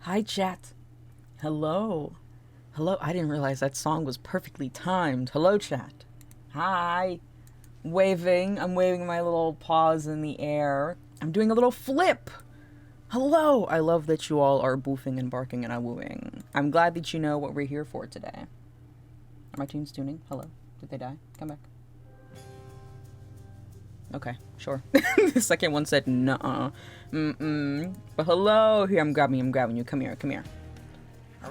Hi, chat. Hello. Hello. I didn't realize that song was perfectly timed. Hello, chat. Hi. Waving. I'm waving my little paws in the air. I'm doing a little flip. Hello. I love that you all are boofing and barking and awooing. I'm glad that you know what we're here for today. Are my tunes tuning? Hello. Did they die? Come back. Okay, sure. The second one said nuh-uh. But hello, here, I'm grabbing you. Come here.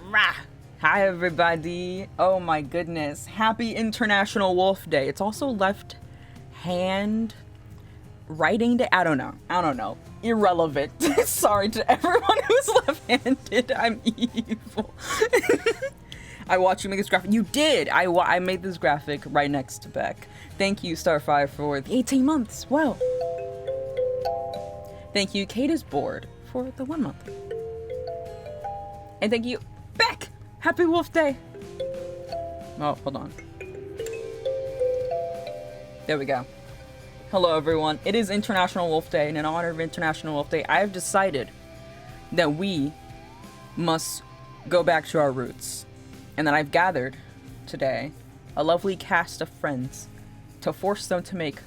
Rah! Hi, everybody. Oh my goodness. Happy International Wolf Day. It's also left hand writing day. I don't know. Irrelevant. Sorry to everyone who's left-handed. I'm evil. I watched you make this graphic. You did! I made this graphic right next to Beck. Thank you, Starfire, for the 18 months. Wow. Thank you, Kate is bored, for the 1 month. And thank you, Beck! Happy Wolf Day! Oh, hold on. There we go. Hello, everyone. It is International Wolf Day, and in honor of International Wolf Day, I have decided that we must go back to our roots. And that I've gathered today a lovely cast of friends to force them to make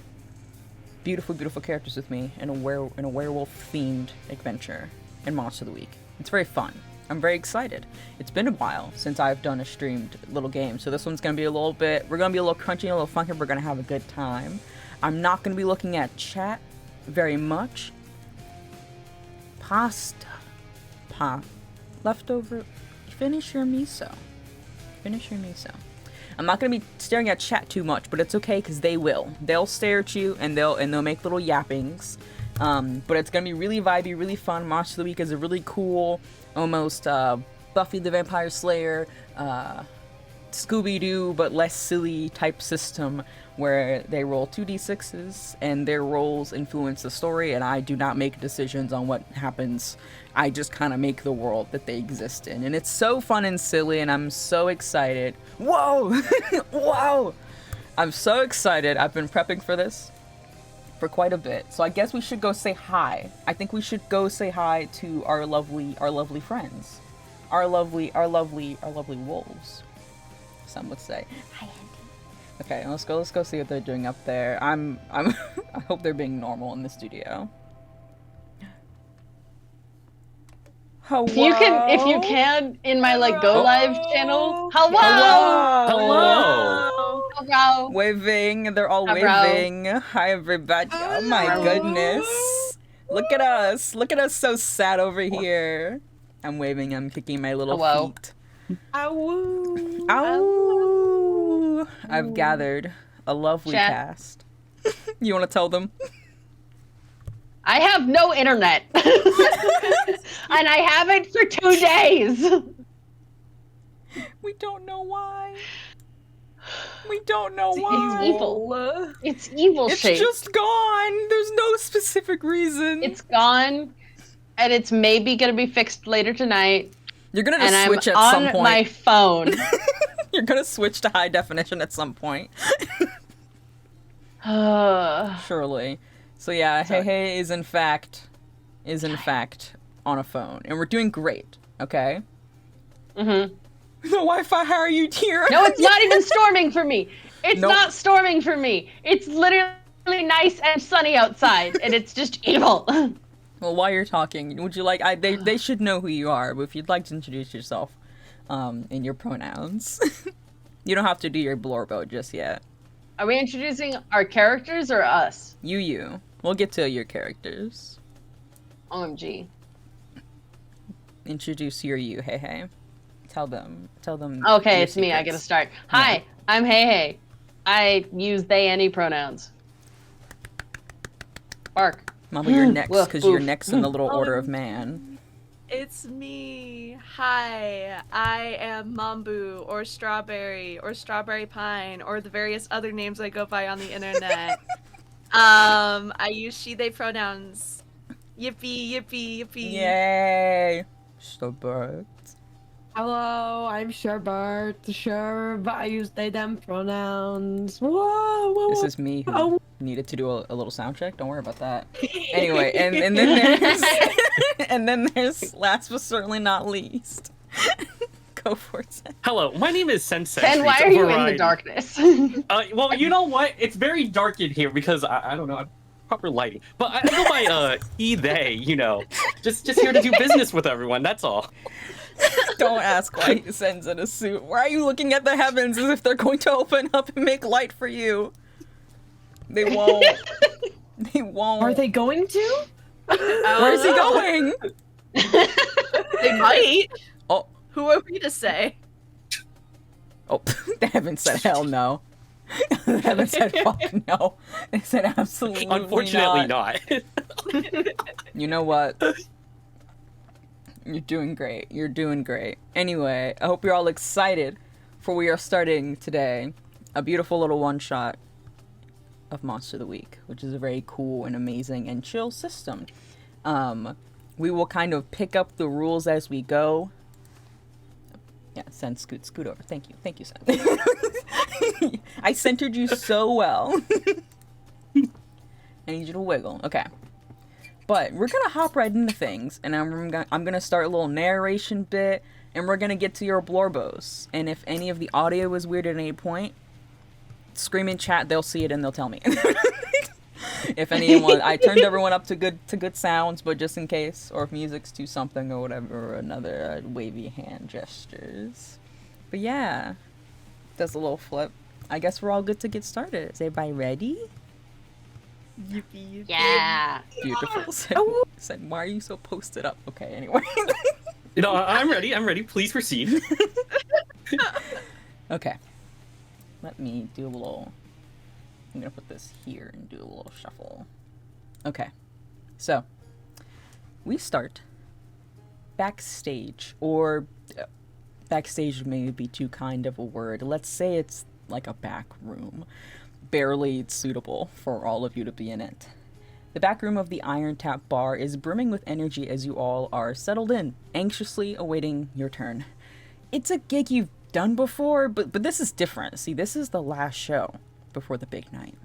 beautiful, beautiful characters with me in a werewolf-themed adventure in Monster of the Week. It's very fun. I'm very excited. It's been a while since I've done a streamed little game, so this one's gonna be a little bit. We're gonna be a little crunchy, a little funky. We're gonna have a good time. I'm not gonna be looking at chat very much. Pasta. Leftover. Finish your miso. I'm not gonna be staring at chat too much, but it's okay because they will. They'll stare at you and they'll make little yappings. But it's gonna be really vibey, really fun. Monster of the Week is a really cool, almost Buffy the Vampire Slayer, Scooby-Doo, but less silly type system where they roll 2d6s and their rolls influence the story, and I do not make decisions on what happens. I just kind of make the world that they exist in, and it's so fun and silly, and I'm so excited. Whoa! Wow! I'm so excited. I've been prepping for this for quite a bit, so I guess we should go say hi. I think we should go say hi to our lovely friends, our lovely wolves. Some would say. Hi, Andy. Okay, let's go see what they're doing up there. I hope they're being normal in the studio. Hello? If you can, in my Go Live channel. Hello. Waving, they're all waving. Hi, everybody. Oh my goodness. Look at us so sad over here. I'm waving, I'm kicking my little feet. Awoo. Ow. I've gathered a lovely cast. You want to tell them? I have no internet. And I haven't for 2 days. We don't know why. It's evil. It's evil shit. It's just gone. There's no specific reason. It's gone. And it's maybe going to be fixed later tonight. You're going to switch at some point. On my phone. You're going to switch to high definition at some point. Surely. So yeah, Hey is in fact on a phone, and we're doing great. Okay. Mhm. The Wi-Fi. How are you here? No, it's not even storming for me. It's not storming for me. It's literally nice and sunny outside, and it's just evil. Well, while you're talking, would you like? They should know who you are, but if you'd like to introduce yourself, in your pronouns, you don't have to do your blorbo just yet. Are we introducing our characters or us? You. We'll get to your characters. OMG. Introduce you. Hey. Tell them. Okay, it's me. I get to start. Hi, I'm Hey. I use they, any pronouns. Bark. Mama, you're next, because you're next in the little order of man. It's me. Hi, I am Mambu, or Strawberry, or Strawberripine, or the various other names I go by on the internet. I use she, they pronouns. Yippee. Yay! Sherbert. Hello, I'm Sherbert. But I use they, them pronouns. Whoa. This is me who needed to do a little sound check. Don't worry about that. Anyway, and then there's And then there's last but certainly not least. Go for it, Sen. Hello, my name is Sentreats. Ken, why are you in the darkness? Well, you know what? It's very dark in here because I don't know, proper lighting. But I go by he, they, you know, just here to do business with everyone. That's all. Don't ask why he sends in a suit. Why are you looking at the heavens as if they're going to open up and make light for you? They won't. They won't. Are they going to? Where's he going? They might. Oh. Who are we to say? Oh, they haven't said hell no. They haven't said fuck no. They said absolutely Unfortunately not. You know what? You're doing great. You're doing great. Anyway, I hope you're all excited for we are starting today a beautiful little one-shot of Monster of the Week, which is a very cool and amazing and chill system. We will kind of pick up the rules as we go. Yeah, Sen, scoot over. Thank you, Sen. I centered you so well. I need you to wiggle. Okay. But we're gonna hop right into things, and I'm gonna start a little narration bit, and we're gonna get to your blorbos. And if any of the audio is weird at any point, scream in chat. They'll see it and they'll tell me. If anyone, I turned everyone up to good sounds, but just in case, or if music's too something or whatever, or another wavy hand gestures. But yeah, does a little flip. I guess we're all good to get started. Is everybody ready? Yippee. Yeah. Beautiful. Said, why are you so posted up? Okay, anyway. You know, I'm ready. Please proceed. Okay. Let me do a little... I'm gonna put this here and do a little shuffle. Okay. So, we start backstage, or backstage may be too kind of a word. Let's say it's like a back room. Barely suitable for all of you to be in it. The back room of the Iron Tap Bar is brimming with energy as you all are settled in, anxiously awaiting your turn. It's a gig you've done before, but this is different. See, this is the last show before the big night.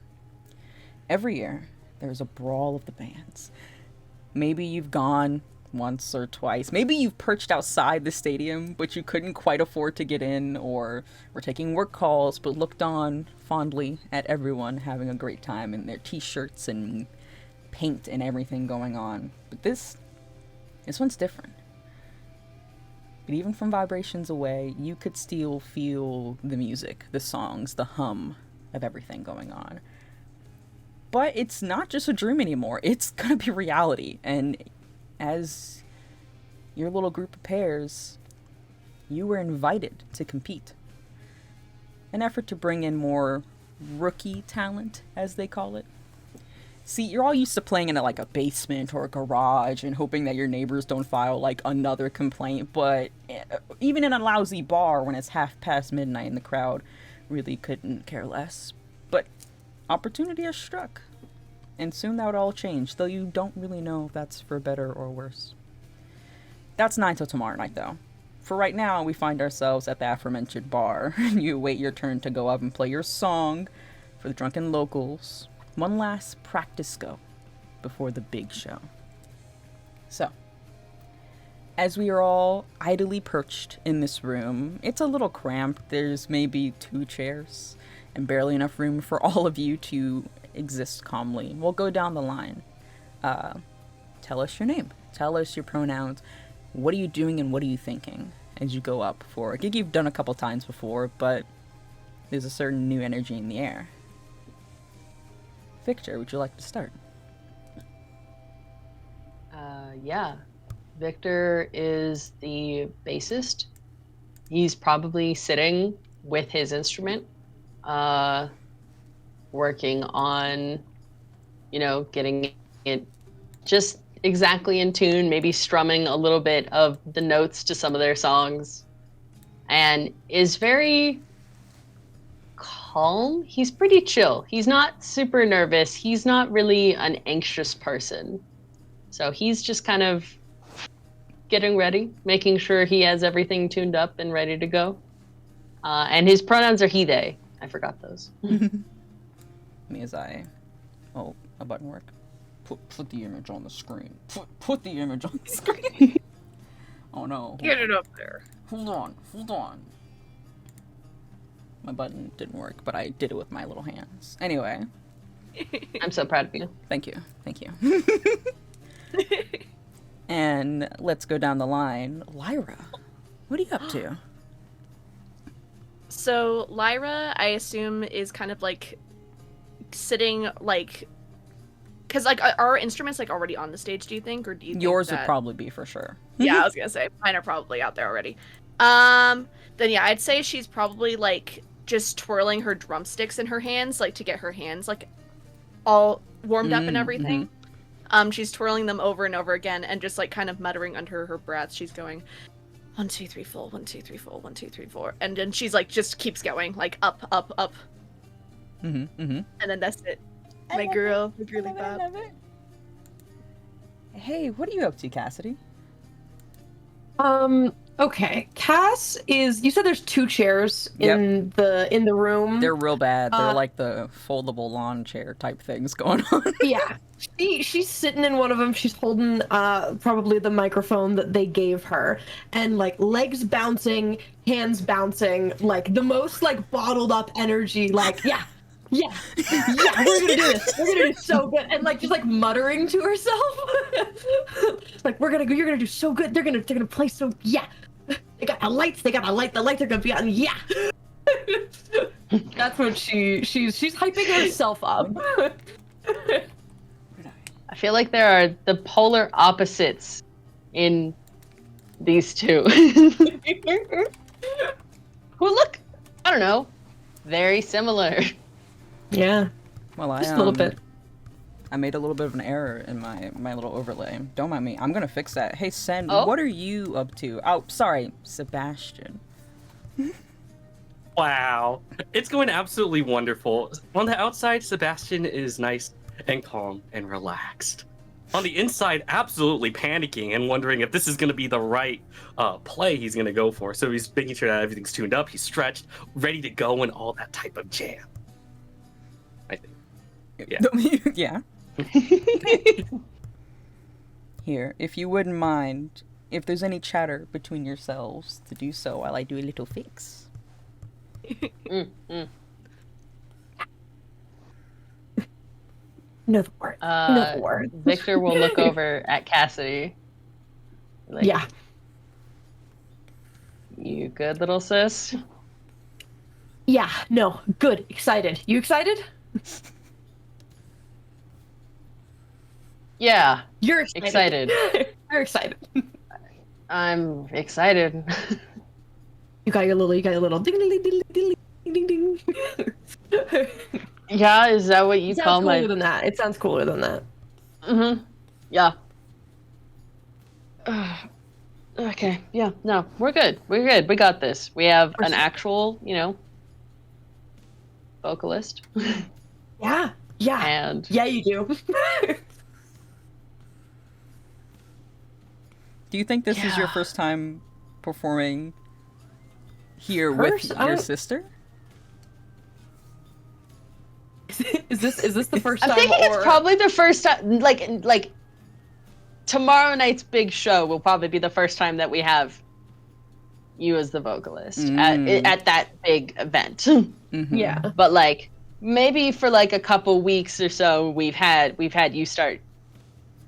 Every year, there's a brawl of the bands. Maybe you've gone once or twice. Maybe you've perched outside the stadium, but you couldn't quite afford to get in, or were taking work calls, but looked on fondly at everyone having a great time in their t-shirts and paint and everything going on. But this one's different. But even from vibrations away, you could still feel the music, the songs, the hum of everything going on. But it's not just a dream anymore. It's gonna be reality. And as your little group prepares, you were invited to compete. An effort to bring in more rookie talent, as they call it. See, you're all used to playing in like a basement or a garage and hoping that your neighbors don't file like another complaint, but even in a lousy bar when it's midnight and the crowd really couldn't care less. But opportunity has struck, and soon that would all change, though you don't really know if that's for better or worse. That's not until tomorrow night, though. For right now, we find ourselves at the aforementioned bar. You wait your turn to go up and play your song for the drunken locals. One last practice go before the big show. So, as we are all idly perched in this room, it's a little cramped. There's maybe 2 chairs and barely enough room for all of you to exist calmly. We'll go down the line. Tell us your name. Tell us your pronouns. What are you doing and what are you thinking as you go up for a gig you've done a couple times before, but there's a certain new energy in the air. Victor, would you like to start? Yeah. Victor is the bassist. He's probably sitting with his instrument, working on, getting it just exactly in tune, maybe strumming a little bit of the notes to some of their songs, and is very calm. He's pretty chill. He's not super nervous. He's not really an anxious person. So he's just kind of getting ready, making sure he has everything tuned up and ready to go. And his pronouns are he, they. I forgot those. Me as I. Oh, a button work. Put the image on the screen. Put the image on the screen. Oh no. Get it up there. Hold on. My button didn't work, but I did it with my little hands. Anyway. I'm so proud of you. Thank you. And let's go down the line. Lyra, what are you up to? So Lyra, I assume, is kind of like sitting like, because like are instruments like already on the stage? Do you think, or do you think Yours that... would probably be for sure. Yeah, I was gonna say mine are probably out there already. Then yeah, I'd say she's probably like just twirling her drumsticks in her hands, like to get her hands like all warmed up and everything. She's twirling them over and over again, and just like kind of muttering under her breath. She's going, 1, 2, 3, 4, 1, 2, 3, 4, 1, 2, 3, 4, and then she's like just keeps going like up. And then that's it. My girly pop. Hey, what are you up to, Cassidy? Okay. Cass is. You said there's 2 chairs in the room. They're real bad. They're like the foldable lawn chair type things going on. Yeah. She's sitting in one of them. She's holding probably the microphone that they gave her, and like legs bouncing, hands bouncing, like the most like bottled up energy. Like yeah, we're gonna do this. We're gonna do so good, and like just like muttering to herself, like you're gonna do so good. They're gonna play so They got the lights. They got a light. The lights are gonna be on. Yeah. That's what she's hyping herself up. I feel like there are the polar opposites in these two. Who look, I don't know, very similar. Yeah. Well, Just a little bit. I made a little bit of an error in my little overlay. Don't mind me. I'm gonna fix that. Hey, Sen, Oh? what are you up to? Oh, sorry, Sebastian. Wow. It's going absolutely wonderful. On the outside, Sebastian is nice and calm and relaxed. On the inside, absolutely panicking and wondering if this is going to be the right play he's going to go for. So he's making sure that everything's tuned up, he's stretched, ready to go, and all that type of jam. I think. Yeah. Yeah. Here, if you wouldn't mind, if there's any chatter between yourselves, to do so while I do a little fix. No the word. No the word. Victor will look over at Cassidy. Like, Yeah. You good, little sis? Yeah. No. Good. Excited. You excited? Yeah, You're excited. excited. You're excited. I'm excited. You got your little ding ding ding ding ding ding ding. Yeah, is that what you It call sounds my... cooler than that. It sounds cooler than that. Mm-hmm. Yeah. Okay, yeah, no, we're good. We're good. We got this. We have an actual, vocalist. Yeah. Yeah. And Yeah, you do. Do you think this is your Yeah. first time performing here First, with I your don't- sister? Is this the first I'm time? thinking it's probably the first time, like tomorrow night's big show will probably be the first time that we have you as the vocalist at that big event. Mm-hmm. Yeah. But like maybe for like a couple weeks or so, we've had you start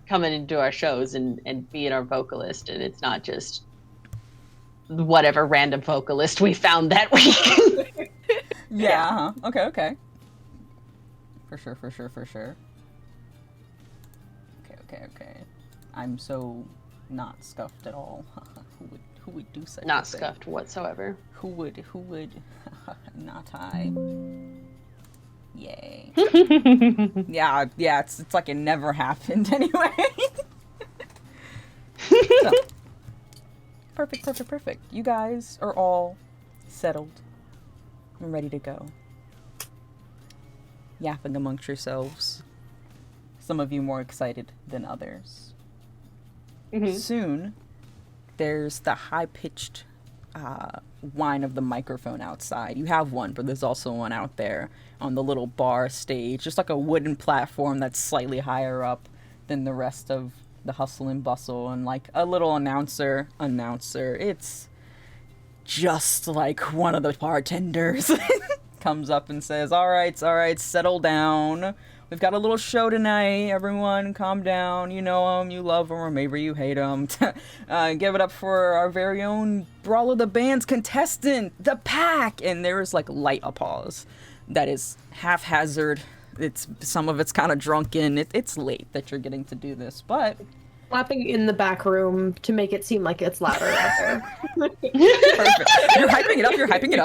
coming into our shows and being our vocalist, and it's not just whatever random vocalist we found that week. Yeah. Uh-huh. Okay. For sure. Okay. I'm so not scuffed at all. Who would do such a Not thing? scuffed whatsoever. Who would not I? Yay. Yeah, it's like it never happened anyway. So, perfect. You guys are all settled and ready to go. Yapping amongst yourselves. Some of you more excited than others. Mm-hmm. Soon, there's the high-pitched whine of the microphone outside. You have one, but there's also one out there on the little bar stage. Just like a wooden platform that's slightly higher up. than the rest of the hustle and bustle, and like a little announcer. It's just like one of the bartenders comes up and says, all right, settle down. We've got a little show tonight. Everyone, calm down. You know him, you love him, or maybe you hate him. Give it up for our very own Brawl of the Bands contestant, the Pack. And there is like light applause that is haphazard. Some of it's kind of drunken. It's late that you're getting to do this, but Clapping in the back room to make it seem like it's louder out there. perfect. You're hyping it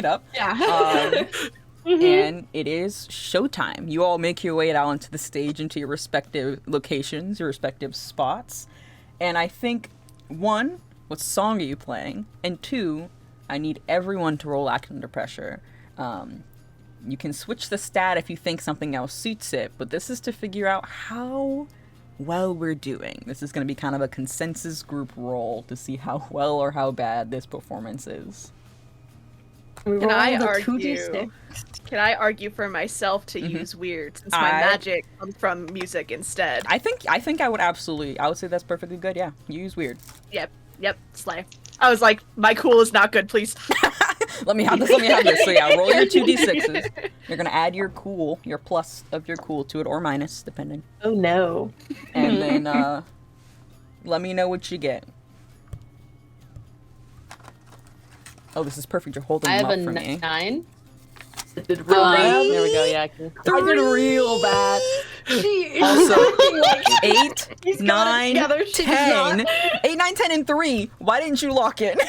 up. Yeah. And it is showtime. You all make your way out onto the stage, into your respective locations, your respective spots. And I think, 1, what song are you playing? And 2, I need everyone to roll act under pressure. You can switch the stat if you think something else suits it, but this is to figure out how well we're doing. This is going to be kind of a consensus group roll to see how well or how bad this performance is. Can I argue for myself to use weird, since my magic comes from music instead? I think I would say that's perfectly good. Yeah, you use weird. Yep, slay. I was like, my cool is not good, please. Let me have this. So yeah, roll your 2d6s. You're gonna add your cool, your plus of your cool to it, or minus, depending. Oh no. And then let me know what you get. Oh, this is perfect. You're holding them up for me. I have a 9. Did really There we go. Yeah, I can. I did real bad. Also, 8, He's got it 9, together. She does 10. not. 8, 9, 10, and 3. Why didn't you lock it?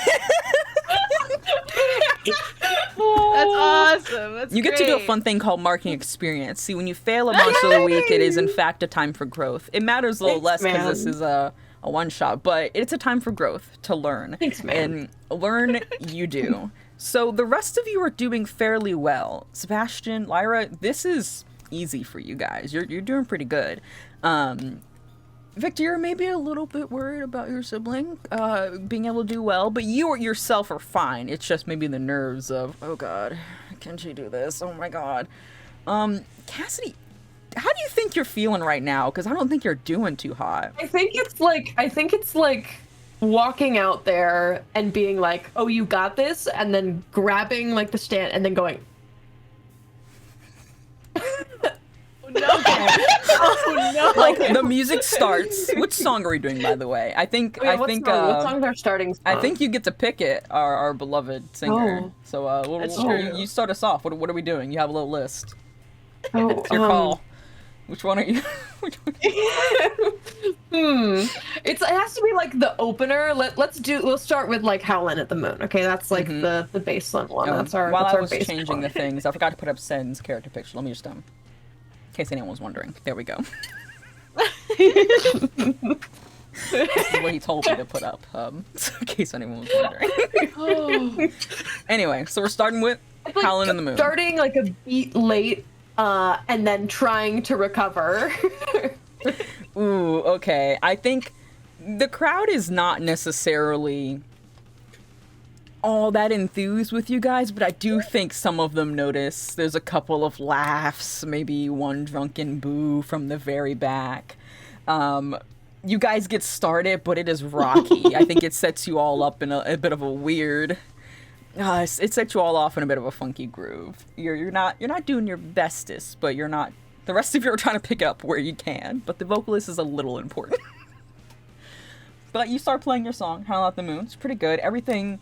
That's awesome. That's You get to do a great. fun thing called marking experience. See, when you fail a monster of the week, it is in fact a time for growth. It matters a little Thanks, less because man. this is a one-shot, but it's a time for growth, to learn. Thanks, man. And learn you do. So the rest of you are doing fairly well. Sebastian, Lyra, this is easy for you guys. You're doing pretty good. Victor, you're maybe a little bit worried about your sibling being able to do well, but you yourself are fine. It's just maybe the nerves of, oh god, can she do this? Oh my god. Cassidy, how do you think you're feeling right now? Because I don't think you're doing too hot. I think it's like walking out there and being like, "Oh, you got this," and then grabbing like the stand and then going, No. Oh no. Like the music starts. Which song are we doing, by the way? I think what song's our starting song? I think you get to pick it, our beloved singer. Oh. So That's true. you start us off. What are we doing? You have a little list. Oh, It's your call. Which one are you? It has to be like the opener. We'll start with like Howlin' at the Moon. Okay, that's like the baseline one. That's our While that's I our was basic changing one. the things, I forgot to put up Sen's character picture. Let me just in case anyone was wondering. There we go. This is what he told me to put up. So in case anyone was wondering. Anyway, so we're starting with It's like Howlin' in the Moon. Starting like a beat late, and then trying to recover. Ooh, okay. I think the crowd is not necessarily all that enthused with you guys, but I do think some of them notice. There's a couple of laughs, maybe one drunken boo from the very back. You guys get started, but it is rocky. I think it sets you all up in a bit of a weird. It sets you all off in a bit of a funky groove. You're not doing your bestest, but you're not. The rest of you are trying to pick up where you can, but the vocalist is a little important. But you start playing your song, Howl at the Moon. It's pretty good. Everything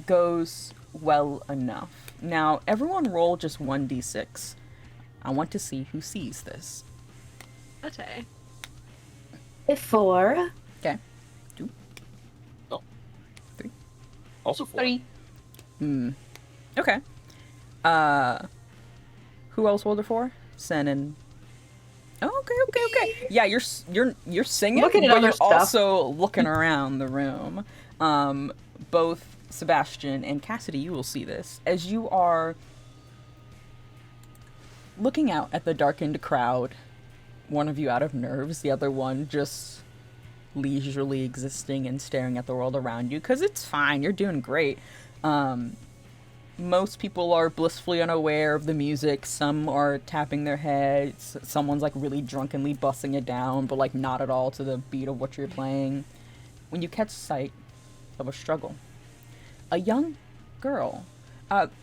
goes well enough. Now, everyone roll just 1d6. I want to see who sees this. Okay. 4. Okay. 2. Oh. 3. Also 4. 3. Okay. Who else rolled a 4? Sen and... Oh, okay. Yeah, you're singing, Looking at but other you're stuff. also looking around the room. Both Sebastian and Cassidy, you will see this. As you are looking out at the darkened crowd, one of you out of nerves, the other one just leisurely existing and staring at the world around you, because it's fine, you're doing great. most people are blissfully unaware of the music. Some are tapping their heads. Someone's like really drunkenly bussing it down, but like not at all to the beat of what you're playing. When you catch sight of a struggle, a young girl,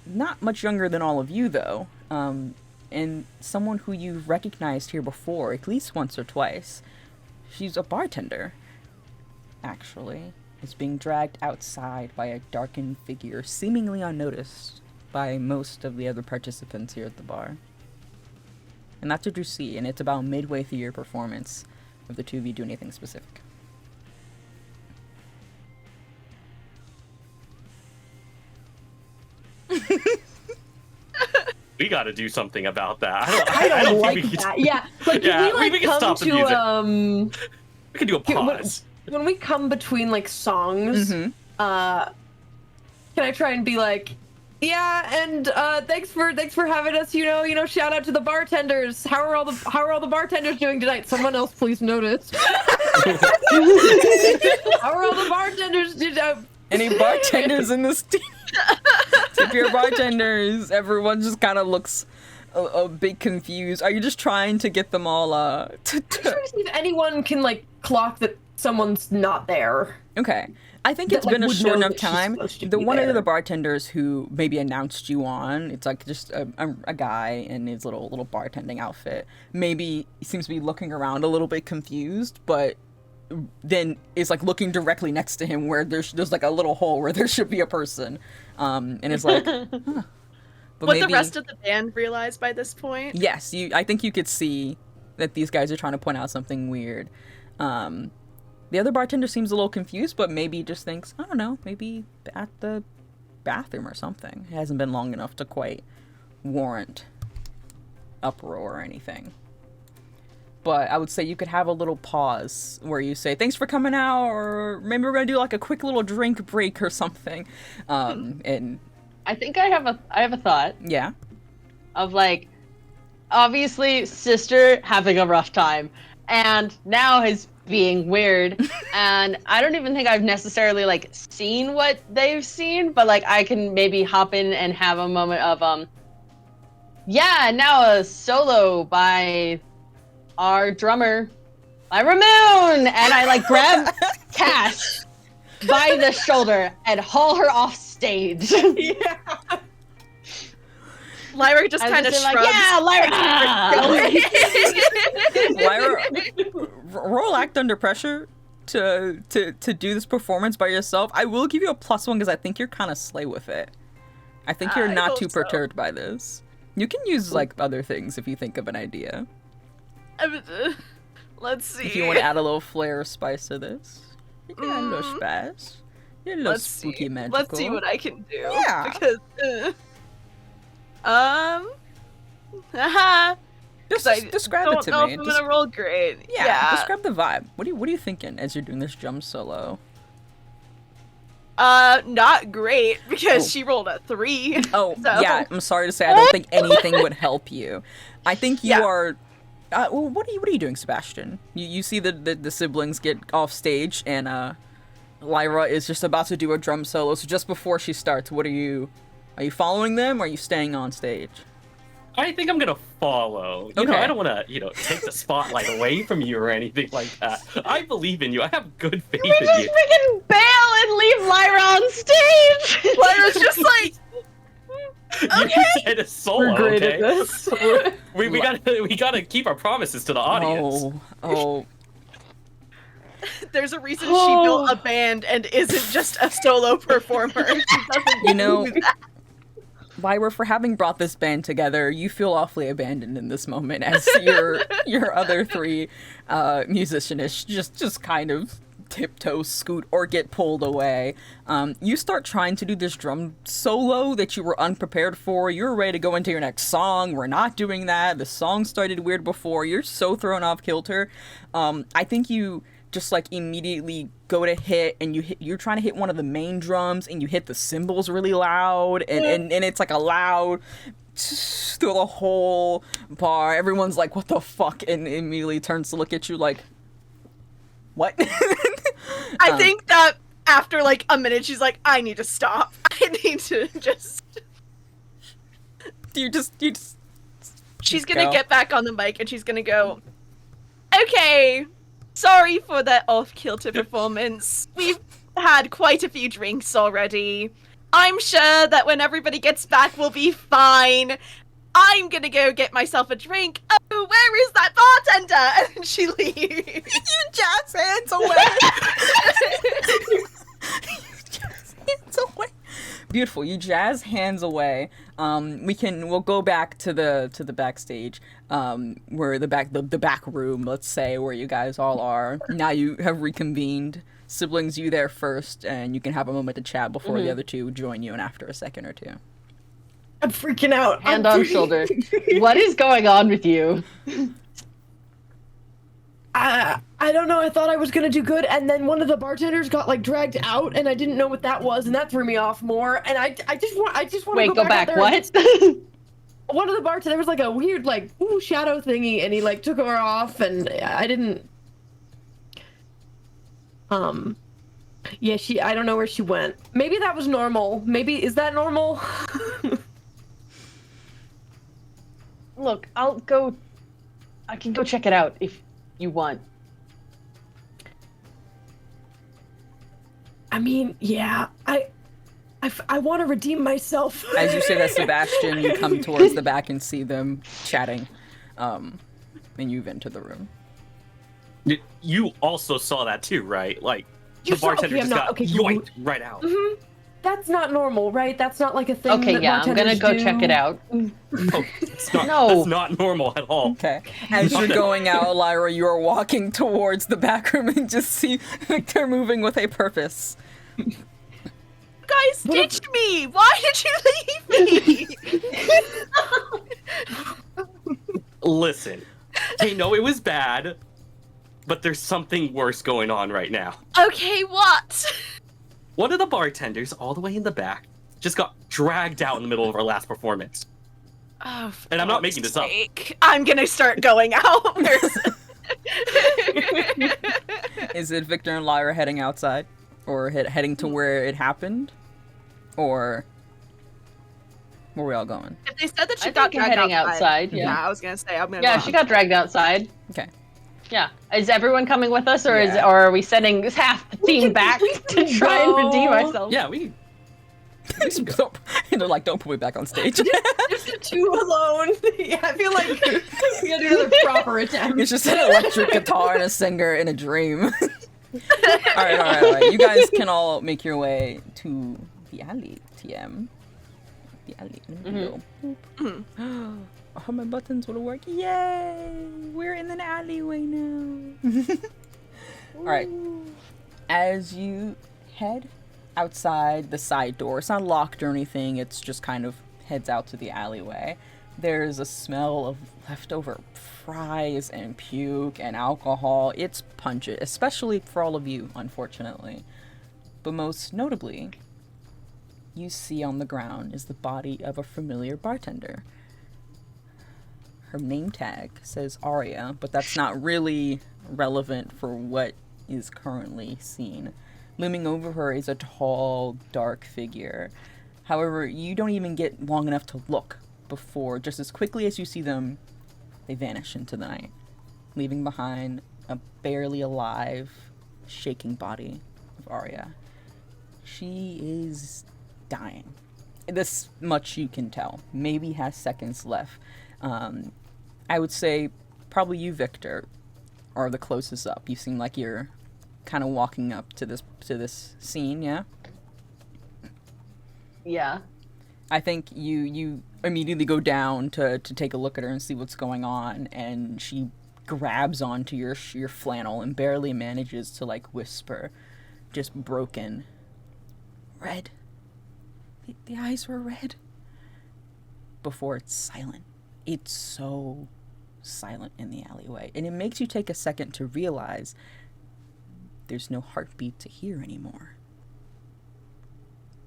not much younger than all of you though, and someone who you've recognized here before at least once or twice. She's a bartender, actually. Is being dragged outside by a darkened figure, seemingly unnoticed by most of the other participants here at the bar. And that's what you see, and it's about midway through your performance if the two of you do anything specific. We got to do something about that. I don't like think we that. can- Yeah, like Yeah, can we can come stop the to music. We can do a pause. when we come between like songs, Mm-hmm. can I try and be like, yeah, and thanks for having us. You know, shout out to the bartenders. How are all the bartenders doing tonight? Someone else, please notice. How are all the bartenders? Any bartenders in this team? If you're bartenders, everyone just kind of looks a bit confused. Are you just trying to get them all I'm trying to see if anyone can like clock that someone's not there. Okay. I think That, it's like, been a would short know enough that she's time. supposed to The be one of there. the bartenders who maybe announced you on, it's like just a guy in his little bartending outfit. Maybe he seems to be looking around a little bit confused, but then is like looking directly next to him where there's like a little hole where there should be a person, and is like, huh. But Would the rest of the band realize by this point? Yes, I think you could see that these guys are trying to point out something weird. The other bartender seems a little confused, but maybe just thinks, I don't know, maybe at the bathroom or something. It hasn't been long enough to quite warrant uproar or anything. But I would say you could have a little pause where you say, thanks for coming out, or maybe we're going to do like a quick little drink break or something. And I think I have a thought yeah. of like, obviously sister having a rough time, and now is being weird, and I don't even think I've necessarily like seen what they've seen, but like I can maybe hop in and have a moment of yeah, now a solo by our drummer Lyra Moon, and I like grab Cass by the shoulder and haul her off stage. Yeah. Lyra just I kind of just shrugs. like, yeah, Lyra. Lyra, roll act under pressure to do this performance by yourself. I will give you a +1 because I think you're kind of slay with it. I think you're I not hope too so. perturbed by this. You can use like other things if you think of an idea. Let's see. If you want to add a little flair or spice to this, you can add a little spice. A little Let's spooky see. magical. Let's see what I can do. Yeah. Because, haha. Just describe it don't to know me. if I'm gonna roll great. Yeah, describe the vibe. What are you thinking as you're doing this drum solo? Not great because Oh. she rolled a 3. Oh, So- yeah, I'm sorry to say I don't think anything would help you. I think you Yeah. are... well, what are you doing, Sebastian? You see the siblings get off stage, and Lyra is just about to do a drum solo, so just before she starts, are you following them, or are you staying on stage? I think I'm gonna follow. You know, Okay. I don't want to, take the spotlight away from you or anything like that. I believe in you. I have good faith We in just you. freaking bail and leave Lyra on stage. Lyra's just like, You said a solo, We're great okay? at this. We gotta keep our promises to the audience. Oh. there's a reason Oh. she built a band and isn't just a solo performer. She doesn't You know, do that. Lyra, for having brought this band together, you feel awfully abandoned in this moment as your other 3 musicians just kind of tiptoe, scoot, or get pulled away. You start trying to do this drum solo that you were unprepared for. You're ready to go into your next song. We're not doing that. The song started weird before. You're so thrown off kilter. I think you just like immediately go to hit, and you're trying to hit one of the main drums, and you hit the cymbals really loud, and it's like a loud through the whole bar. Everyone's like, what the fuck, and immediately turns to look at you like, what? I think that after like a minute, she's like, I need to stop. I need to just. you just She's go. gonna get back on the mic and she's gonna go, okay, sorry for that off-kilter performance. We've had quite a few drinks already. I'm sure that when everybody gets back, we'll be fine. I'm gonna go get myself a drink. Oh, where is that bartender? And she leaves. You jazz hands away. You jazz hands away. Beautiful. You jazz hands away. We'll go back to the backstage, where the back room, let's say, where you guys all are. Now you have reconvened. Siblings, you there first, and you can have a moment to chat before the other two join you, and after a second or two. I'm freaking out. Hand on shoulder. What is going on with you? I don't know. I thought I was gonna do good, and then one of the bartenders got like dragged out, and I didn't know what that was, and that threw me off more. And I just want to Wait, go back. out there and- What? One of the bartenders, there was like a weird like shadow thingy, and he like took her off, and I didn't. Yeah, I don't know where she went. Maybe that was normal. Maybe, is that normal? Look, I can go check it out if you want. I mean, yeah, I want to redeem myself. As you say that, Sebastian, you come towards the back and see them chatting, and you've entered the room. You also saw that too, right? Like, You the saw- bartender okay, I'm just not- got okay, cool. yoinked right out. That's not normal, right? That's not like a thing. Okay, that yeah, I'm gonna bartenders go do. check it out. Oh, it's not, No. That's not normal at all. Okay. As you're going out, Lyra, you are walking towards the back room and just see Victor moving with a purpose. You guys ditched me! Why did you leave me? Listen, they know it was bad, but there's something worse going on right now. Okay, what? One of the bartenders, all the way in the back, just got dragged out in the middle of our last performance. Oh, for And I'm not God's making this up. sake. I'm gonna start going out. Is it Victor and Lyra heading outside? Or heading to where it happened? Or where are we all going? If they said that she I got think you're dragged heading outside, yeah, yeah. I was gonna say I'm gonna. Yeah, go she got dragged outside. Okay. Yeah. Is everyone coming with us, or Yeah. or are we sending half the team back to try and redeem ourselves? Yeah, we And they're like, don't put me back on stage. Just the two alone. Yeah, I feel like we gotta do another proper attempt. It's just an electric guitar and a singer in a dream. Alright. You guys can all make your way to the alley, TM. The alley. Let me go. All my buttons will work. Yay! We're in an alleyway now. Alright. As you head outside the side door, it's not locked or anything, it's just kind of heads out to the alleyway. There's a smell of leftover fries and puke and alcohol. It's pungent, especially for all of you, unfortunately. But most notably, you see on the ground is the body of a familiar bartender. Her name tag says Aria, but that's not really relevant for what is currently seen. Looming over her is a tall, dark figure. However, you don't even get long enough to look before, just as quickly as you see them, they vanish into the night, leaving behind a barely alive, shaking body of Aria. She is dying. This much you can tell. Maybe has seconds left. I would say probably you, Victor, are the closest up. You seem like you're kind of walking up to this scene, yeah? Yeah. I think you immediately go down to take a look at her and see what's going on, and she grabs onto your flannel and barely manages to like whisper, just broken, "Red. The eyes were red." Before it's silent. It's so silent in the alleyway, and it makes you take a second to realize there's no heartbeat to hear anymore.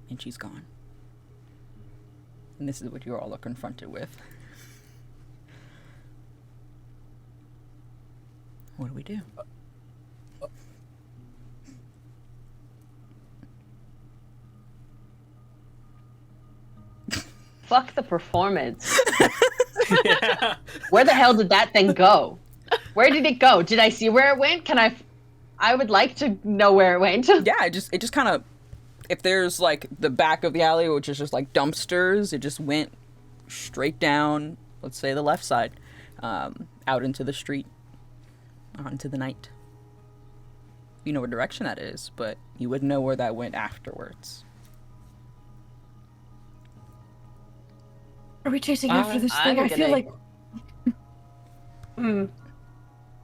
And she's gone. And this is what you all are confronted with. What do we do? Fuck the performance. Yeah. Where the hell did that thing go? Where did it go? Did I see where it went? I would like to know where it went. Yeah, it just kind of, if there's like the back of the alley, which is just like dumpsters, it just went straight down, let's say the left side, out into the street, onto the night. You know what direction that is, but you wouldn't know where that went afterwards. Are we chasing after this thing? I'm I feel gonna- like.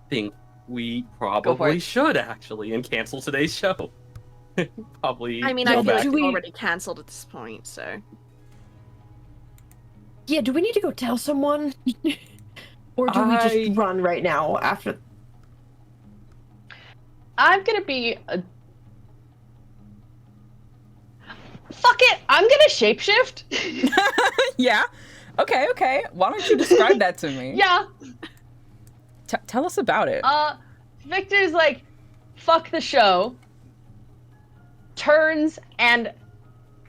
Think we Go for probably it. should actually and cancel today's show. Probably. I mean, go I feel back. like Do it's we- already canceled at this point, so. Yeah, do we need to go tell someone? Or do we I- just run right now after? I'm gonna be a... Fuck it! I'm gonna shapeshift. Yeah? Okay. Why don't you describe that to me? Yeah. Tell us about it. Victor's like, fuck the show. Turns and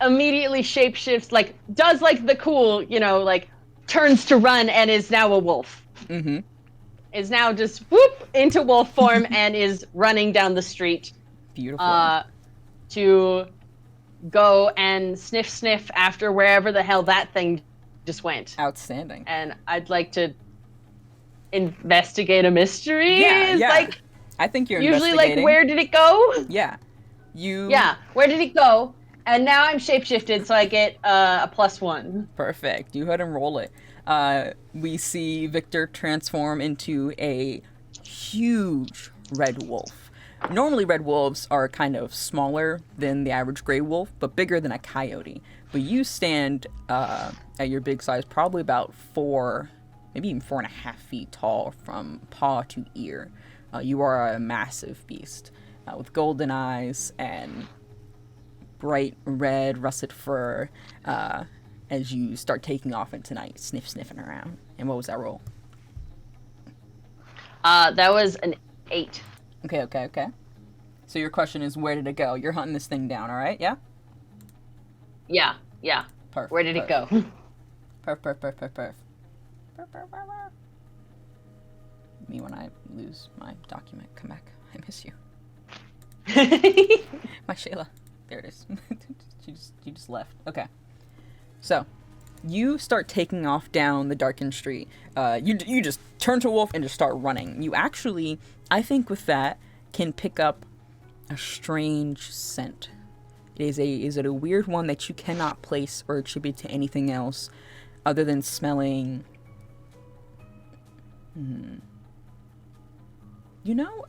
immediately shapeshifts, like, does like the cool, like, turns to run and is now a wolf. Mm-hmm. Is now just whoop into wolf form and is running down the street Beautiful. to go and sniff after wherever the hell that thing just went. Outstanding. And I'd like to investigate a mystery. Yeah. Like, I think you're usually, like, investigating. where did it go? Yeah. You. Yeah, where did it go? And now I'm shapeshifted, so I get a +1. Perfect. You go ahead and roll it. We see Victor transform into a huge red wolf. Normally, red wolves are kind of smaller than the average gray wolf, but bigger than a coyote. But you stand at your big size, probably about 4, maybe even 4.5 feet tall from paw to ear. You are a massive beast with golden eyes and bright red russet fur as you start taking off into night, sniffing around. And what was that roll? That was an 8. Okay. So your question is, where did it go? You're hunting this thing down, all right? Yeah? Yeah. Perfect. Where did it go? Perf. Me when I lose my document. Come back. I miss you. My Shayla. There it is. she just left. Okay. So, you start taking off down the darkened street. You just turn to a wolf and just start running. You actually, I think with that, can pick up a strange scent. Is it a weird one that you cannot place or attribute to anything else other than smelling... You know,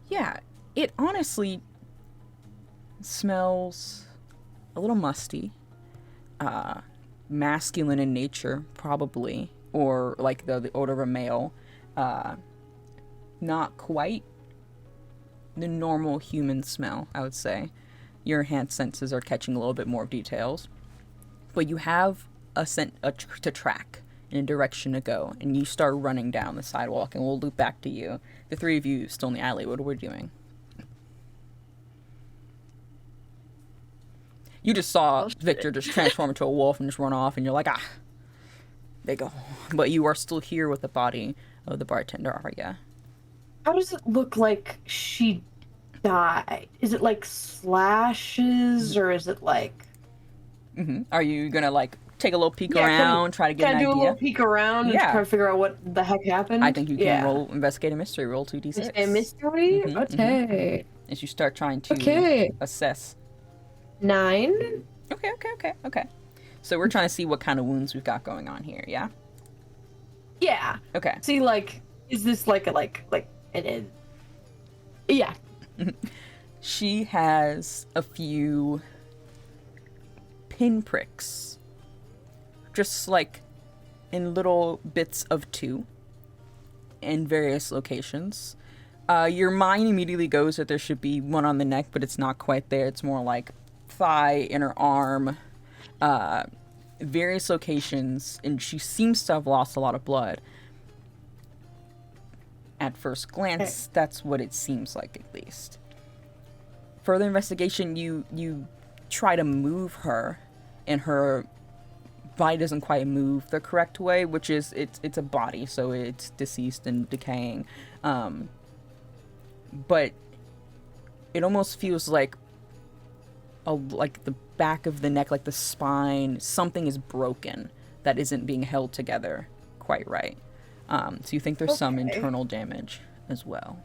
yeah, it honestly smells a little musty, masculine in nature, probably, or like the odor of a male, not quite the normal human smell, I would say. Your enhanced senses are catching a little bit more of details, but you have a scent to track in a direction to go, and you start running down the sidewalk, and we'll loop back to you. The three of you still in the alley. What are we doing? You just saw Victor just transform into a wolf and just run off, and you're like, they go. But you are still here with the body of the bartender, Arya. How does it look like she died? Is it like slashes, or is it like... Are you gonna like take a little peek Yeah, around, try to get Can an I do a idea? little peek around and Yeah. try to figure out what the heck happened? I think you can Yeah. roll investigate a mystery. Roll 2d6. A mystery? Mhm, Okay. As you start trying to Okay. assess. 9? Okay. So we're trying to see what kind of wounds we've got going on here. Yeah. Yeah. Okay. See, like, is this like yeah. She has a few pinpricks, just like in little bits of 2 in various locations. Your mind immediately goes that there should be one on the neck, but it's not quite there. It's more like thigh, inner arm, various locations, and she seems to have lost a lot of blood. At first glance, that's what it seems like, at least. Further investigation, you try to move her, and her body doesn't quite move the correct way, which is it's a body, so it's deceased and decaying. But it almost feels like the back of the neck, like the spine, something is broken that isn't being held together quite right. So you think there's some internal damage as well.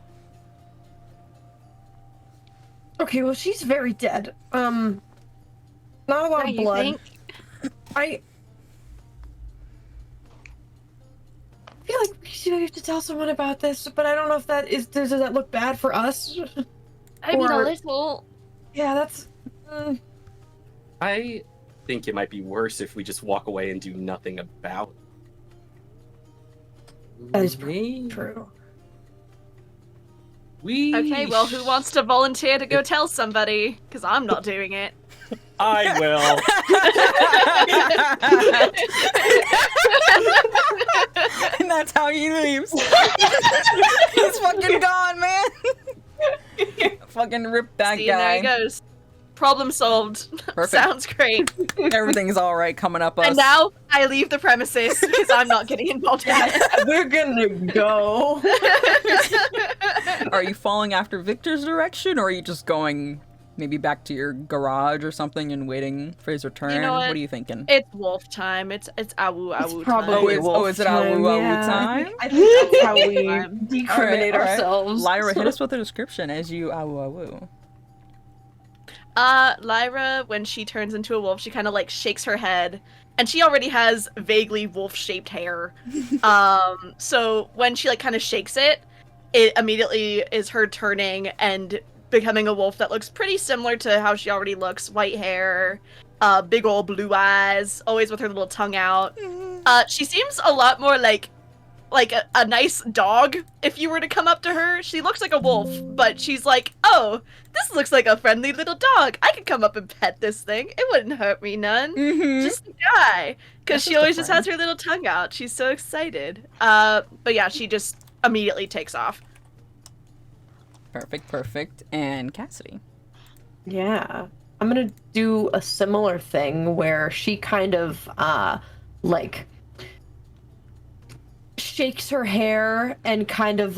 Okay, well, she's very dead. Not a lot of blood. Think? I feel like we should have to tell someone about this, but I don't know if does that look bad for us? I mean, a Or- little. Yeah, that's... I think it might be worse if we just walk away and do nothing about it. That is Maybe true. We Okay, well, who wants to volunteer to go tell somebody? Because I'm not doing it. I will. And that's how he leaves. He's fucking gone, man. Fucking rip that See, guy. there he goes. Problem solved. Perfect. Sounds great. Everything's all right coming up us. And now I leave the premises because I'm not getting involved in it. We're gonna go. Are you following after Victor's direction, or are you just going maybe back to your garage or something and waiting for his return? You know what what? are you thinking? It's wolf time. It's AWWOOOOO probably time. is it AWWOOOOO time? I think that's how we Time. decriminate All right. ourselves. Lyra, hit us with a description as you AWWOOOOO. Lyra, when she turns into a wolf, she kind of like shakes her head, and she already has vaguely wolf-shaped hair. So when she like kind of shakes it, it immediately is her turning and becoming a wolf that looks pretty similar to how she already looks. White hair, big old blue eyes, always with her little tongue out. She seems a lot more like a nice dog. If you were to come up to her, she looks like a wolf, but she's like, oh, this looks like a friendly little dog. I could come up and pet this thing. It wouldn't hurt me none. Just a guy. Because she always just has her little tongue out. She's so excited. But yeah, she just immediately takes off. Perfect. And Cassidy. Yeah. I'm gonna do a similar thing where she kind of, like, shakes her hair and kind of,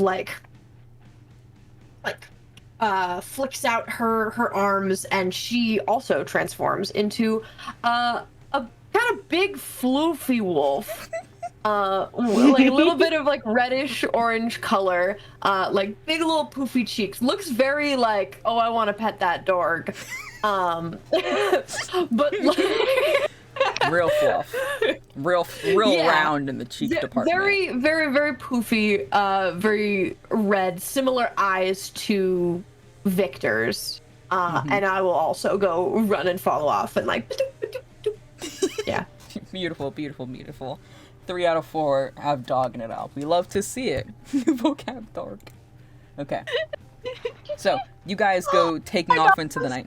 flicks out her arms, and she also transforms into, a kind of big, floofy wolf. Like a little bit of like reddish orange color, like big little poofy cheeks. Looks very like, oh, I want to pet that dog. But Real fluff. Real Yeah. round in the cheek department. very, very, very poofy, very red, similar eyes to Victor's. And I will also go run and follow off and like, yeah. Beautiful. 3 out of 4 have dogging it up. We love to see it. Vocab dog. Okay. So, you guys go taking off into the night.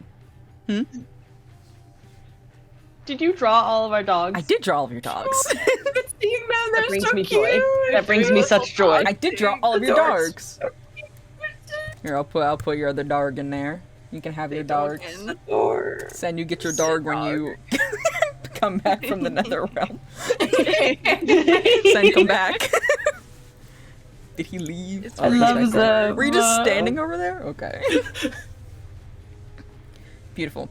Did you draw all of our dogs? I did draw all of your dogs. Seeing them, That brings me joy. That brings me such joy. I did draw all of your dogs. Here, I'll put your other dog in there. You can have your dogs. Send you get your dog when you come back from the nether realm. Send come back. Did he leave? I he's love back there. them. Were you just standing over there? Okay. Beautiful.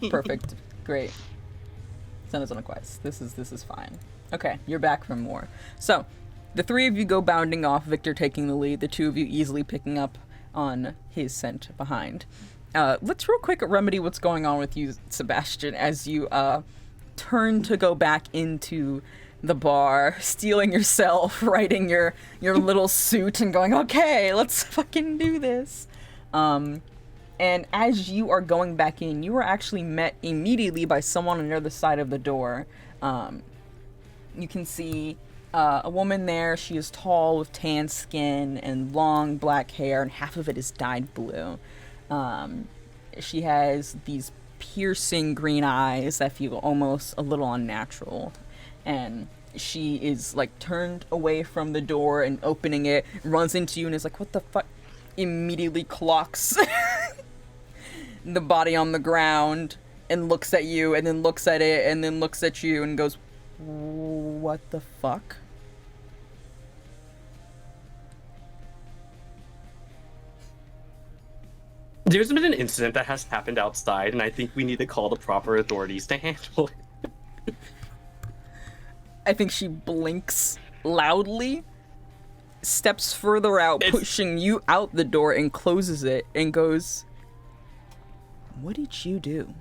Perfect. Great. Send us on a quest. This is fine. Okay, you're back from war. So, the 3 of you go bounding off, Victor taking the lead, the 2 of you easily picking up on his scent behind. Let's real quick remedy what's going on with you, Sebastian, as you turn to go back into the bar, stealing yourself, writing your little suit and going, okay, let's fucking do this. And as you are going back in, you are actually met immediately by someone on the other side of the door. You can see a woman there. She is tall with tan skin and long black hair, and half of it is dyed blue. She has these piercing green eyes that feel almost a little unnatural. And she is like turned away from the door and opening it, runs into you and is like, what the fuck? Immediately clocks the body on the ground and looks at you, and then looks at it, and then looks at you, and goes, "What the fuck?" There's been an incident that has happened outside, and I think we need to call the proper authorities to handle it. I think she blinks loudly, steps further out, pushing you out the door, and closes it, and goes, "What did you do?"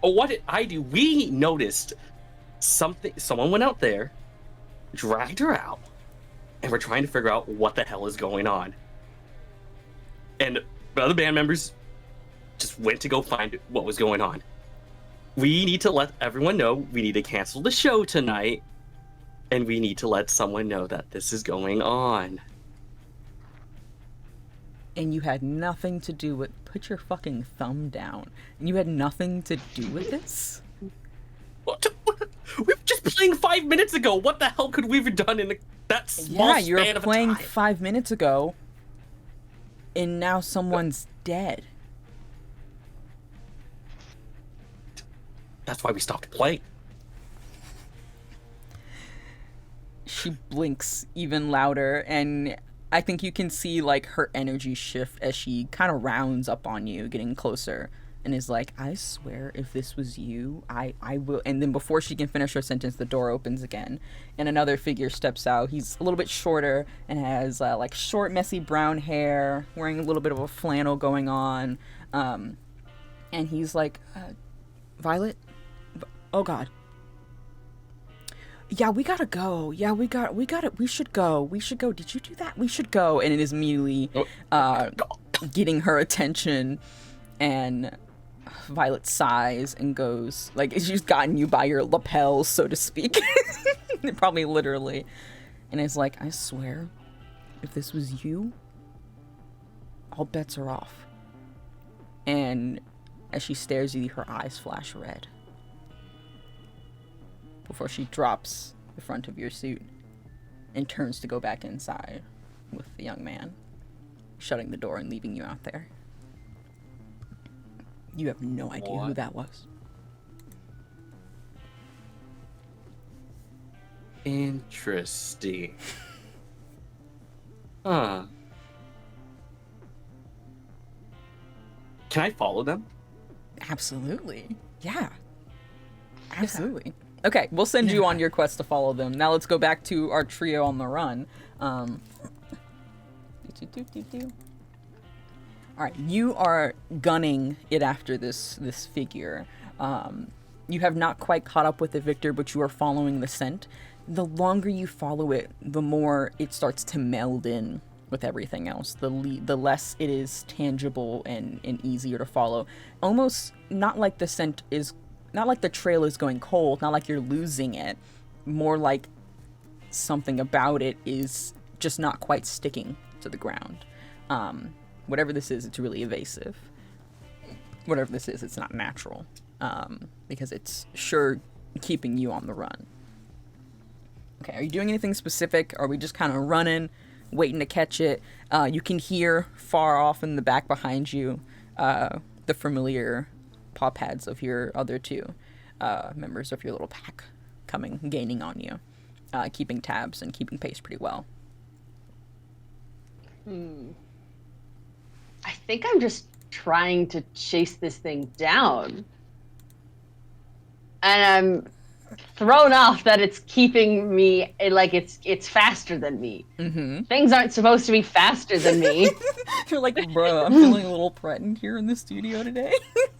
What did I do? We noticed something. Someone went out there, dragged her out, and we're trying to figure out what the hell is going on. And the other band members just went to go find what was going on. We need to let everyone know we need to cancel the show tonight, and we need to let someone know that this is going on. And you had nothing to do with... Put your fucking thumb down. And you had nothing to do with this? What? We were just playing 5 minutes ago. What the hell could we have done in that small Yeah, you were span of playing time? 5 minutes ago, and now someone's dead. That's why we stopped playing. She blinks even louder, and I think you can see, like, her energy shift as she kind of rounds up on you, getting closer, and is like, "I swear if this was you, I will..." And then before she can finish her sentence, the door opens again, and another figure steps out. He's a little bit shorter and has, like, short, messy brown hair, wearing a little bit of a flannel going on, and he's like, "Violet? Oh, God. Yeah, we gotta go. Yeah, we should go. We should go. Did you do that? We should go." And it is immediately getting her attention, and Violet sighs and goes, like, she's gotten you by your lapels, so to speak. Probably literally. And is like, "I swear, if this was you, all bets are off." And as she stares at you, her eyes flash red, before she drops the front of your suit and turns to go back inside with the young man, shutting the door and leaving you out there. You have no idea who that was. Interesting. Huh. Can I follow them? Absolutely. Yeah. Absolutely. Okay, we'll send you on your quest to follow them. Now let's go back to our trio on the run. Alright, you are gunning it after this figure. You have not quite caught up with it, Victor, but you are following the scent. The longer you follow it, the more it starts to meld in with everything else. The less it is tangible and easier to follow. Almost not like the scent is... Not like the trail is going cold, not like you're losing it. More like something about it is just not quite sticking to the ground. Whatever this is, it's really evasive. Whatever this is, it's not natural. Because it's sure keeping you on the run. Okay, are you doing anything specific? Are we just kind of running, waiting to catch it? You can hear far off in the back behind you the familiar paw pads of your other two members of your little pack gaining on you, keeping tabs and keeping pace pretty well. I think I'm just trying to chase this thing down. And I'm thrown off that it's keeping me, like it's faster than me. Mm-hmm. Things aren't supposed to be faster than me. You're like, "Bro, I'm feeling a little threatened here in the studio today."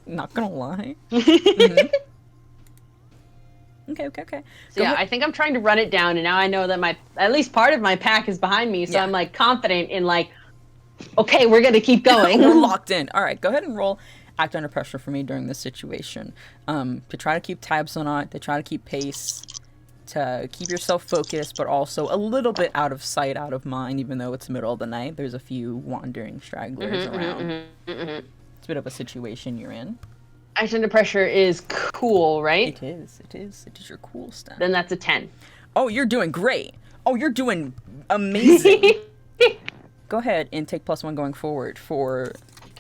Not gonna lie. Mm-hmm. Okay. So yeah, I think I'm trying to run it down, and now I know that at least part of my pack is behind me, so I'm like confident in like, okay, we're gonna keep going. We're locked in. All right, go ahead and roll Act Under Pressure for me during this situation. To try to keep tabs on it, to try to keep pace, to keep yourself focused, but also a little bit out of sight, out of mind, even though it's middle of the night. There's a few wandering stragglers around. It's a bit of a situation you're in. Act Under Pressure is cool, right? It is your cool stuff. Then that's a 10. Oh, you're doing great. Oh, you're doing amazing. Go ahead and take +1 going forward for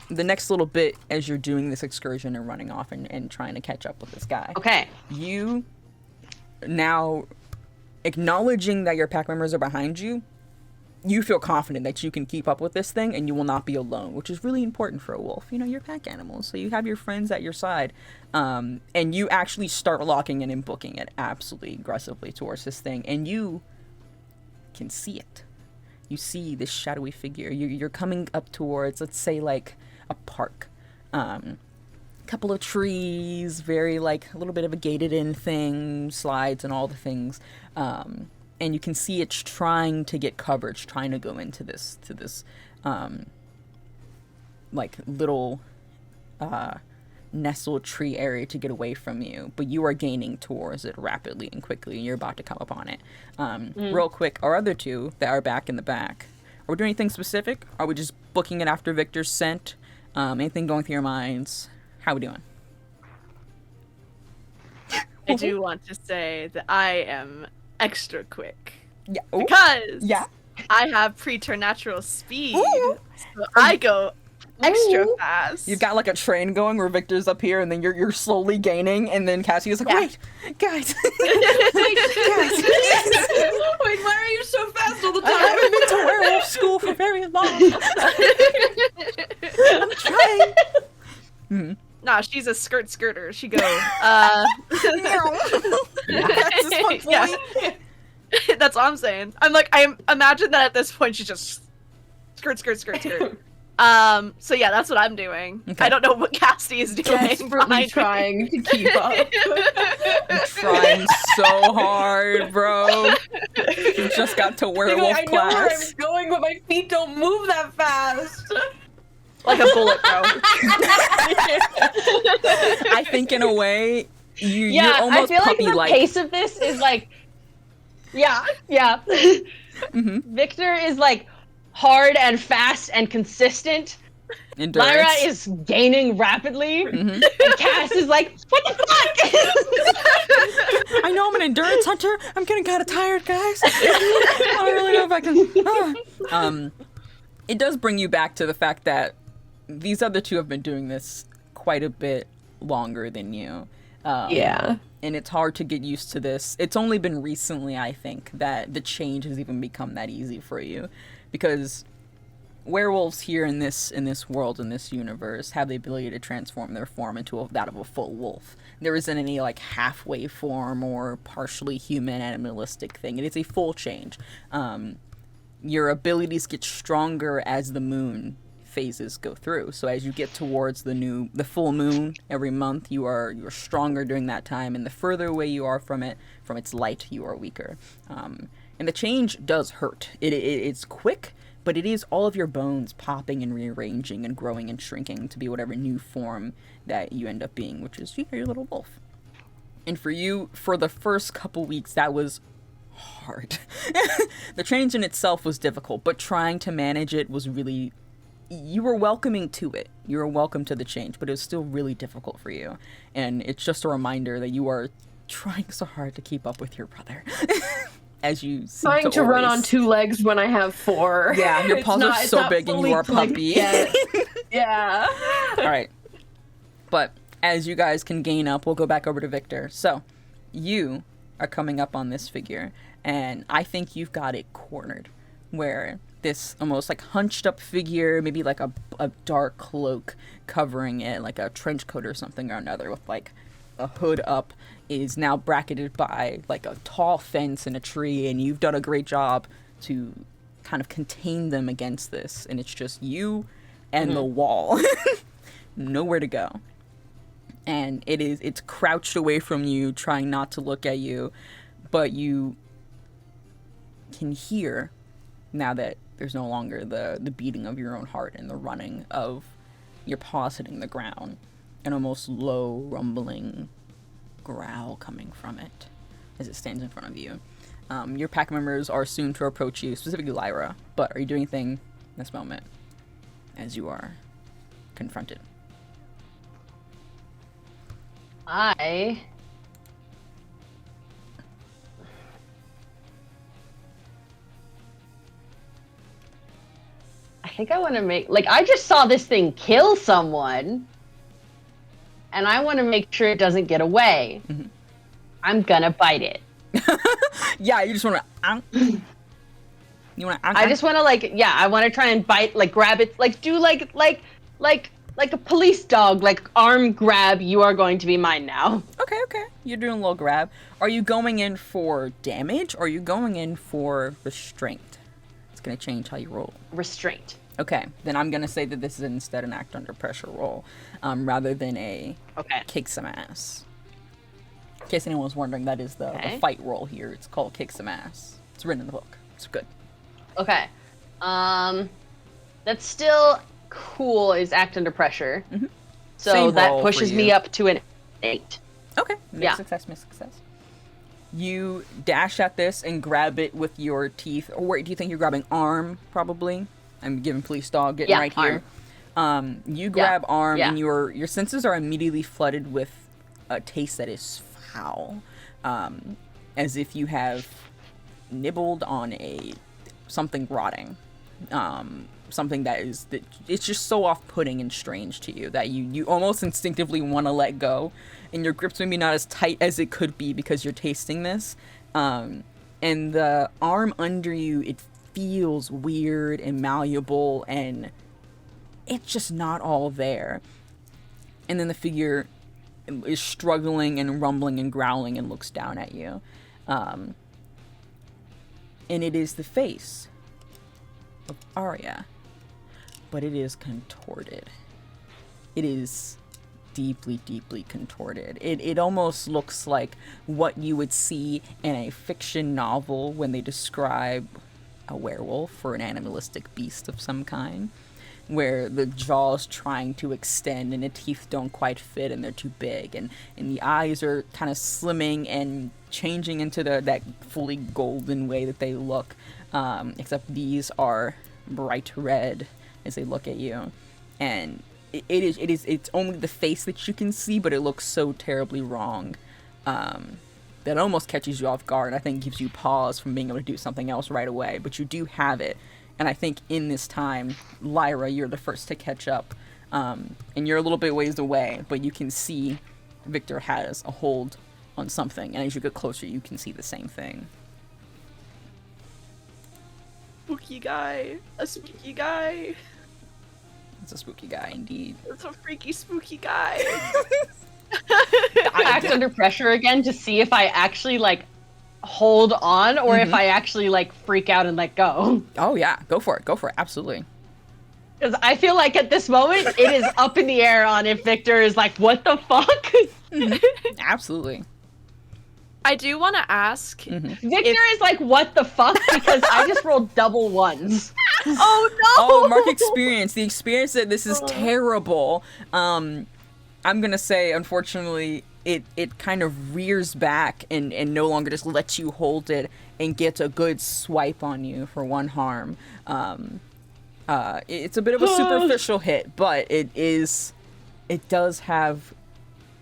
the next little bit as you're doing this excursion and running off and trying to catch up with this guy. Okay. You now acknowledging that your pack members are behind you, you feel confident that you can keep up with this thing and you will not be alone, which is really important for a wolf. You know, you're pack animals, so you have your friends at your side. And you actually start locking in and booking it absolutely aggressively towards this thing, and you can see it. You see this shadowy figure. You're coming up towards, let's say, like a park. Couple of trees, very like a little bit of a gated in thing, slides and all the things. And you can see it's trying to get coverage, trying to go into this like little nestled tree area to get away from you, but you are gaining towards it rapidly and quickly, and you're about to come upon it. Real quick, our other two that are back in the back, are we doing anything specific? Are we just booking it after Victor's scent? Anything going through your minds? How are we doing? I do want to say that I am extra quick. Yeah. Ooh. Because Yeah. I have preternatural speed. Ooh. So I go extra Ooh. fast. You've got like a train going where Victor's up here, and then you're slowly gaining, and then Cassie is like, Yeah. wait, guys. Wait, why are you so fast all the I time? haven't been to werewolf school for very long. I'm trying. Nah, she's a skirter. She go, That's his fun Yeah. point. That's all I'm saying. I'm like, I imagine that at this point she's just skirt. So yeah, that's what I'm doing. Okay. I don't know what Cassidy is doing. Desperately behind me. trying to keep up. I'm trying so hard, bro. You just got to werewolf I know where class. I'm going, but my feet don't move that fast. Like a bullet, bro. I think in a way, you're Yeah, I almost feel like the puppy-like. pace of this is like, yeah. Mhm. Victor is like hard and fast and consistent. Endurance. Lyra is gaining rapidly, Mhm. and Cass is like, what the fuck? I know I'm an endurance hunter. I'm getting kind of tired, guys. I don't really know if I can. It does bring you back to the fact that these other two have been doing this quite a bit longer than you. Yeah. And it's hard to get used to this. It's only been recently, I think, that the change has even become that easy for you, because werewolves here in this world, in this universe, have the ability to transform their form into that of a full wolf. There isn't any like halfway form or partially human animalistic thing. It is a full change. Your abilities get stronger as the moon phases go through. So as you get towards the full moon every month, you're stronger during that time, and the further away you are from its light, you are weaker. And the change does hurt. It's quick, but it is all of your bones popping and rearranging and growing and shrinking to be whatever new form that you end up being, which is your little wolf. And for you, for the first couple weeks, that was hard. The change in itself was difficult, but trying to manage it was really... You were welcoming to it. You were welcome to the change, but it was still really difficult for you. And it's just a reminder that you are trying so hard to keep up with your brother. As you seem Trying to run always... on 2 legs when I have 4. Yeah, your It's paws not- are it's so not big and fully you are clicked puppy. yet. Yeah. All right. But as you guys can gain up, we'll go back over to Victor. So, you are coming up on this figure, and I think you've got it cornered, where this almost like hunched up figure, maybe like a dark cloak covering it, like a trench coat or something or another, with like a hood up, is now bracketed by like a tall fence and a tree, and you've done a great job to kind of contain them against this, and it's just you and the wall. Nowhere to go. And it's crouched away from you, trying not to look at you, but you can hear, now that there's no longer the beating of your own heart and the running of your paws hitting the ground, an almost low rumbling growl coming from it as it stands in front of you. Your pack members are soon to approach you, specifically Lyra, but are you doing anything in this moment as you are confronted? I think I want to make, like, I just saw this thing kill someone, and I want to make sure it doesn't get away. Mm-hmm. I'm gonna bite it. Yeah, you just want to. You want to. I just want to, like, yeah, I want to try and bite, like, grab it, like, do like a police dog, like, arm grab. You are going to be mine now. Okay. You're doing a little grab. Are you going in for damage, or are you going in for restraint? It's gonna change how you roll. Restraint. Okay, then I'm gonna say that this is instead an act under pressure roll, rather than a kick some ass. In case anyone was wondering, that is the fight roll here. It's called kick some ass. It's written in the book. It's good. Okay. That's still cool. Is act under pressure. Mm-hmm. So Same that roll pushes for me you. up to an 8. Okay. Mixed success. You dash at this and grab it with your teeth. Or wait, do you think you're grabbing arm, probably? I'm giving police dog getting right here. You grab arm, and your senses are immediately flooded with a taste that is foul. As if you have nibbled on something rotting. Something that it's just so off-putting and strange to you that you almost instinctively want to let go, and your grip's maybe not as tight as it could be because you're tasting this, and the arm under you, it feels weird and malleable, and it's just not all there. And then the figure is struggling and rumbling and growling and looks down at you, and it is the face of Arya. But it is contorted. It is deeply, deeply contorted. It almost looks like what you would see in a fiction novel when they describe a werewolf or an animalistic beast of some kind, where the jaw's trying to extend and the teeth don't quite fit and they're too big, and the eyes are kind of slimming and changing into that fully golden way that they look, except these are bright red as they look at you, and it's only the face that you can see, but it looks so terribly wrong that almost catches you off guard. I think gives you pause from being able to do something else right away, but you do have it. And I think in this time, Lyra, you're the first to catch up, and you're a little bit ways away, but you can see Victor has a hold on something, and as you get closer, you can see the same thing. Spooky guy. A spooky guy. It's a spooky guy, indeed. It's a freaky spooky guy. Act under pressure again to see if I actually, like, hold on, or if I actually, like, freak out and let go. Oh yeah, go for it, absolutely. Because I feel like at this moment, it is up in the air on if Victor is like, what the fuck? Absolutely. I do want to ask. Victor is like, what the fuck? Because I just rolled double ones. Oh no! Oh, mark experience. The experience that this is terrible. I'm gonna say, unfortunately, it kind of rears back and no longer just lets you hold it and gets a good swipe on you for one harm. It's a bit of a superficial hit, but it does have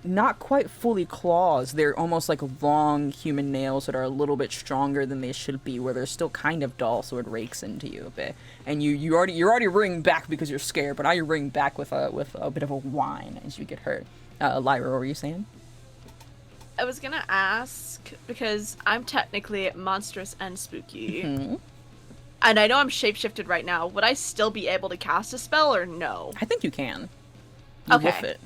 not quite fully claws. They're almost like long human nails that are a little bit stronger than they should be, where they're still kind of dull, so it rakes into you a bit. And you're already ringing back because you're scared, but now you're ringing back with a bit of a whine as you get hurt. Lyra, what were you saying? I was gonna ask, because I'm technically monstrous and spooky. And I know I'm shapeshifted right now. Would I still be able to cast a spell or no? I think you can. Okay. Woof it.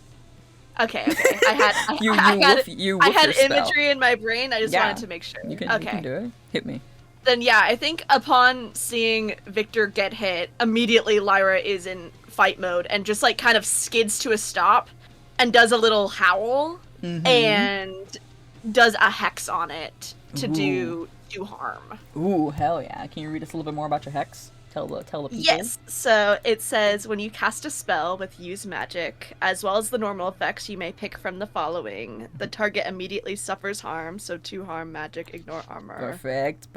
Okay. I had imagery in my brain. I just wanted to make sure. You can do it. Hit me. Then yeah, I think upon seeing Victor get hit, immediately Lyra is in fight mode and just like kind of skids to a stop and does a little howl and does a hex on it to do harm. Ooh, hell yeah. Can you read us a little bit more about your hex? Tell the people. Yes, so it says when you cast a spell with use magic, as well as the normal effects, you may pick from the following. The target immediately suffers harm, so 2 harm, magic, ignore armor. Perfect.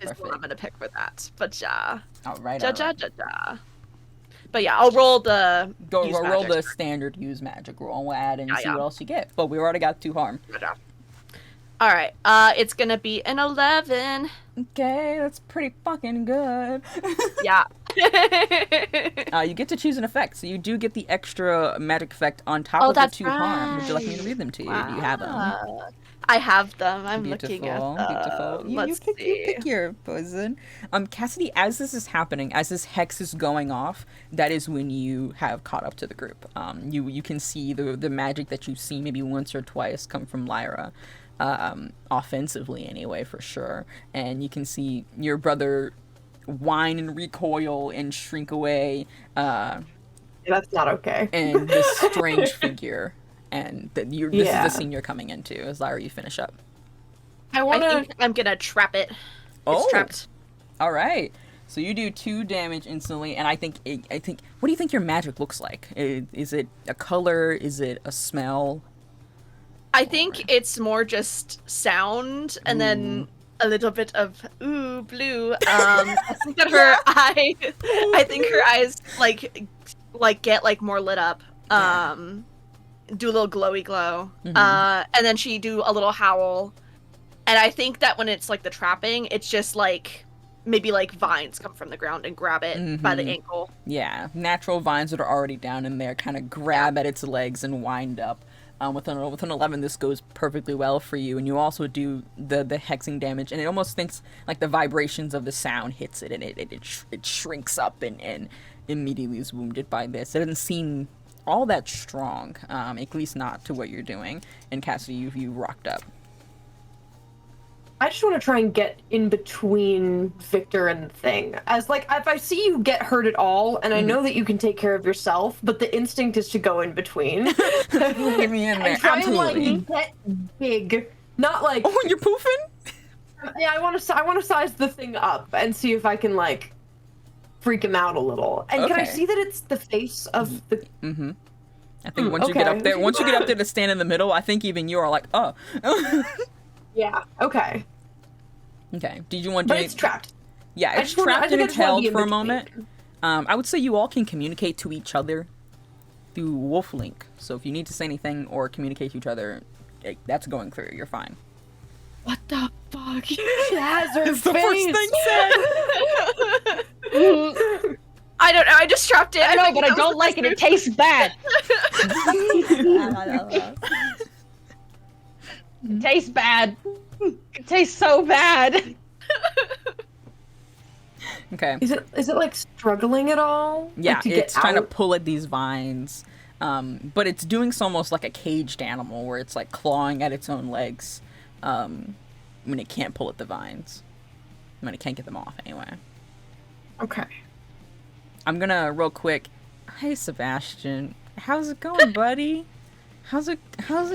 Is what I'm gonna pick for that. But yeah. Alright. But yeah, I'll roll the roll the standard use magic roll and we'll add in and see what else you get. But we already got 2 harm. Alright, it's gonna be an 11. Okay, that's pretty fucking good. Yeah. You get to choose an effect, so you do get the extra magic effect on top Oh, of the that's 2 harm. Would you like me to right. read them to you? Do you have them? Wow. I have them. I'm Beautiful, looking at them. beautiful. You Let's pick, see. you pick your poison. Cassidy, as this is happening, as this hex is going off, that is when you have caught up to the group. You can see the magic that you've seen maybe once or twice come from Lyra, offensively anyway, for sure. And you can see your brother whine and recoil and shrink away. That's not okay. And this strange figure. And this is the scene you're coming into. As Lyra, you finish up. I think I'm gonna trap it. It's trapped. All right. So you do 2 damage instantly, and I think. What do you think your magic looks like? Is it a color? Is it a smell? I think it's more just sound, and then a little bit of blue. I think that I think her eyes like get like more lit up. Do a little glowy glow, and then she do a little howl, and I think that when it's like the trapping, it's just like maybe like vines come from the ground and grab it by the ankle. Yeah, natural vines that are already down in there kind of grab at its legs and wind up. With an 11, this goes perfectly well for you, and you also do the hexing damage, and it almost thinks like the vibrations of the sound hits it, and it shrinks up and immediately is wounded by this. It doesn't seem all that strong, at least not to what you're doing. And Cassidy, you rocked up. I just want to try and get in between Victor and the thing. As like, if I see you get hurt at all, and I know that you can take care of yourself, but the instinct is to go in between. Get me in there. And try Absolutely. and like get big, not like. Oh, you're poofing? Yeah, I want to size the thing up and see if I can like freak him out a little. And can I Okay. see that it's the face of the? I think once you get okay. up there, to stand in the middle, I think even you are like, oh. Yeah. Okay. Okay. Did you want to? But it's trapped. Yeah, I it's just wanna- I trapped think and I it's just wanna held be in for a between. moment. I would say you all can communicate to each other through Wolf Link. So if you need to say anything or communicate to each other, that's going through. You're fine. What the fuck? She has her It's the first thing said. I don't know. I just trapped it. I know, think but I that was don't the like it. best It tastes bad. It tastes bad. It tastes so bad. Okay. Is it like struggling at all? Yeah, Like, to it's get trying to out? pull at these vines. But it's doing so almost like a caged animal where it's like clawing at its own legs when it can't pull at the vines. When it can't get them off anyway. Okay. I'm gonna real quick. Hey Sebastian, how's it going, buddy? How's it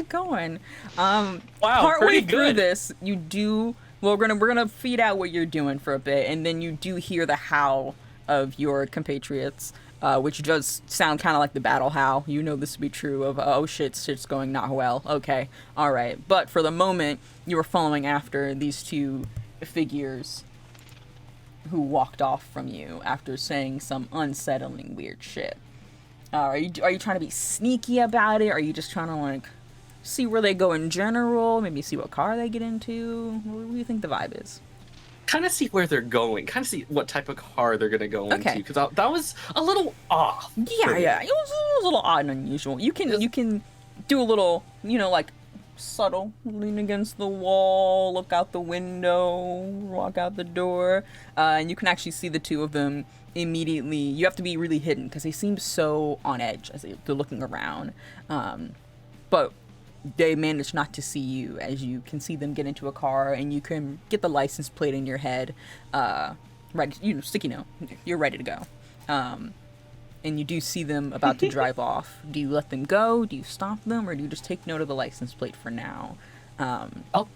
going? Wow, Partway pretty through good. this, you do. Well, we're gonna feed out what you're doing for a bit, and then you do hear the howl of your compatriots, which does sound kind of like the battle howl. You know this to be true of oh shit's going not well. Okay, all right. But for the moment, you are following after these 2 figures who walked off from you after saying some unsettling weird shit. Are you trying to be sneaky about it? Or are you just trying to like see where they go in general? Maybe see what car they get into? What do you think the vibe is? Kind of see where they're going. Kind of see what type of car they're gonna go Okay. into. Because that was a little off. Yeah, yeah. It was a little odd and unusual. You can do a little, like subtle, lean against the wall, look out the window, walk out the door, and you can actually see the 2 of them immediately. You have to be really hidden because they seem so on edge as they're looking around, but they manage not to see you as you can see them get into a car, and you can get the license plate in your head, right, sticky note, you're ready to go. And you do see them about to drive off. Do you let them go? Do you stop them? Or do you just take note of the license plate for now? I'll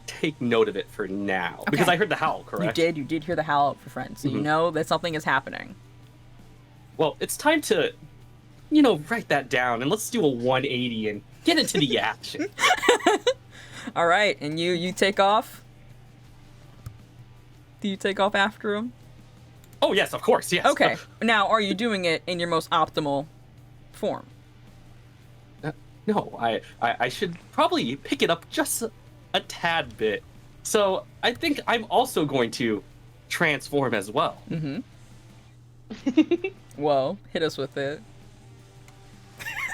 take note of it for now. Because I heard the howl, correct? You did hear the howl out for friends. So you know that something is happening. Well, it's time to, write that down. And let's do a 180 and get into the action. All right, and you take off? Do you take off after him? Oh, yes, of course, yes. Okay. Now, are you doing it in your most optimal form? No, I should probably pick it up just a tad bit. So I think I'm also going to transform as well. Well, hit us with it.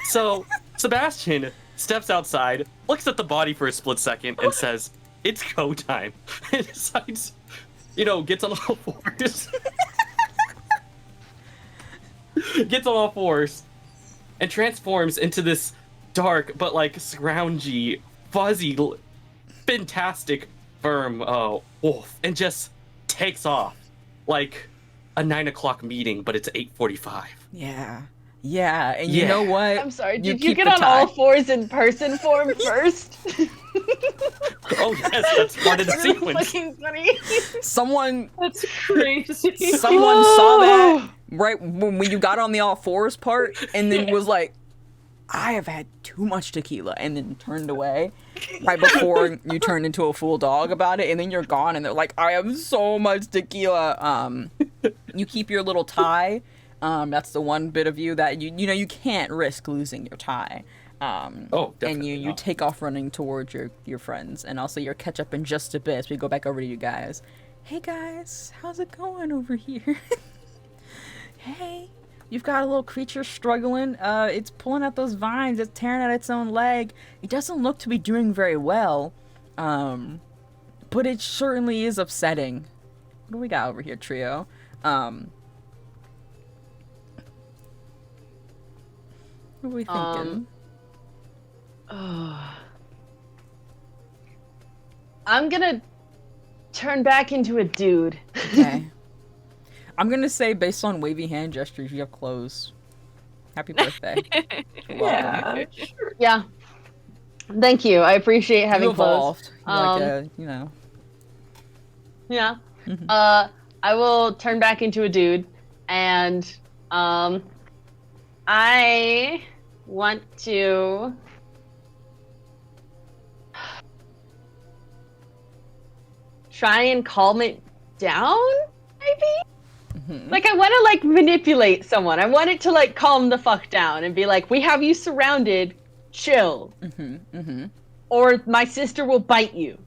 So Sebastian steps outside, looks at the body for a split second, and says, "It's go time." And decides, gets on all fours. Gets on all fours and transforms into this dark but like scroungy, fuzzy, fantastic firm wolf, and just takes off like a 9 o'clock meeting, but it's 8:45. Yeah, and you know what? I'm sorry, did you keep get the on tie. all fours in person form first? Oh yes, that's part of the Really sequence. fucking funny. Someone That's crazy. saw that right when you got on the all fours part, and then was like, I have had too much tequila, and then turned away right before you turned into a full dog about it, and then you're gone, and they're like, I have so much tequila. You keep your little tie. That's the one bit of you that you can't risk losing your tie. Oh, definitely. And you take off running towards your friends, and also you'll catch up in just a bit as we go back over to you guys. Hey guys, how's it going over here? Hey, you've got a little creature struggling. It's pulling at those vines. It's tearing at its own leg. It doesn't look to be doing very well, but it certainly is upsetting. What do we got over here, trio? What are we thinking? I'm gonna turn back into a dude. Okay. I'm gonna say, based on wavy hand gestures, you have clothes. Happy birthday. You're welcome. Yeah, sure. Yeah. Thank you. I appreciate having You clothes. evolved. Like, Yeah. Mhm. I will turn back into a dude, and I want to try and calm it down, maybe? Mhm. Like, I want to, like, manipulate someone. I want it to, like, calm the fuck down and be like, we have you surrounded, chill. Or my sister will bite you.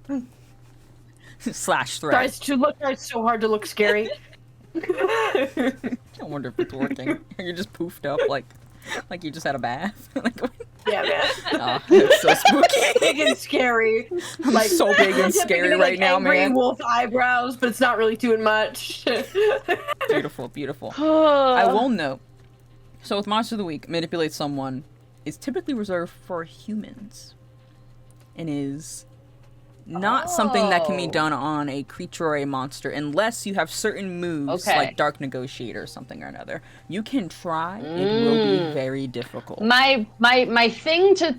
Slash threat. Tries so hard to look scary. I wonder if it's working. You're just poofed up like you just had a bath. Like, Yeah, man. oh, it's so spooky. Big and scary. I'm so big and scary right now, angry man. wolf eyebrows, but it's not really doing much. Beautiful, beautiful. I will note. So with Monster of the Week, manipulate someone is typically reserved for humans, and is not something that can be done on a creature or a monster unless you have certain moves like Dark Negotiator or something or another. You can try, it will be very difficult. My thing to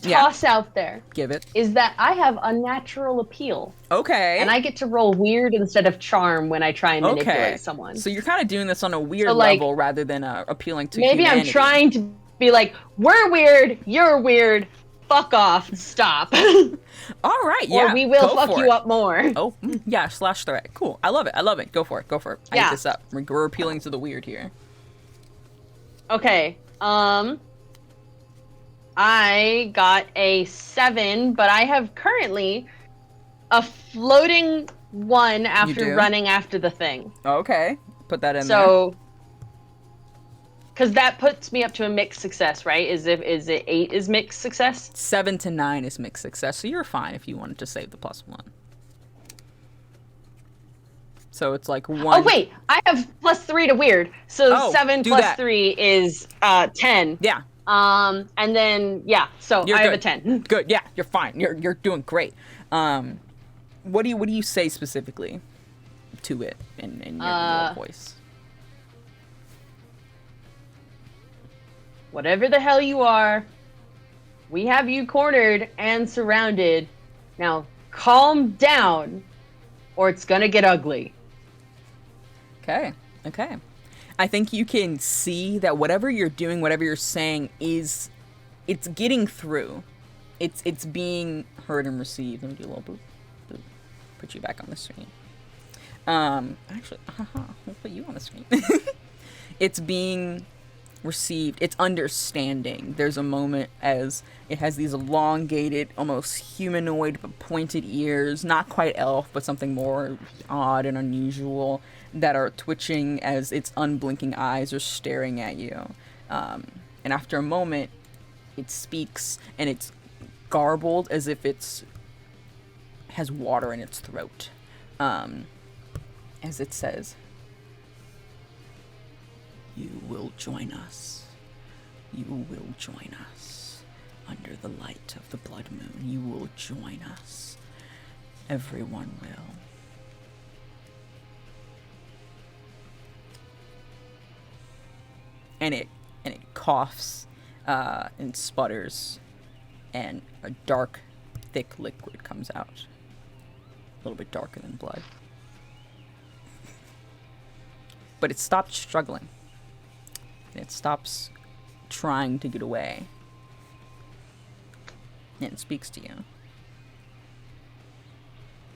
toss out there Give it. is that I have unnatural appeal. Okay. And I get to roll weird instead of charm when I try and manipulate someone. So you're kind of doing this on a weird like, level rather than appealing to maybe humanity. I'm trying to be like, we're weird, you're weird, fuck off, stop. All right, yeah. Or we will go fuck for you it. up more. Oh, yeah, slash threat. Cool. I love it. I love it. Go for it. Go for it. I Yeah. get this up. We're appealing to the weird here. Okay, I got a 7, but I have currently a floating 1 do? after running after the thing. Okay. Put that in there. So, because that puts me up to a mixed success, right? Is it 8 is mixed success? 7 to 9 is mixed success, so you're fine if you wanted to save the +1. So it's like 1. Oh wait, I have +3 to weird. So 7 do plus that. 3 is 10. Yeah. And then so You're I have a good. 10. Good. Yeah, you're fine. You're doing great. What do you say specifically to it in your voice? Whatever the hell you are, we have you cornered and surrounded. Now calm down, or it's gonna get ugly. Okay. I think you can see that whatever you're doing, whatever you're saying it's getting through. It's being heard and received. Let me do a little boop. Boop. Put you back on the screen. Actually, we'll put you on the screen. It's being received, it's understanding. There's a moment as it has these elongated, almost humanoid but pointed ears, not quite elf, but something more odd and unusual, that are twitching as its unblinking eyes are staring at you. And after a moment, it speaks, and it's garbled as if it's has water in its throat. As it says, "You will join us. You will join us. Under the light of the blood moon, you will join us. Everyone will." And it coughs and sputters, and a dark, thick liquid comes out. A little bit darker than blood. But it stops struggling. And it stops trying to get away. And it speaks to you.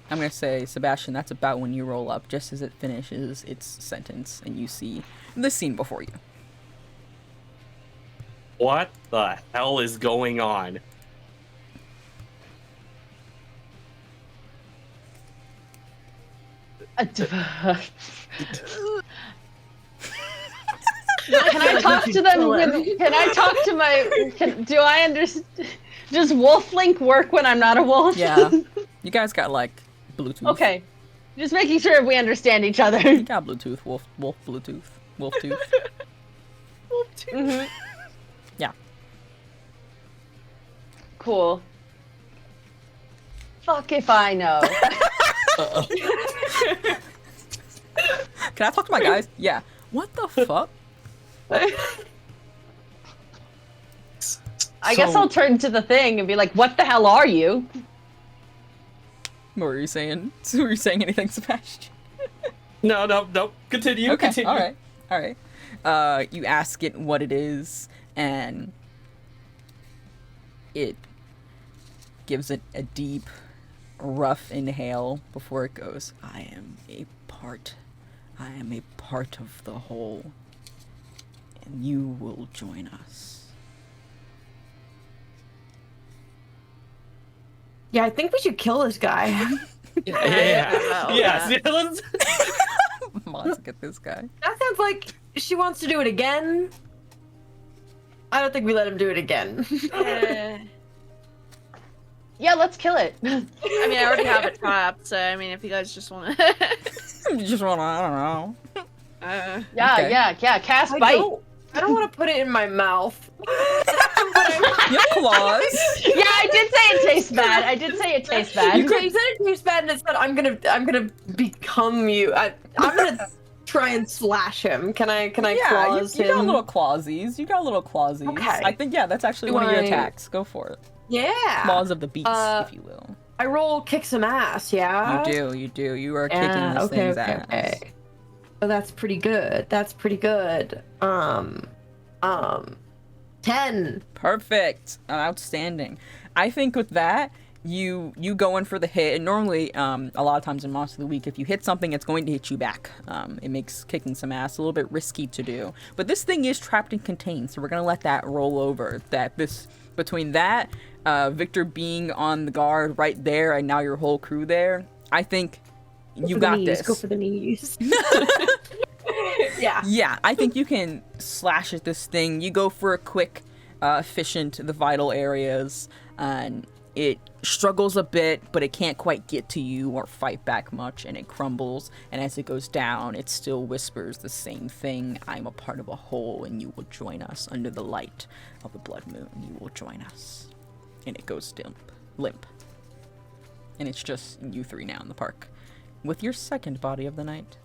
I'm going to say, Sebastian, that's about when you roll up, just as it finishes its sentence, and you see the scene before you. What the hell is going on? Can I talk to them? Can I talk to my? Do I understand? Does Wolf Link work when I'm not a wolf? Yeah. You guys got, like, Bluetooth. Okay. Just making sure we understand each other. You got Bluetooth, wolf Bluetooth, wolf tooth. Mm-hmm. Yeah. Cool. Fuck if I know. Can I talk to my guys? Yeah. What the fuck? I guess I'll turn to the thing and be like, "What the hell are you?" What were you saying? Were you saying anything, Sebastian? No. Continue. Okay, Continue. alright. You ask it what it is, and it gives it a deep, rough inhale before it goes, I am a part of the whole, and you will join us. Yeah, I think we should kill this guy. Yeah. Yes. Let's- Let's get this guy. That sounds like she wants to do it again. I don't think we let him do it again. Yeah, let's kill it. I mean, I already have it trapped, so I mean, if you guys just want to. You just wanna, I don't know. Yeah, Okay. yeah. Cast bite. I don't want to put it in my mouth. You have claws. Yeah, I did say it tastes bad. I did say it tastes bad. You said it tastes bad, and it said I'm gonna become you. I'm gonna try and slash him. Can I Yeah, claws you him? got little clawsies. Okay. I think, yeah, that's actually one of your attacks. Go for it. Yeah. Claws of the beast, if you will. I roll kick some ass. Yeah. You do. You are kicking this thing's ass. Okay. Oh, that's pretty good. 10. Perfect. Outstanding. I think with that, you go in for the hit, and normally, a lot of times in Monster of the Week, if you hit something, it's going to hit you back. It makes kicking some ass a little bit risky to do. But this thing is trapped and contained, so we're going to let that roll over. Between that, Victor being on the guard right there, and now your whole crew there, I think you got this. Go for the knees. Yeah. Yeah, I think you can slash at this thing. You go for a quick, efficient, the vital areas, and it struggles a bit, but it can't quite get to you or fight back much, and it crumbles, and as it goes down, it still whispers the same thing. I'm a part of a whole, and you will join us under the light of the blood moon. You will join us. And it goes limp. And it's just you three now in the park, with your second body of the night.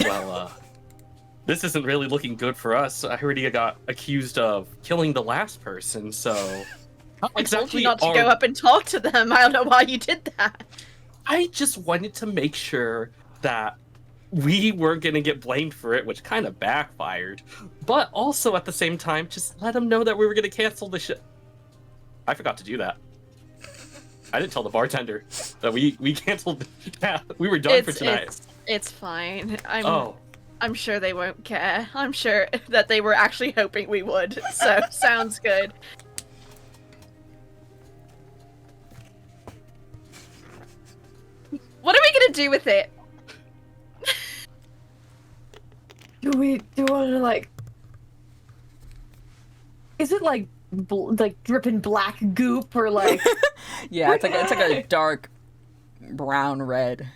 Well, this isn't really looking good for us. I already got accused of killing the last person, so... I told you not to go up and talk to them. I don't know why you did that. I just wanted to make sure that we weren't going to get blamed for it, which kind of backfired. But also, at the same time, just let them know that we were going to cancel the shit. I forgot to do that. I didn't tell the bartender that we canceled. Yeah, we were done for tonight. It's fine. Oh, I'm sure they won't care. I'm sure that they were actually hoping we would. So sounds good. What are we gonna do with it? Do we want to like? Is it like like dripping black goop or like? Yeah, it's like a dark brown red.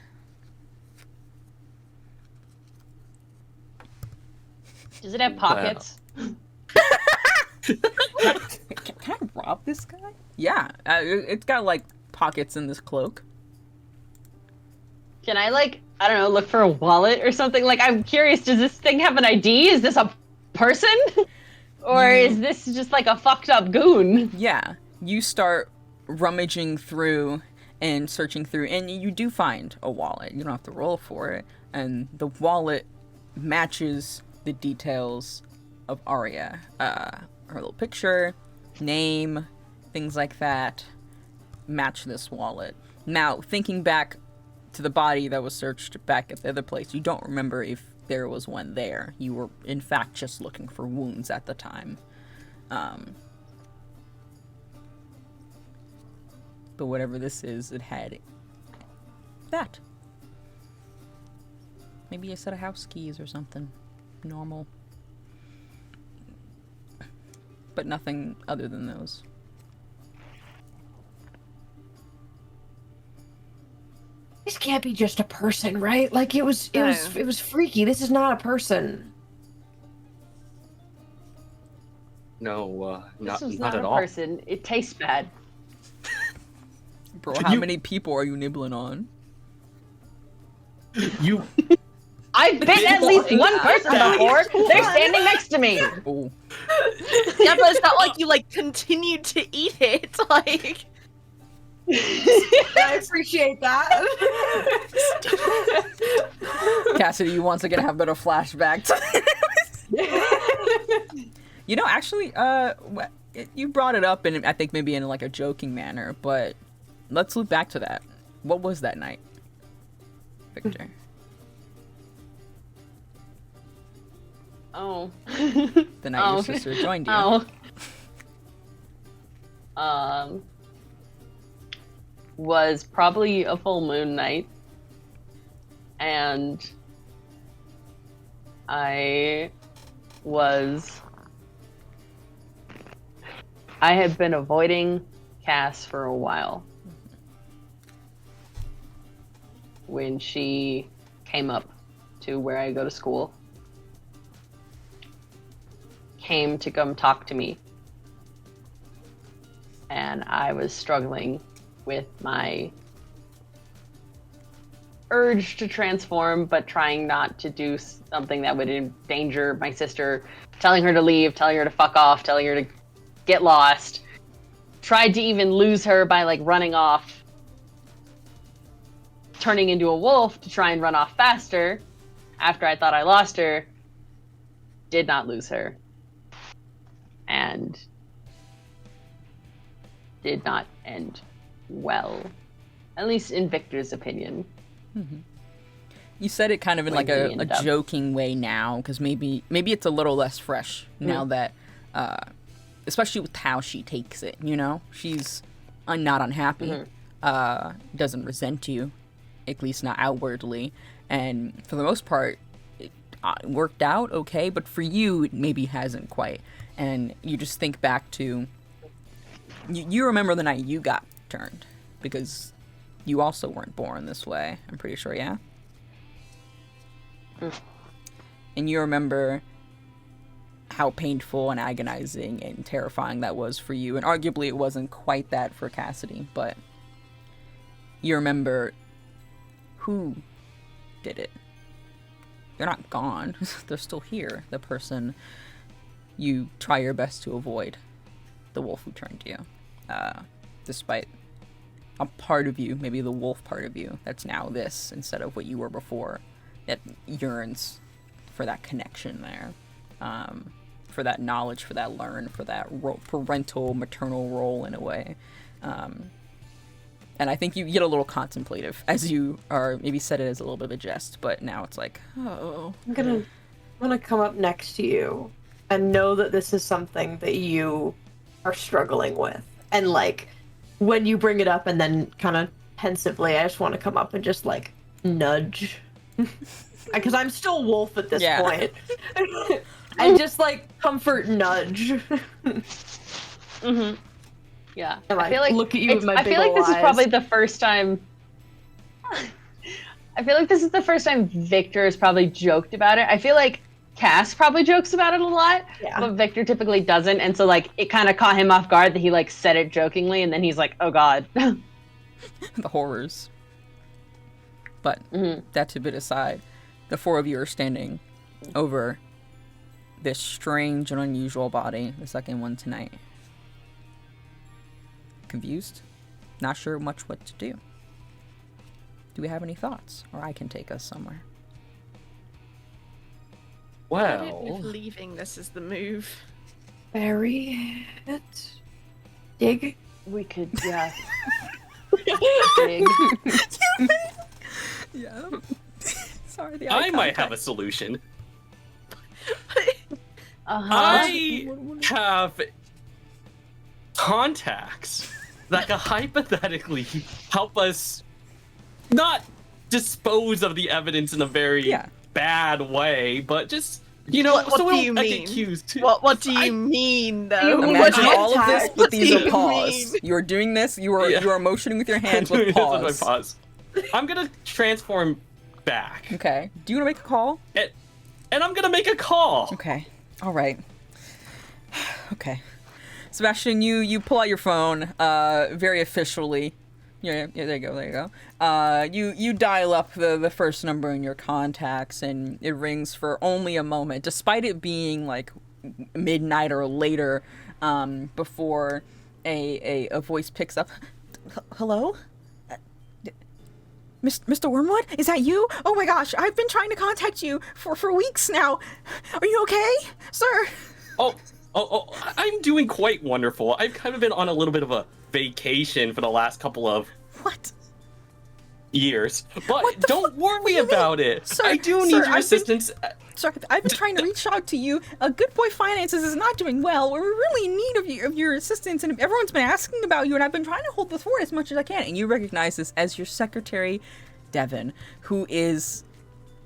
Does it have pockets? Can I rob this guy? Yeah, it's got like pockets in this cloak. Can I, like, I don't know, look for a wallet or something? Like, I'm curious, does this thing have an ID? Is this a person? Or is this just like a fucked up goon? Yeah, you start rummaging through and searching through, and you do find a wallet. You don't have to roll for it, and the wallet matches the details of Arya. Her little picture, name, things like that match this wallet. Now, thinking back to the body that was searched back at the other place, you don't remember if there was one there. You were, in fact, just looking for wounds at the time. But whatever this is, it had that. Maybe a set of house keys or something. Normal. But nothing other than those. This can't be just a person, right? Like it was freaky. This is not a person. no, This was not not at a all. person. It tastes bad. Bro, Could how you- many people are you nibbling on? You I've bitten at least one person before. They're standing next to me. Oh, Yeah, but it's not like you like continued to eat it. Like I appreciate that. Cassidy, you once again have a bit of flashback. You know, actually, you brought it up, and I think maybe in like a joking manner, but let's loop back to that. What was that night, Victor? Oh. The night your sister joined you. Was probably a full moon night, and I had been avoiding Cass for a while when she came up to where I go to school. Came to come talk to me, and I was struggling with my urge to transform, but trying not to do something that would endanger my sister, telling her to leave, telling her to fuck off, telling her to get lost. Tried to even lose her by like running off, turning into a wolf to try and run off faster after I thought I lost her. Did not lose her. And did not end well, at least in Victor's opinion. Mm-hmm. You said it kind of in Like like we a ended up. joking way now, because maybe it's a little less fresh now that, especially with how she takes it. You know, she's not unhappy, doesn't resent you, at least not outwardly, and for the most part, it worked out okay. But for you, it maybe hasn't quite. And you just think back to, you remember the night you got turned, because you also weren't born this way, I'm pretty sure, yeah? And you remember how painful and agonizing and terrifying that was for you, and arguably it wasn't quite that for Cassidy, but you remember who did it. They're not gone, they're still here, the person you try your best to avoid, the wolf who turned you, despite a part of you, maybe the wolf part of you, that's now this instead of what you were before, that yearns for that connection there, for that knowledge, for that learn, for that parental, maternal role in a way. And I think you get a little contemplative as you are, maybe said it as a little bit of a jest, but now it's like, oh. I'm gonna come up next to you and know that this is something that you are struggling with. And like, when you bring it up and then kind of pensively, I just want to come up and just like nudge. Because I'm still wolf at this point. And just like comfort nudge. Mm-hmm. Yeah. And, I feel like look at you with my big I feel like ol' this is eyes. probably the first time. I feel like this is the first time Victor has probably joked about it. I feel like Cass probably jokes about it a lot, but Victor typically doesn't, and so like it kind of caught him off guard that he like said it jokingly, and then he's like, "Oh God." The horrors. But that to bit aside, the four of you are standing over this strange and unusual body, the second one tonight. Confused? Not sure much what to do. Do we have any thoughts? Or I can take us somewhere. I don't know Well, if leaving this is the move. Bury it. Dig. We could, yeah. Big. Yeah. Sorry, the I might have a solution. Uh-huh. I have contacts that could hypothetically help us not dispose of the evidence in a very bad way, but just, you know, What so do we you won't mean? get accused. What do you mean, though? Imagine What- all of this with what do these you are paws. mean? You are doing this, you are motioning with your hands I'm doing with this paws. with my paws. I'm gonna transform back. Okay. Do you want to make a call? And I'm gonna make a call. Okay. All right. Okay. Sebastian, you pull out your phone, very officially. Yeah, there you go. You dial up the first number in your contacts, and it rings for only a moment, despite it being like midnight or later, before a voice picks up. Hello? Mr. Wormwood? Is that you? Oh my gosh, I've been trying to contact you for weeks now. Are you okay, sir? Oh, I'm doing quite wonderful. I've kind of been on a little bit of a vacation for the last couple of years. But don't worry about it. Sir, I do need your assistance. Sir, I've been trying to reach out to you. Good Boy Finances is not doing well. We're really in need of your assistance, and everyone's been asking about you, and I've been trying to hold the fort as much as I can. And you recognize this as your secretary, Devin, who is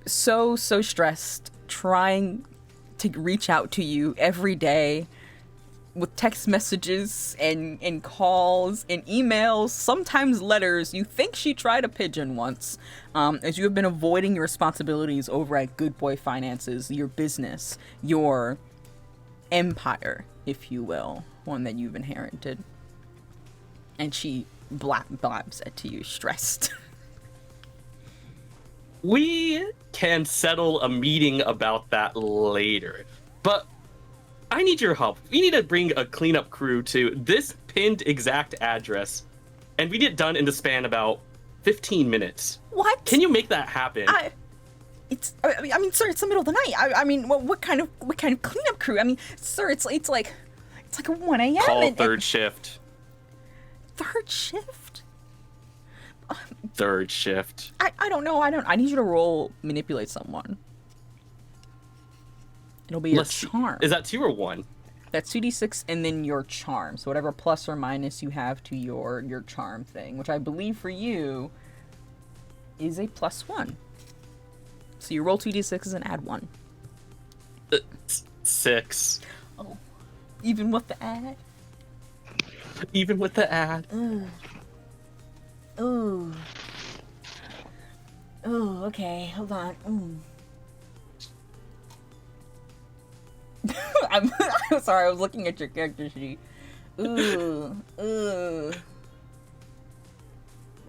so stressed, trying to reach out to you every day with text messages and calls and emails, sometimes letters. You think she tried a pigeon once, as you have been avoiding your responsibilities over at Good Boy Finances, your business, your empire, if you will, one that you've inherited. And she blabs it to you, stressed. We can settle a meeting about that later. But I need your help. We need to bring a cleanup crew to this pinned exact address, and we get done in the span about 15 minutes. What? Can you make that happen? I mean, sir, it's the middle of the night. I mean, what kind of cleanup crew? I mean, sir, it's like 1 a.m. Call third shift. Third shift? Third shift. I don't know. I need you to roll manipulate someone. It'll be Let's your charm. Is that 2 or 1? That's 2d6 and then your charm. So whatever plus or minus you have to your charm thing, which I believe for you is a +1. So you roll 2d6s and add 1. 6. Oh, even with the add? Even with the add. Ooh. Ooh, okay, hold on. I'm sorry, I was looking at your character sheet. Ooh.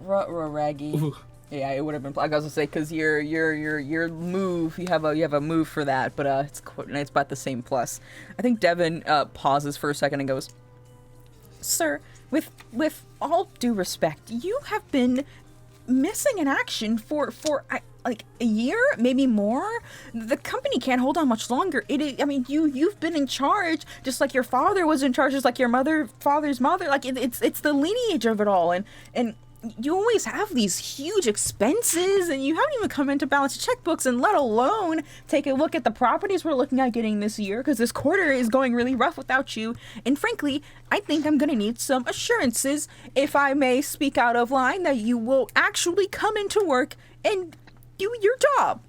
Raggy. Ooh. Yeah, it would have been. I was gonna say because your move, you have a move for that, but it's about the same plus. I think Devin pauses for a second and goes, "Sir, with all due respect, you have been missing in action for like a year, maybe more. The company can't hold on much longer. I mean, you've been in charge, just like your father was in charge, just like your father's mother. Like it's the lineage of it all, and you always have these huge expenses, and you haven't even come in to balance checkbooks, and let alone take a look at the properties we're looking at getting this year, because this quarter is going really rough without you. And frankly, I think I'm gonna need some assurances, if I may speak out of line, that you will actually come into work and do your job.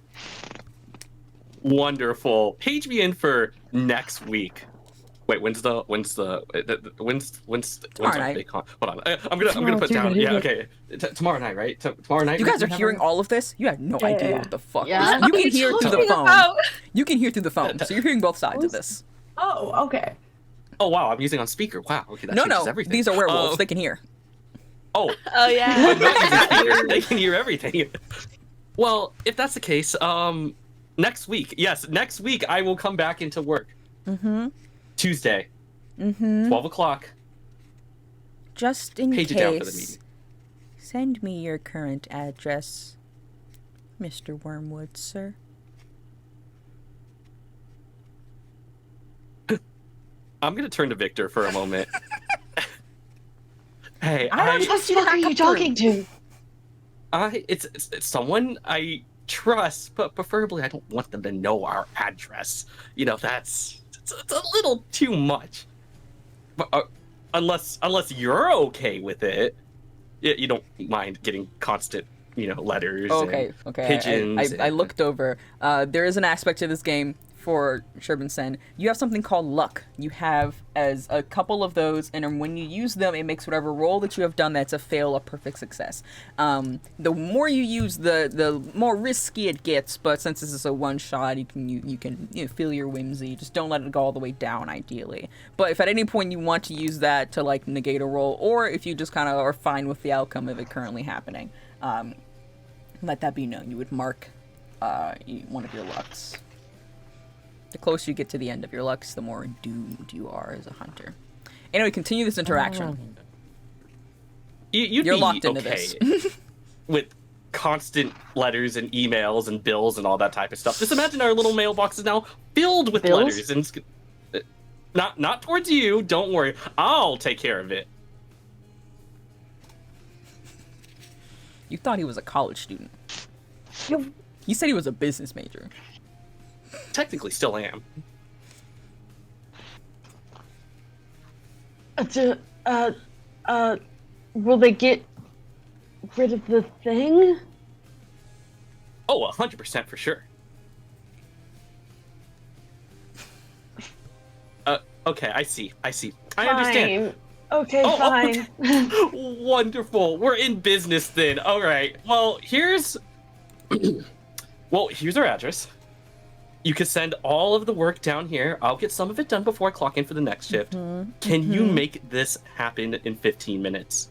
Wonderful. Page me in for next week. Wait, when's Tomorrow night. big con? Hold on, I'm gonna put down. Yeah, okay. Tomorrow night, right? Tomorrow night. You guys are hearing all of this? You have no idea what the fuck. Yeah. You can hear through the talking phone. about? You can hear through the phone, so you're hearing both sides of this. Oh, okay. Oh wow, I'm using on speaker. Wow. Okay, that No, changes no, everything. these are werewolves. They can hear. Oh, Oh yeah. I'm not using speakers. They can hear everything. Well, if that's the case, next week. Yes, next week I will come back into work. Mm-hmm. Tuesday. Mm-hmm. 12 o'clock. Just in Page it down for the case, meeting. send me your current address, Mr. Wormwood, sir. I'm gonna turn to Victor for a moment. Hey, I don't trust you to Who are hack you up talking to? it's someone I trust, but preferably I don't want them to know our address. You know, it's a little too much. But, unless you're okay with it, you don't mind getting constant, letters. Okay, and okay. Pigeons. I looked over. There is an aspect to this game for Sherbertquake. You have something called luck. You have as a couple of those, and when you use them, it makes whatever roll that you have done that's a fail a perfect success. The more you use, the more risky it gets. But since this is a one shot, you can feel your whimsy. Just don't let it go all the way down, ideally. But if at any point you want to use that to like negate a roll, or if you just kind of are fine with the outcome of it currently happening, let that be known. You would mark one of your lucks. The closer you get to the end of your lucks, the more doomed you are as a hunter. Anyway, continue this interaction. You'd You're be locked into okay this. with constant letters and emails and bills and all that type of stuff. Just imagine our little mailbox is now filled with Bills? letters, and not towards you. Don't worry, I'll take care of it. You thought he was a college student. He said he was a business major. Technically, still am. Will they get rid of the thing? Oh, 100% for sure. Okay, I see. I understand. Okay, Oh, fine. Wonderful. We're in business then. All right. Well, here's our address. You can send all of the work down here. I'll get some of it done before I clock in for the next shift. Can you make this happen in 15 minutes?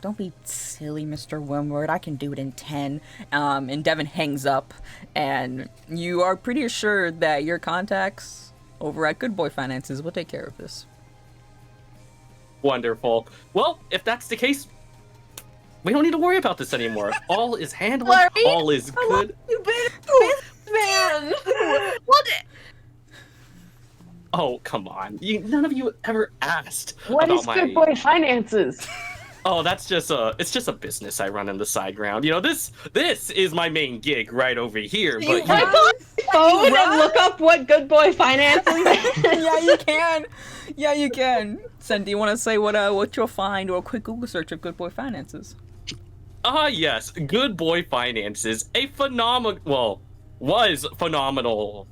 Don't be silly, Mr. Wormwood. I can do it in 10. And Devin hangs up, and you are pretty assured that your contacts over at Good Boy Finances will take care of this. Wonderful. Well, if that's the case, we don't need to worry about this anymore. All is handled. Larry, All is good. You big man. What? Oh, come on. None of you ever asked What about is my... Good Boy Finances? Oh, it's just a business I run in the side ground. This is my main gig right over here. But I thought phone and look up what Good Boy Finances is. Yeah, you can. Yeah, you can. Sen, do you want to say what you'll find, or a quick Google search of Good Boy Finances? Yes, Good Boy Finances, was phenomenal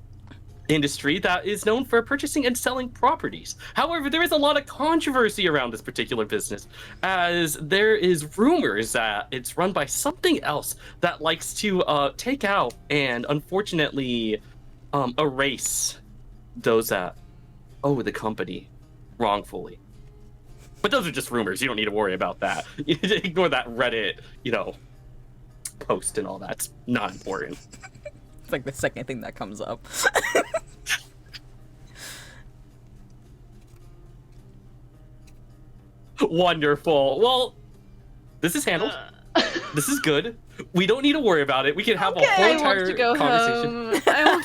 industry that is known for purchasing and selling properties. However, there is a lot of controversy around this particular business, as there is rumors that it's run by something else that likes to take out and unfortunately erase those that owe the company wrongfully. But those are just rumors. You don't need to worry about that. Ignore that Reddit, post and all that. It's not important. It's like the second thing that comes up. Wonderful. Well, this is handled. This is good. We don't need to worry about it. We can have a whole I want entire to go conversation. home. I want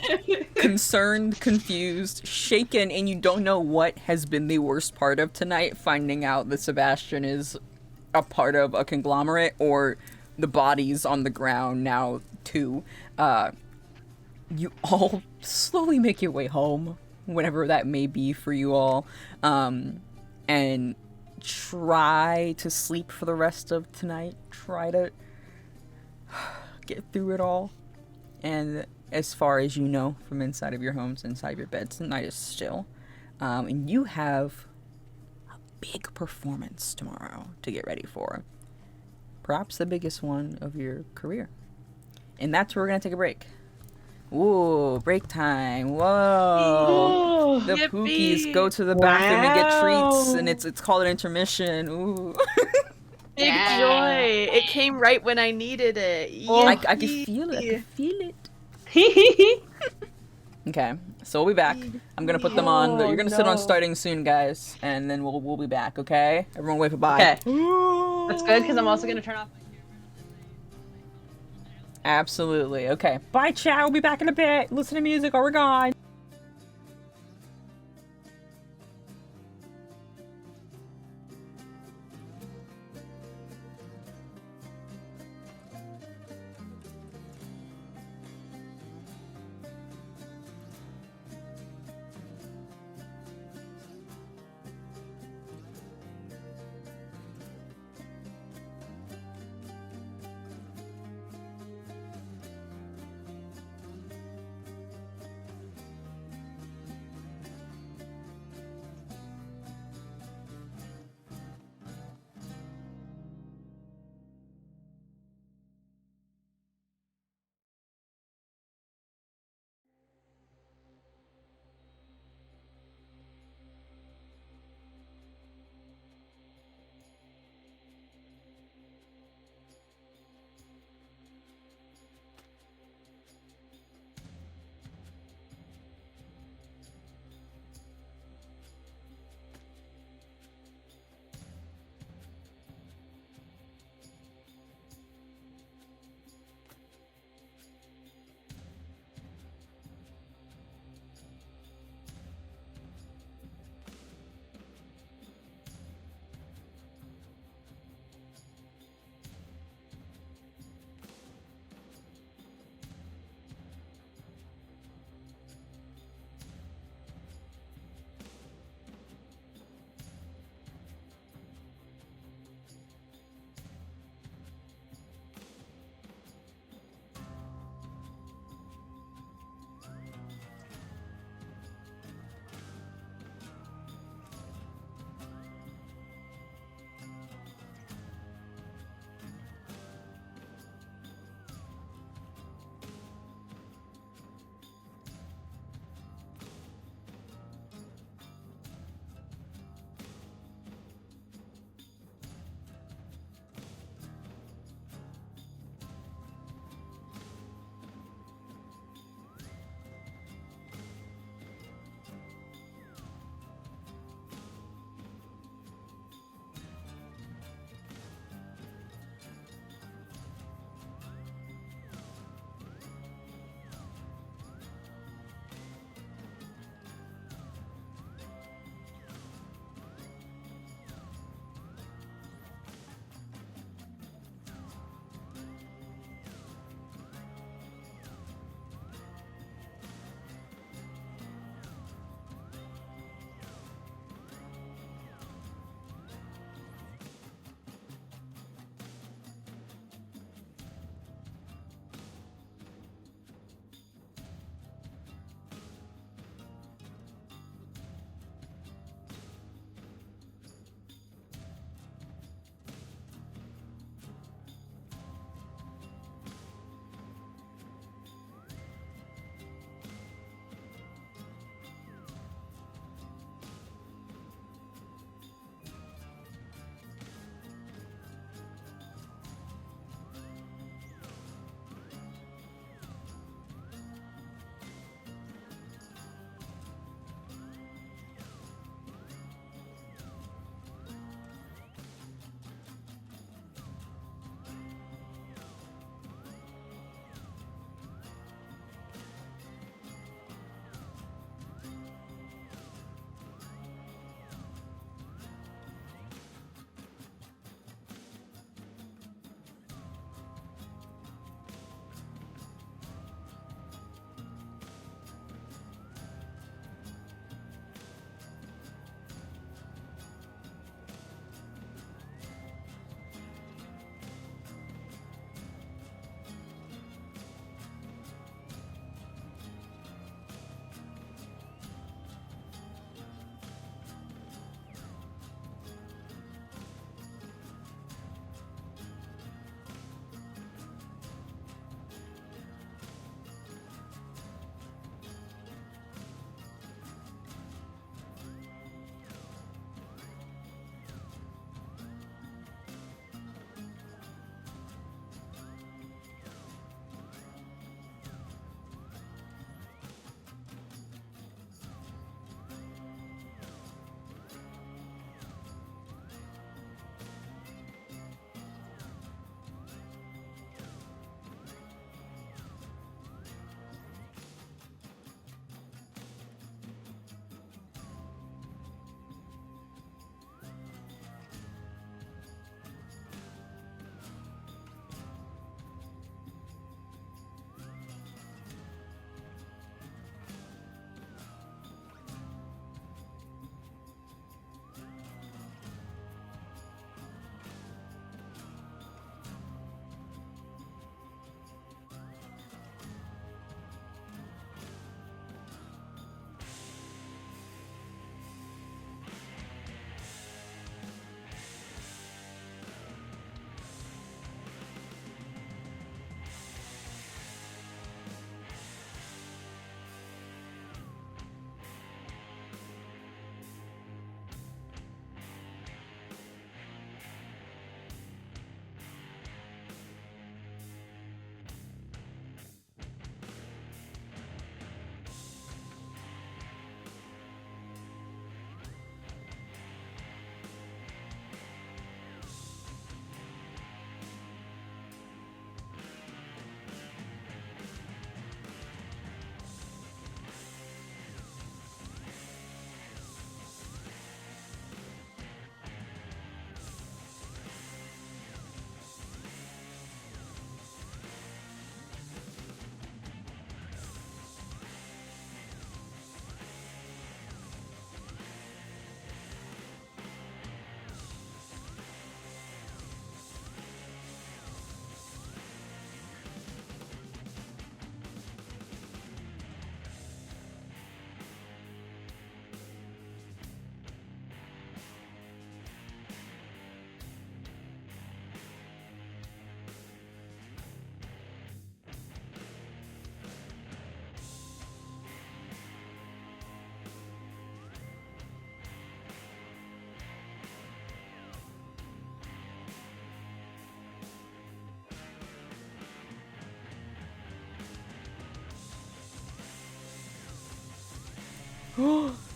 to. concerned, confused, shaken, and you don't know what has been the worst part of tonight, finding out that Sebastian is a part of a conglomerate, or the bodies on the ground now too. You all slowly make your way home, whenever that may be for you all, and try to sleep for the rest of tonight. Try to get through it all. And as far as you know, from inside of your homes, inside of your beds, the night is still. And you have a big performance tomorrow to get ready for. Perhaps the biggest one of your career. And that's where we're going to take a break. Ooh, break time. Whoa. The Yippee. Pookies go to the bathroom and get treats, and it's called an intermission. Ooh. Big Yeah. joy. It came right when I needed it. I can feel it. I can feel it. Okay, so we'll be back. I'm gonna put them on. You're gonna sit on starting soon, guys, and then we'll be back. Okay, everyone, wave goodbye. Okay. That's good because I'm also gonna turn off my camera. Absolutely. Okay. Bye, chat. We'll be back in a bit. Listen to music or we're gone.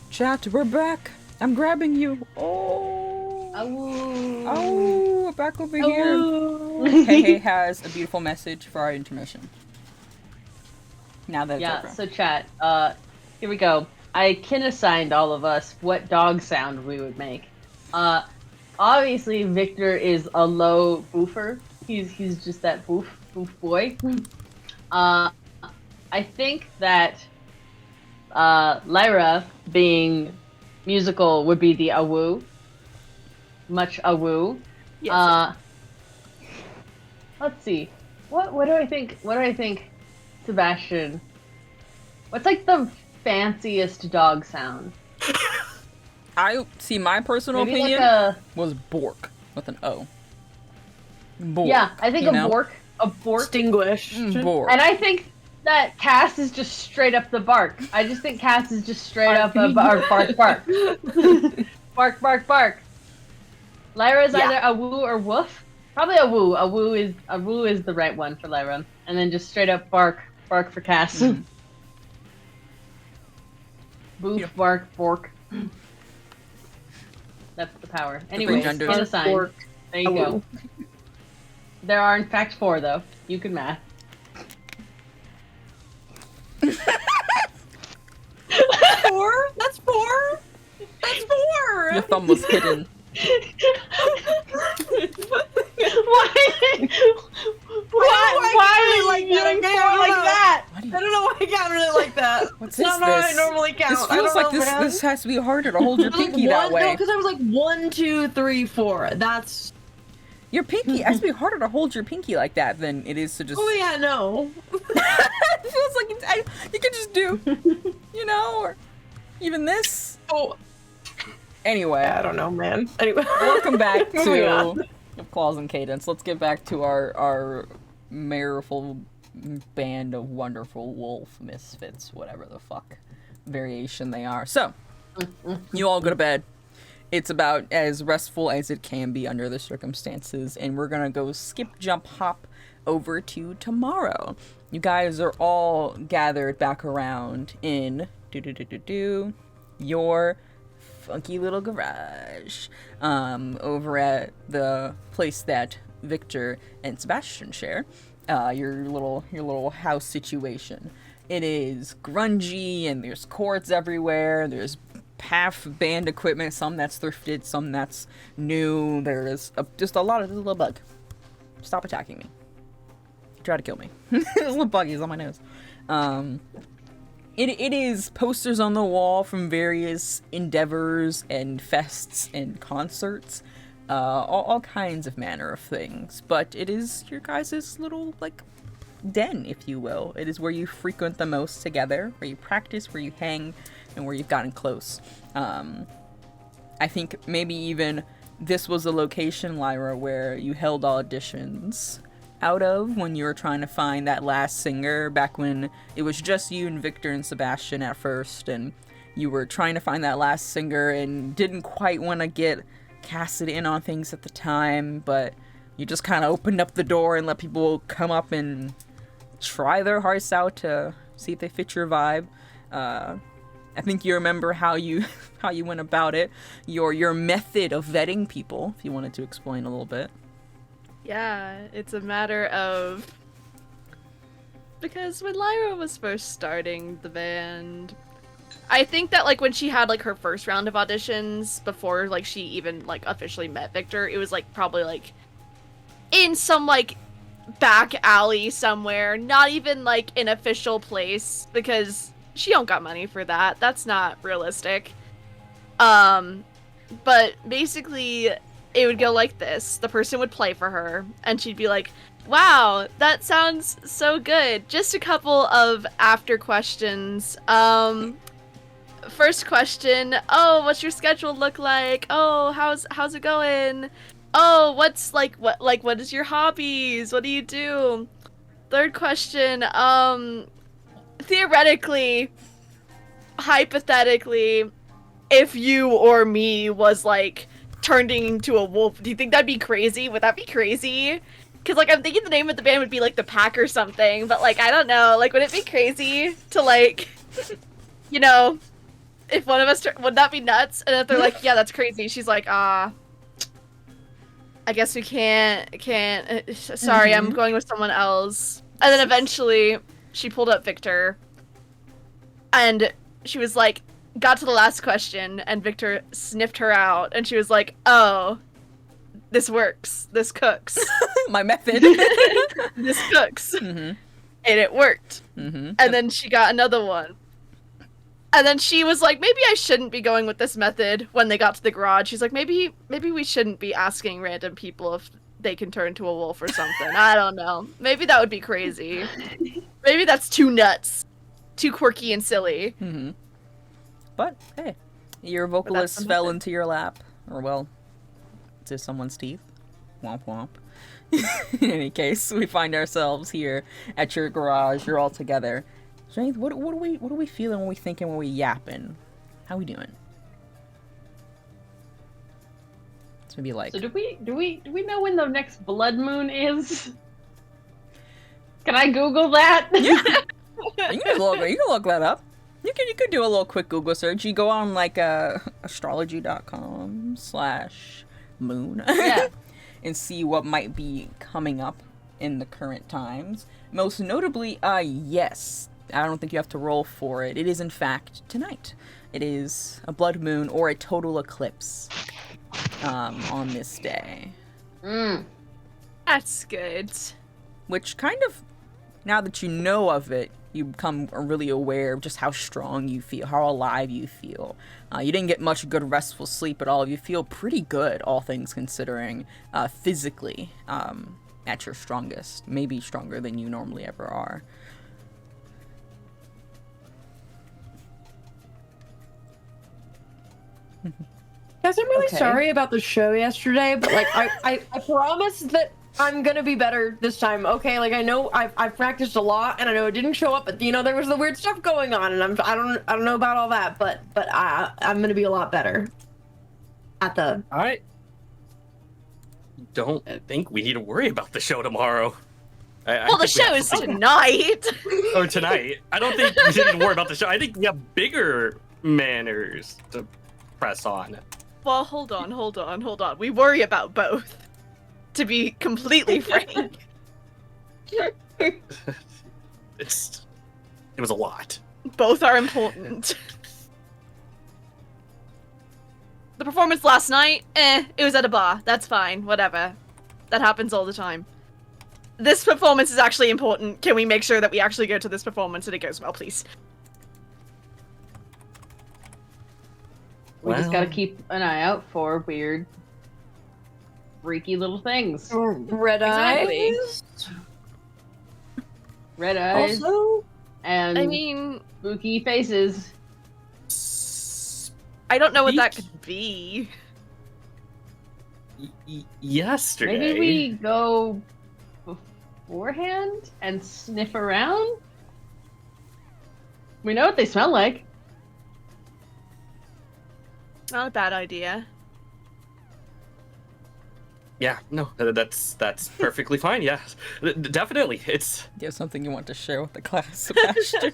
Chat, we're back. I'm grabbing you. Oh. Oh, back over here. Hey has a beautiful message for our intermission. Now that it's over. So chat, here we go. I kin assigned all of us what dog sound we would make. Obviously Victor is a low boofer. He's just that boof boy. I think that Lyra, being musical, would be the awoo. Much awoo. Yes. Let's see. What do I think? What do I think, Sebastian? What's like the fanciest dog sound? I see. My personal Maybe opinion like was Bork with an O. Bork. Yeah, I think you a know? bork. A bork. Distinguished. Bork. And I think that Cass is just straight up the bark. I just think Cass is just straight up a bark. Bark, bark. Lyra is either a woo or woof. Probably a woo. A woo is the right one for Lyra. And then just straight up bark for Cass. Mhm. Boof, Yeah. bark, bork. That's the power. Anyway, genders. get a sign. Bork. There you go. There are in fact 4 though. You can math. 4? That's 4? That's 4! Your thumb was hidden. Why like you that? like I that? What do you- I don't know why I counted it like that. What's It's not how I normally count. This I feels don't like know, man. this has to be harder to hold your I was like, pinky that one- way. No, because I was like 1, 2, 3, 4. That's. Your pinky, it has to be harder to hold your pinky like that than it is to just. Oh yeah, no. It feels like you could just do, you know, or even this. Oh, Anyway, I don't know, man. Anyway, welcome back Moving to on. Claws and Cadance. Let's get back to our merriful band of wonderful wolf misfits, whatever the fuck variation they are. So, you all go to bed. It's about as restful as it can be under the circumstances, and we're gonna go skip, jump, hop over to tomorrow. You guys are all gathered back around in your funky little garage over at the place that Victor and Sebastian share. Your little house situation. It is grungy and there's cords everywhere. There's half band equipment, some that's thrifted, some that's new. There is just a lot of little bug. Stop attacking me. Try to kill me. There's little buggies on my nose. It is posters on the wall from various endeavors and fests and concerts. All kinds of manner of things. But it is your guys' little, like, den, if you will. It is where you frequent the most together, where you practice, where you hang, and where you've gotten close. I think maybe even this was a location, Lyra, where you held auditions out of when you were trying to find that last singer, back when it was just you and Victor and Sebastian at first, and you were trying to find that last singer and didn't quite want to get Cassidy in on things at the time, but you just kind of opened up the door and let people come up and try their hearts out to see if they fit your vibe. I think you remember how you went about it, your method of vetting people, if you wanted to explain a little bit. Yeah, it's a matter of... Because when Lyra was first starting the band, I think that, like, when she had, like, her first round of auditions, before, like, she even, like, officially met Victor, it was, like, probably, like, in some, like, back alley somewhere, not even, like, an official place, because she don't got money for that. That's not realistic. But basically, it would go like this. The person would play for her, and she'd be like, wow, that sounds so good. Just a couple of after questions. First question, oh, what's your schedule look like? Oh, how's it going? Oh, what is your hobbies? What do you do? Third question, theoretically, hypothetically, if you or me was, like, turned into a wolf, do you think that'd be crazy? Would that be crazy? Because, like, I'm thinking the name of the band would be, like, The Pack or something, but, like, I don't know. Like, would it be crazy to, like, you know, if one of us would that be nuts? And if they're like, yeah, that's crazy. She's like, I guess we can't. Sorry, I'm going with someone else. And then eventually, she pulled up Victor, and she was like, got to the last question, and Victor sniffed her out, and she was like, oh, this works. This cooks. My method. This cooks. Mm-hmm. And it worked. Mm-hmm. And then she got another one. And then she was like, maybe I shouldn't be going with this method when they got to the garage. She's like, maybe we shouldn't be asking random people if they can turn to a wolf or something. I don't know. Maybe that would be crazy. Maybe that's too nuts. Too quirky and silly. Mm-hmm. But, hey, your vocalist fell into your lap. Or, well, to someone's teeth. Womp womp. In any case, we find ourselves here at your garage. You're all together. Jane, what are we feeling when we thinking, when we yapping? How we doing? It's gonna be like. So do we know when the next blood moon is? Can I Google that? Yeah. You can look that up. You could do a little quick Google search. You go on like astrology.com/moon. Yeah. And see what might be coming up in the current times. Most notably, yes. I don't think you have to roll for it. It is, in fact, tonight. It is a blood moon or a total eclipse on this day. That's good. Which kind of, now that you know of it, you become really aware of just how strong you feel, how alive you feel. You didn't get much good restful sleep at all. You feel pretty good, all things considering, physically, at your strongest. Maybe stronger than you normally ever are. Guys, I'm really Okay. sorry about the show yesterday, but like I promise that I'm gonna be better this time. Okay, like I know I've practiced a lot, and I know it didn't show up, but you know there was the weird stuff going on, and I don't know about all that, but I'm gonna be a lot better at the. I don't think we need to worry about the show tomorrow. Well, the show is tonight. Or tonight. I don't think we need to worry about the show. I think we have bigger manners to press on. Well, hold on. We worry about both. To be completely frank. It was a lot. Both are important. The performance last night, it was at a bar. That's fine, whatever. That happens all the time. This performance is actually important. Can we make sure that we actually go to this performance and it goes well, please? We just Well. gotta keep an eye out for weird, freaky little things. Red Exactly. eyes. Red eyes Also, and I mean, spooky faces. I don't know what that could be. Yesterday. Maybe we go beforehand and sniff around? We know what they smell like. Not a bad idea. Yeah, no, that's perfectly fine. Yeah, definitely. It's Do you have something you want to share with the class, Sebastian?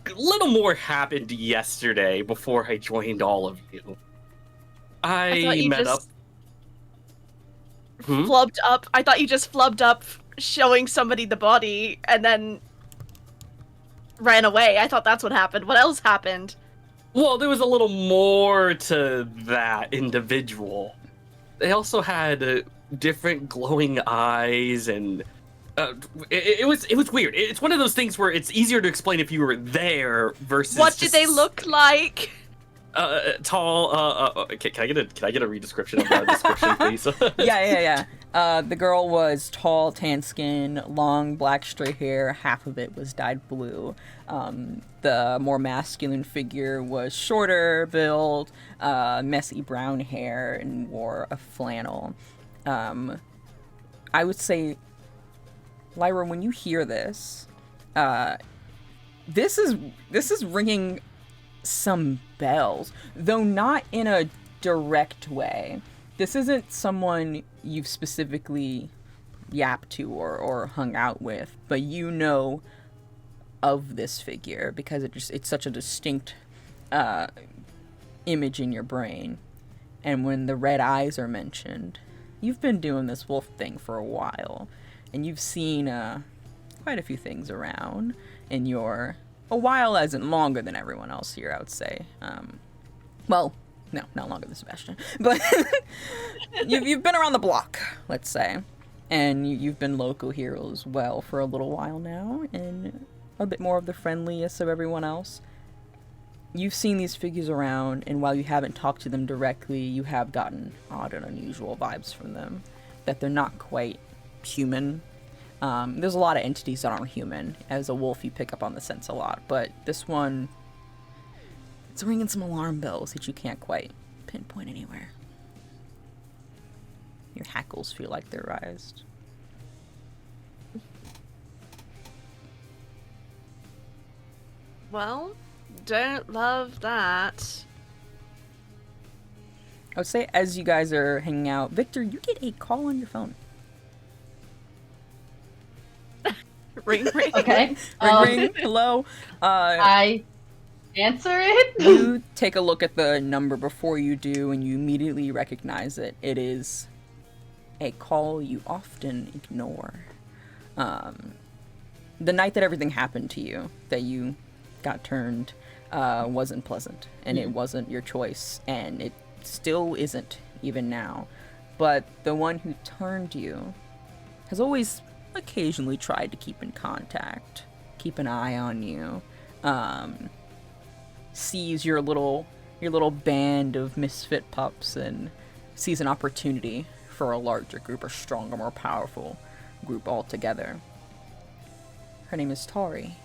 a little more happened yesterday before I joined all of you. I thought I you met just up. Hmm? Flubbed up. I thought you just flubbed up showing somebody the body and then ran away. I thought that's what happened. What else happened? Well, there was a little more to that individual. They also had different glowing eyes, and it was weird. It's one of those things where it's easier to explain if you were there versus. What did they look like? Tall. Can I get a redescription of that description, please? Yeah. The girl was tall, tan skin, long black straight hair. Half of it was dyed blue. The more masculine figure was shorter build, messy brown hair, and wore a flannel. I would say, Lyra, when you hear this, this is ringing some bells, though not in a direct way. This isn't someone you've specifically yapped to or hung out with, but you know of this figure because it's such a distinct image in your brain. And when the red eyes are mentioned, you've been doing this wolf thing for a while, and you've seen quite a few things around in your... A while as in longer than everyone else here, I would say. Well, no, not longer than Sebastian. But you've been around the block, let's say. And you've been local here as well for a little while now, and a bit more of the friendliest of everyone else. You've seen these figures around, and while you haven't talked to them directly, you have gotten odd and unusual vibes from them. That they're not quite human. There's a lot of entities that aren't human. As a wolf, you pick up on the sense a lot. But this one, it's ringing some alarm bells that you can't quite pinpoint anywhere. Your hackles feel like they're raised. Well, don't love that. I would say as you guys are hanging out, Victor, you get a call on your phone. Ring, ring. Okay. Ring, hello. I answer it. You take a look at the number before you do, and you immediately recognize it. It is a call you often ignore. The night that everything happened to you, that you got turned, wasn't pleasant, and it wasn't your choice, and it still isn't even now. But the one who turned you has always occasionally tried to keep in contact, keep an eye on you, sees your little band of misfit pups and sees an opportunity for a larger group, a stronger, more powerful group altogether. Her name is Tori,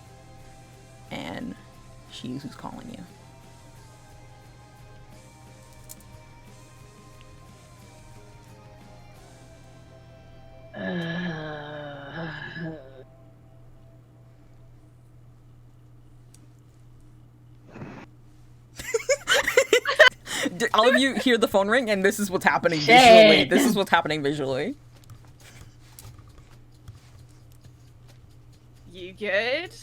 and she's who's calling you. All of you hear the phone ring, and this is what's happening visually. This is what's happening visually. You good?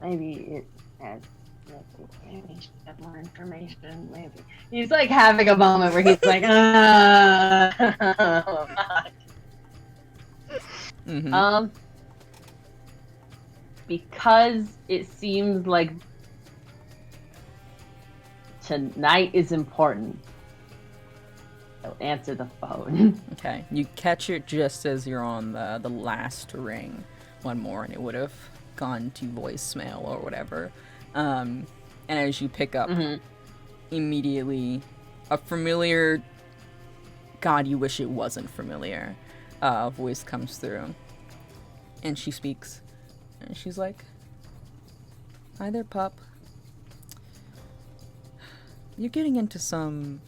Maybe it has. Maybe she had more information. Maybe he's like having a moment where he's like, Mm-hmm. Because it seems like tonight is important. I'll answer the phone. Okay, you catch it just as you're on the last ring. One more, and it would have gone to voicemail or whatever. And as you pick up, immediately, a familiar, God, you wish it wasn't familiar, voice comes through. And she speaks. And she's like, "Hi there, pup. You're getting into some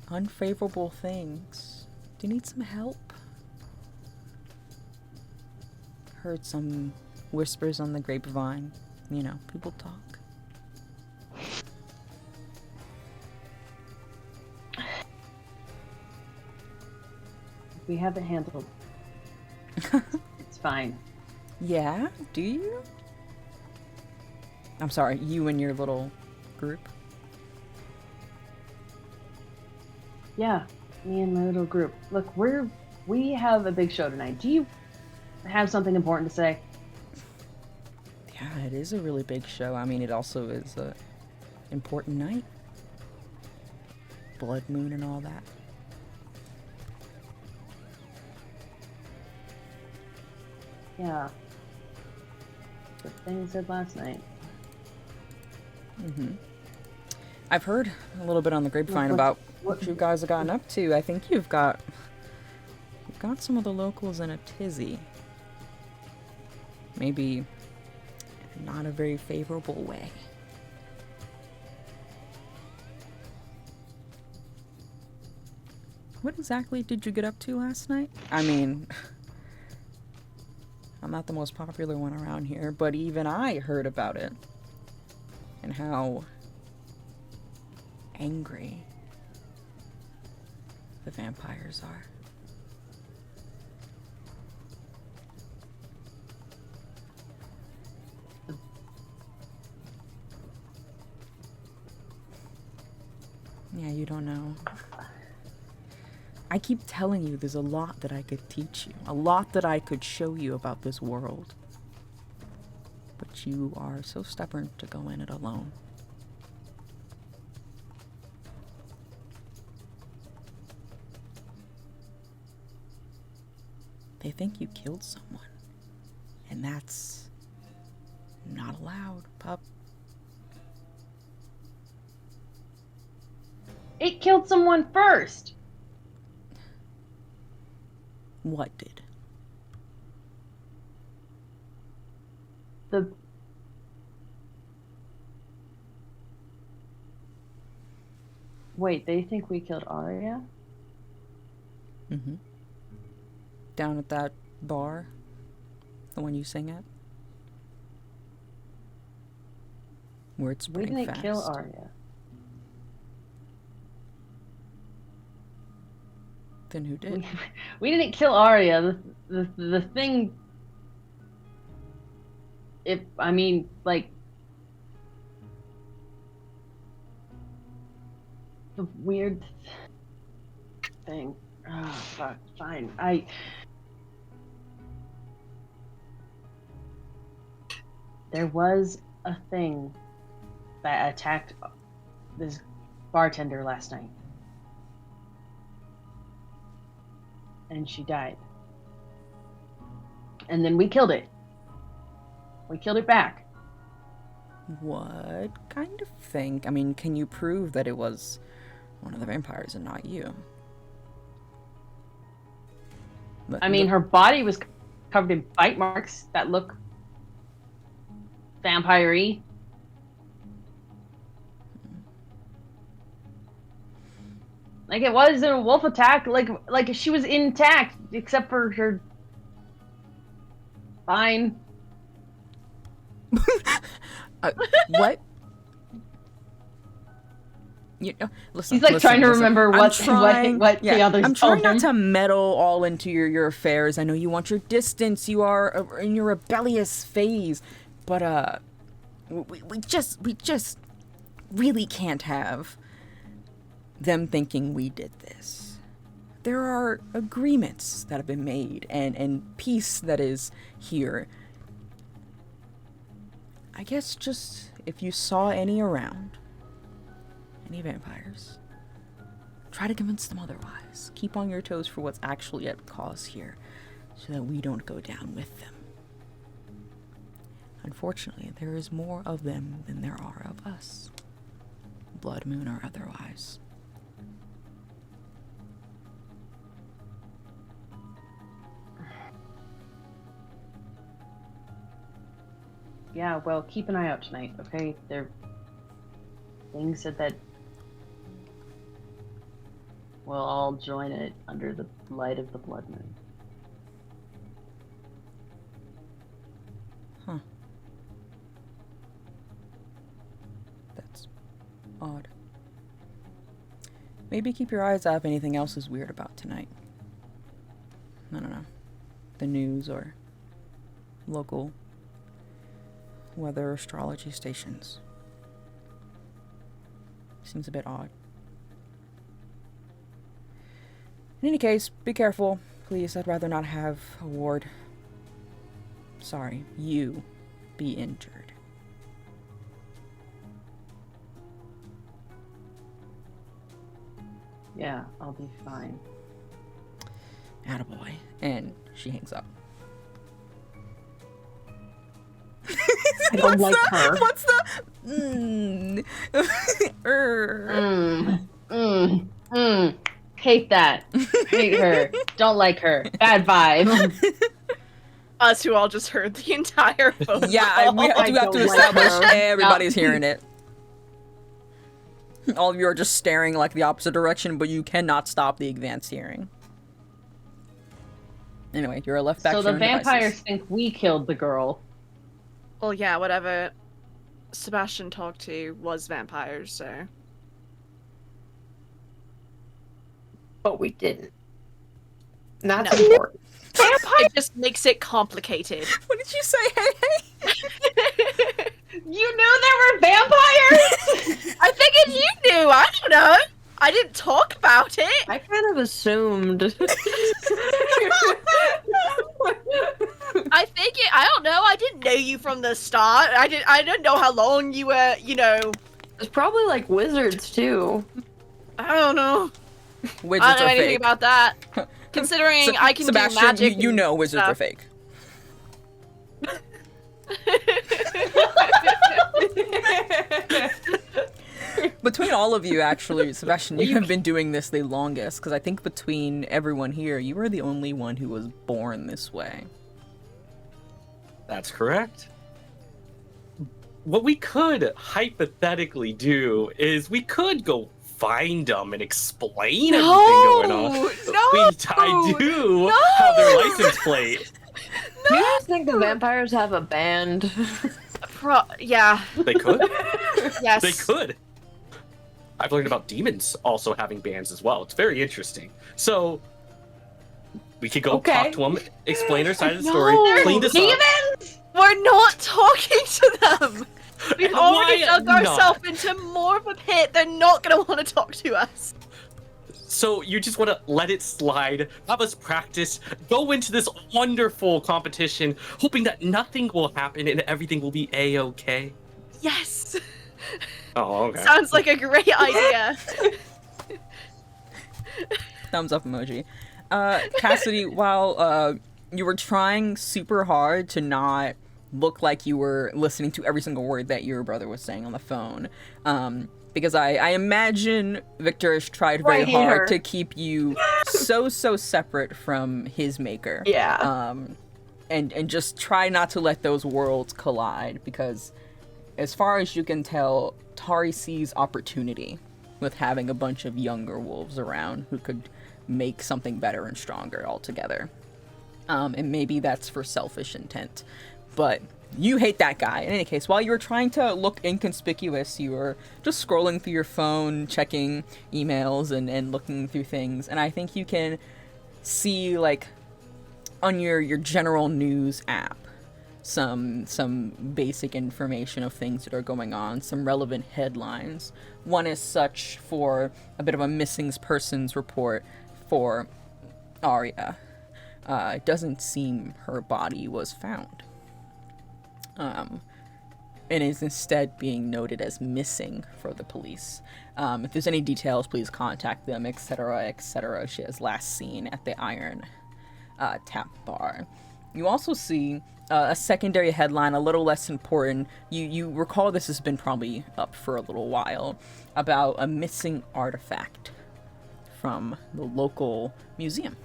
unfavorable things. Do you need some help? Heard some whispers on the grapevine. You know, people talk." We have it handled. It's fine. Yeah? Do you? I'm sorry, you and your little group? Yeah, me and my little group. Look, we have a big show tonight. Do you have something important to say? Yeah, it is a really big show. I mean, it also is a important night. Blood moon and all that. Yeah. The thing you said last night. Mm-hmm. I've heard a little bit on the grapevine about what you guys have gotten up to. I think you've got some of the locals in a tizzy. Maybe not a very favorable way. What exactly did you get up to last night? I mean, I'm not the most popular one around here, but even I heard about it. And how angry the vampires are. Yeah, you don't know. I keep telling you there's a lot that I could teach you, a lot that I could show you about this world. But you are so stubborn to go in it alone. They think you killed someone. And that's not allowed, pup. It killed someone first. What did? The Wait, they think we killed Arya? Mm-hmm. Down at that bar? The one you sing at? Where it's We spreading didn't fast. kill Arya. Then who did? We didn't kill Arya. The thing. I mean, like. The weird thing. Oh, fuck. Fine. There was a thing that attacked this bartender last night. And she died. And then we killed it. We killed it back. What kind of thing? I mean, can you prove that it was one of the vampires and not you? But I mean, her body was covered in bite marks that look vampire-y. Like, it wasn't a wolf attack. Like she was intact, except for her spine. What? You know, listen. He's like listen, trying to listen. remember I'm what trying- what yeah, the others I'm told trying not him. to meddle all into your affairs. I know you want your distance. You are in your rebellious phase, but we just really can't have them thinking we did this. There are agreements that have been made and peace that is here. I guess just if you saw any around, any vampires, try to convince them otherwise. Keep on your toes for what's actually at cause here, so that we don't go down with them. Unfortunately, there is more of them than there are of us. Blood moon or otherwise. Yeah, well, keep an eye out tonight, okay? Things said that we'll all join it under the light of the blood moon. Huh. That's odd. Maybe keep your eyes out if anything else is weird about tonight. I don't know. The news or local weather astrology stations. Seems a bit odd. In any case, be careful. Please, I'd rather not have a ward. Sorry, you be injured. Yeah, I'll be fine. Attaboy. And she hangs up. I don't like her. What's the... Hate that. Hate her. Don't like her. Bad vibe. Us who all just heard the entire phone Yeah, we call. do have to don't like establish her. everybody's hearing it. All of you are just staring like the opposite direction, but you cannot stop the advanced hearing. Anyway, you're left back So to your the own vampires devices. think we killed the girl. Well, yeah, whatever Sebastian talked to was vampires, so. but we didn't. And that's No. important. It just makes it complicated. What did you say? Hey, hey. You knew there were vampires? I figured you knew. I don't know. I didn't talk about it. I kind of assumed. I figured. I don't know. I didn't know you from the start. I didn't know how long you were. It's probably like wizards too. I don't know. Wizards I don't know are anything fake. about that. Considering I can Sebastian, do magic. you know wizards are stuff. fake. Between all of you, actually, Sebastian, you have been doing this the longest, because I think between everyone here, you were the only one who was born this way. That's correct. What we could hypothetically do is we could go find them and explain everything going on. I do have their license plate. Do you guys think the vampires have a band? Yeah. They could. Yes. They could. I've learned about demons also having bands as well. It's very interesting. So we could go talk to them, explain our side of the story, clean this up. Demons? We're not talking to them. We've And already why dug not? ourselves into more of a pit. They're not gonna want to talk to us. So you just want to let it slide, have us practice, go into this wonderful competition, hoping that nothing will happen and everything will be a-okay. Yes. Oh, okay. Sounds like a great idea. Thumbs up emoji. Cassidy, while you were trying super hard to not look like you were listening to every single word that your brother was saying on the phone, because I imagine Victor has tried very Right hard here. to keep you so separate from his maker. Yeah. And just try not to let those worlds collide, because as far as you can tell, Tari sees opportunity with having a bunch of younger wolves around who could make something better and stronger altogether. And maybe that's for selfish intent. But you hate that guy. In any case, while you were trying to look inconspicuous, you were just scrolling through your phone, checking emails and looking through things. And I think you can see, like, on your general news app, some basic information of things that are going on, some relevant headlines. One is such for a bit of a missing persons report for Arya. It doesn't seem her body was found. And is instead being noted as missing for the police. If there's any details, please contact them, etc., etc. She is last seen at the Iron Tap Bar. You also see a secondary headline, a little less important. You recall this has been probably up for a little while, about a missing artifact from the local museum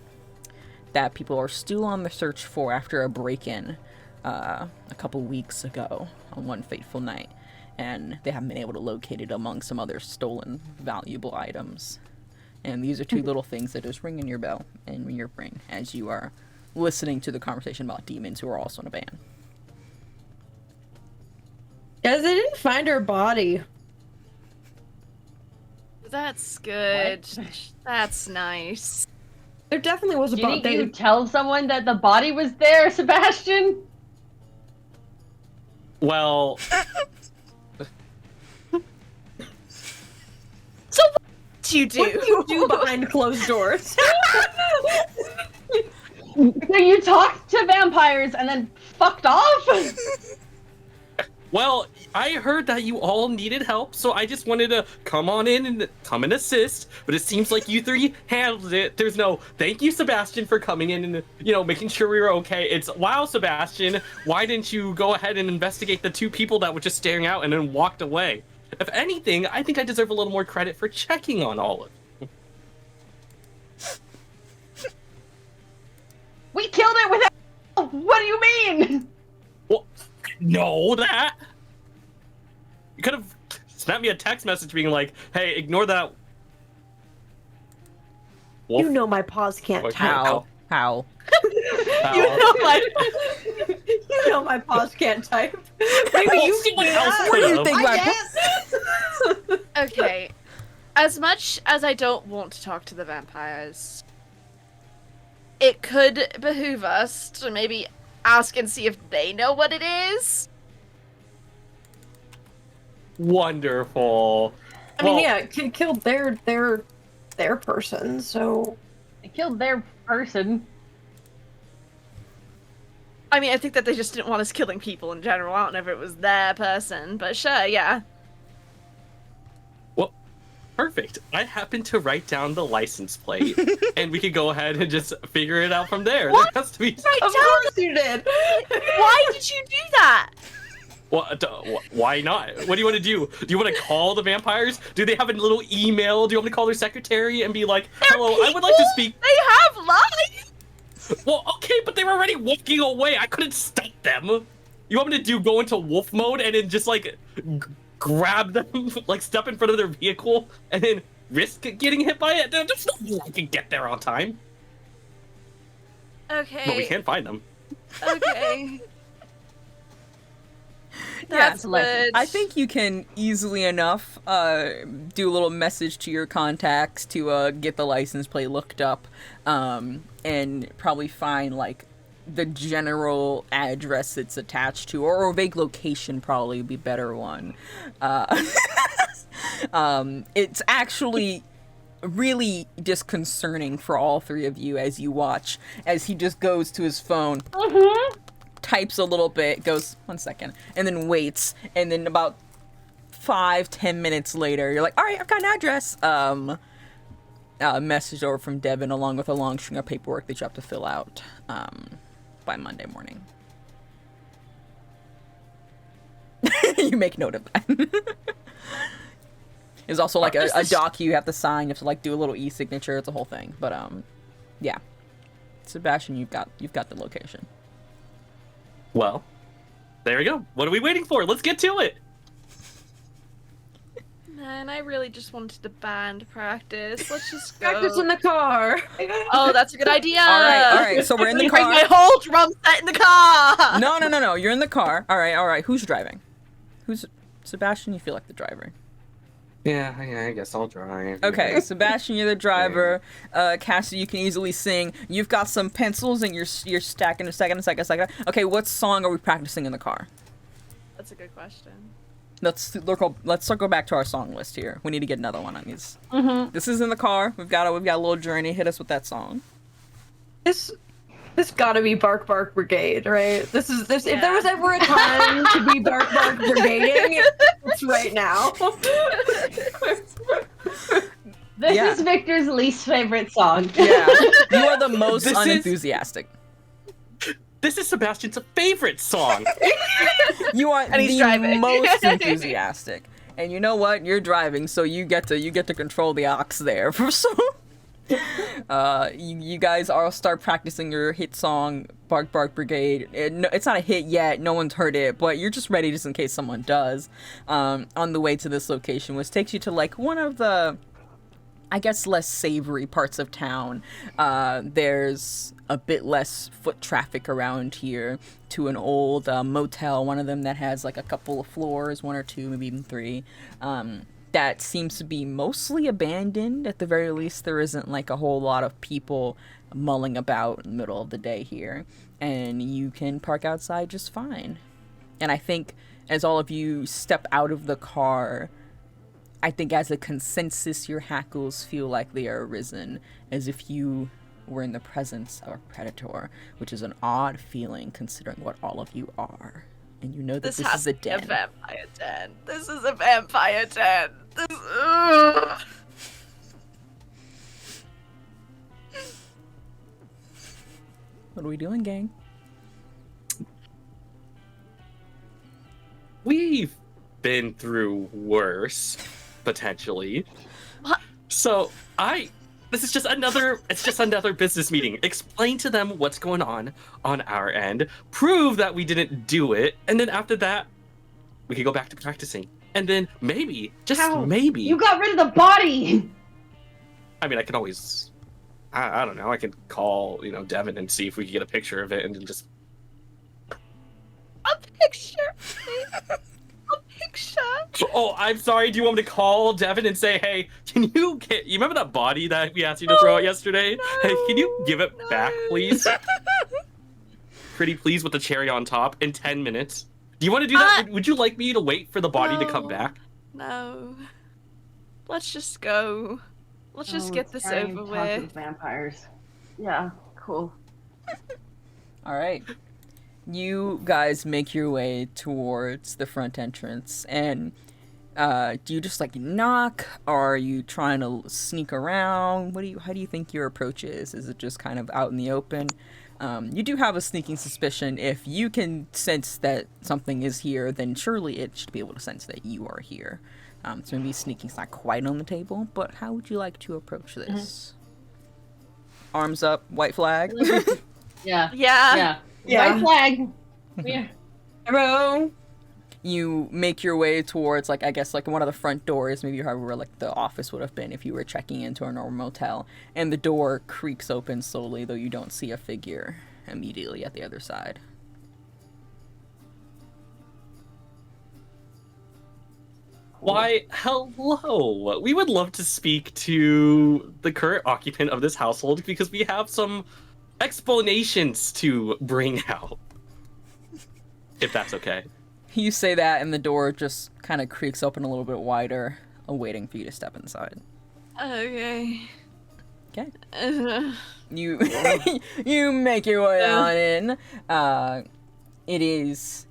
that people are still on the search for after a break-in a couple weeks ago on one fateful night, and they haven't been able to locate it among some other stolen valuable items. And these are two little things that just ring in your bell and in your brain as you are listening to the conversation about demons who are also in a band. Guys, they didn't find her body. That's good. That's nice. There definitely was a body. Didn't you tell someone that the body was there, Sebastian? Well, So what do you do? What do you do behind closed doors? So you talked to vampires and then fucked off? well, I heard that you all needed help, so I just wanted to come on in and come and assist. But it seems like you three handled it. There's no thank you, Sebastian, for coming in and making sure we were okay. It's wow, Sebastian, why didn't you go ahead and investigate the two people that were just staring out and then walked away? If anything, I think I deserve a little more credit for checking on all of you. We killed it without. What do you mean? Well, know that. You could have sent me a text message being like, "Hey, ignore that." Wolf. You know my paws can't Like, type. How? You know my paws can't type. Maybe you can do Someone else that. What do you could've. think I about guess. Okay. I as much as I don't want to talk to the vampires, it could behoove us to maybe ask and see if they know what it is. Wonderful. I mean, yeah, it killed their person, so... They killed their person. I mean, I think that they just didn't want us killing people in general. I don't know if it was their person, but sure, yeah. Well, perfect. I happen to write down the license plate, and we could go ahead and just figure it out from there. What? There has to be... Right Of course you did! Why did you do that? Well, why not? What do you want to do? Do you want to call the vampires? Do they have a little email? Do you want me to call their secretary and be like, hello, I would like to speak... They have lives! Well, okay, but they were already walking away. I couldn't stop them. You want me to go into wolf mode and then just, like, grab them, like, step in front of their vehicle and then risk getting hit by it? There's no way I can get there on time. Okay. But we can't find them. Okay. Yeah, That's good. I think you can easily enough do a little message to your contacts to get the license plate looked up, and probably find like the general address it's attached to, or a vague location probably would be a better one. It's actually really disconcerting for all three of you as you watch as he just goes to his phone. Types a little bit, goes 1 second, and then waits, and then about 5-10 minutes later, you're like, all right, I've got an address. Message over from Devin along with a long string of paperwork that you have to fill out by Monday morning. You make note of that. There's also like a doc you have to sign. You have to like do a little e-signature. It's a whole thing. But yeah, Sebastian, you've got the location. Well, there we go. What are we waiting for? Let's get to it. Man, I really just wanted to band practice. Let's just go. Practice in the car! Oh, that's a good idea. All right. So we're in the Bring car. my whole drum set in the car. No. You're in the car. All right. Who's driving? Who's Sebastian? You feel like the driver. Yeah, I guess I'll drive. Okay, Sebastian, you're the driver. Cassidy, you can easily sing. You've got some pencils and you're stacking a second. Okay, what song are we practicing in the car? That's a good question. Let's circle back to our song list here. We need to get another one on these. This is in the car. We've got a little journey. Hit us with that song. This gotta be Bark Bark Brigade, right? This. Yeah. If there was ever a time to be Bark Bark Brigading, it's right now. This Yeah. is Victor's least favorite song. Yeah, you are the most This is- unenthusiastic. This is Sebastian's favorite song. You are And he's the driving. most enthusiastic. And you know what? You're driving, so you get to control the ox there. So, you guys all start practicing your hit song, Bark Bark Brigade. It's not a hit yet. No one's heard it, but you're just ready just in case someone does. On the way to this location, which takes you to like one of the, I guess, less savory parts of town. There's a bit less foot traffic around here, to an old motel, one of them that has like a couple of floors, 1 or 2, maybe even 3, that seems to be mostly abandoned. At the very least, there isn't like a whole lot of people mulling about in the middle of the day here, and you can park outside just fine. And I think as all of you step out of the car, I think as a consensus, your hackles feel like they are arisen, as if you were in the presence of a predator, which is an odd feeling considering what all of you are. And you know that this is a den. A vampire den. This is a vampire den. Ugh. What are we doing, gang? We've been through worse, potentially. What? So this is just another business meeting. Explain to them what's going on our end, prove that we didn't do it, and then after that, we can go back to practicing. And then maybe, maybe. You got rid of the body! I mean, I could always, I don't know, I could call, Devin and see if we could get a picture of it and then just... A picture, please. A picture. Oh, I'm sorry. Do you want me to call Devin and say, hey, can you get... You remember that body that we asked you to throw out yesterday? Hey, can you give it back, please? Pretty please with the cherry on top in 10 minutes. Do you want to do that? Would you like me to wait for the body to come back? No. Let's just go. Let's just get this over with. Vampires. Yeah, cool. All right. You guys make your way towards the front entrance, and do you just like knock, or are you trying to sneak around? How do you think your approach is? Is it just kind of out in the open? You do have a sneaking suspicion. If you can sense that something is here, then surely it should be able to sense that you are here. So maybe sneaking's not quite on the table, but how would you like to approach this? Arms up, white flag. Yeah. Yeah. White flag. Yeah. Hello. You make your way towards, like, I guess, like, one of the front doors, maybe where, like, the office would have been if you were checking into a normal motel, and the door creaks open slowly, though you don't see a figure immediately at the other side. Why, hello. We would love to speak to the current occupant of this household because we have some explanations to bring out. If that's okay. You say that, and the door just kind of creaks open a little bit wider, awaiting for you to step inside. Okay. Okay. You you make your way on in. It is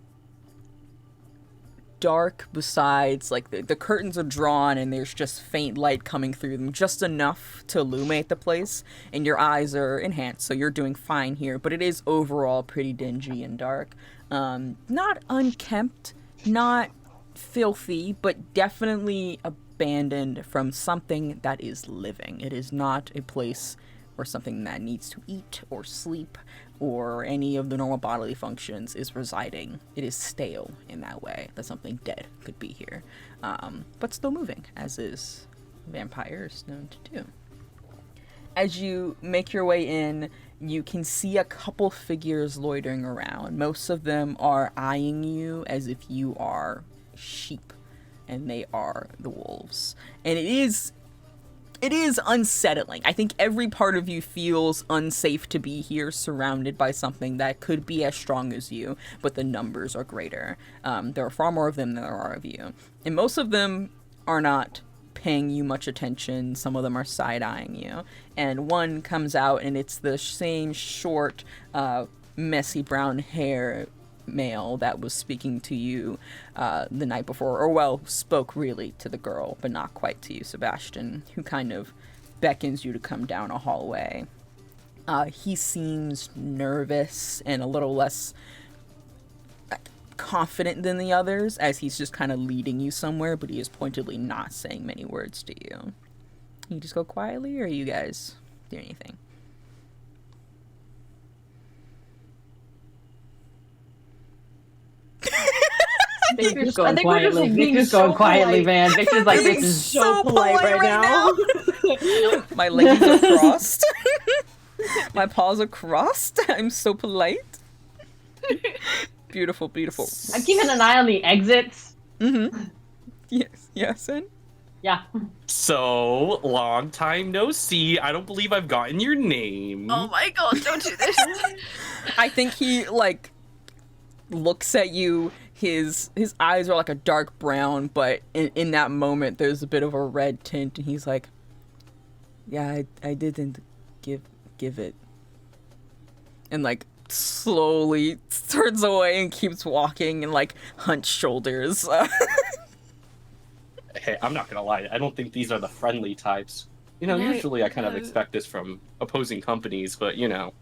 dark besides, like, the curtains are drawn and there's just faint light coming through them, just enough to illuminate the place, and your eyes are enhanced, so you're doing fine here, but it is overall pretty dingy and dark. Not unkempt, not filthy, but definitely abandoned from something that is living. It is not a place where something that needs to eat or sleep or any of the normal bodily functions is residing. It is stale in that way, that something dead could be here. But still moving, as is vampires known to do. As you make your way in, you can see a couple figures loitering around. Most of them are eyeing you as if you are sheep, and they are the wolves. And it is unsettling. I think every part of you feels unsafe to be here, surrounded by something that could be as strong as you, but the numbers are greater. There are far more of them than there are of you. And most of them are not paying you much attention. Some of them are side-eyeing you. And one comes out, and it's the same short, messy brown hair male that was speaking to you the night before, or well, spoke really to the girl, but not quite to you, Sebastian, who kind of beckons you to come down a hallway. He seems nervous and a little less confident than the others, as he's just kind of leading you somewhere, but he is pointedly not saying many words to you. You just go quietly, or you guys do anything? Victor's going quietly. Victor's going quietly, man. Victor's like, this is so polite right now. My legs are crossed. My paws are crossed. I'm so polite. Beautiful, beautiful. I'm keeping an eye on the exits. Mm-hmm. Yes, and? Yeah. So, long time no see. I don't believe I've gotten your name. Oh my god, don't do this. I think he, like, looks at you. His eyes are like a dark brown, but in that moment, there's a bit of a red tint, and he's like, yeah, I didn't give it. And, like, slowly turns away and keeps walking and, like, hunched shoulders. Hey, I'm not gonna lie. I don't think these are the friendly types. You know, usually I kind of expect this from opposing companies, but, you know.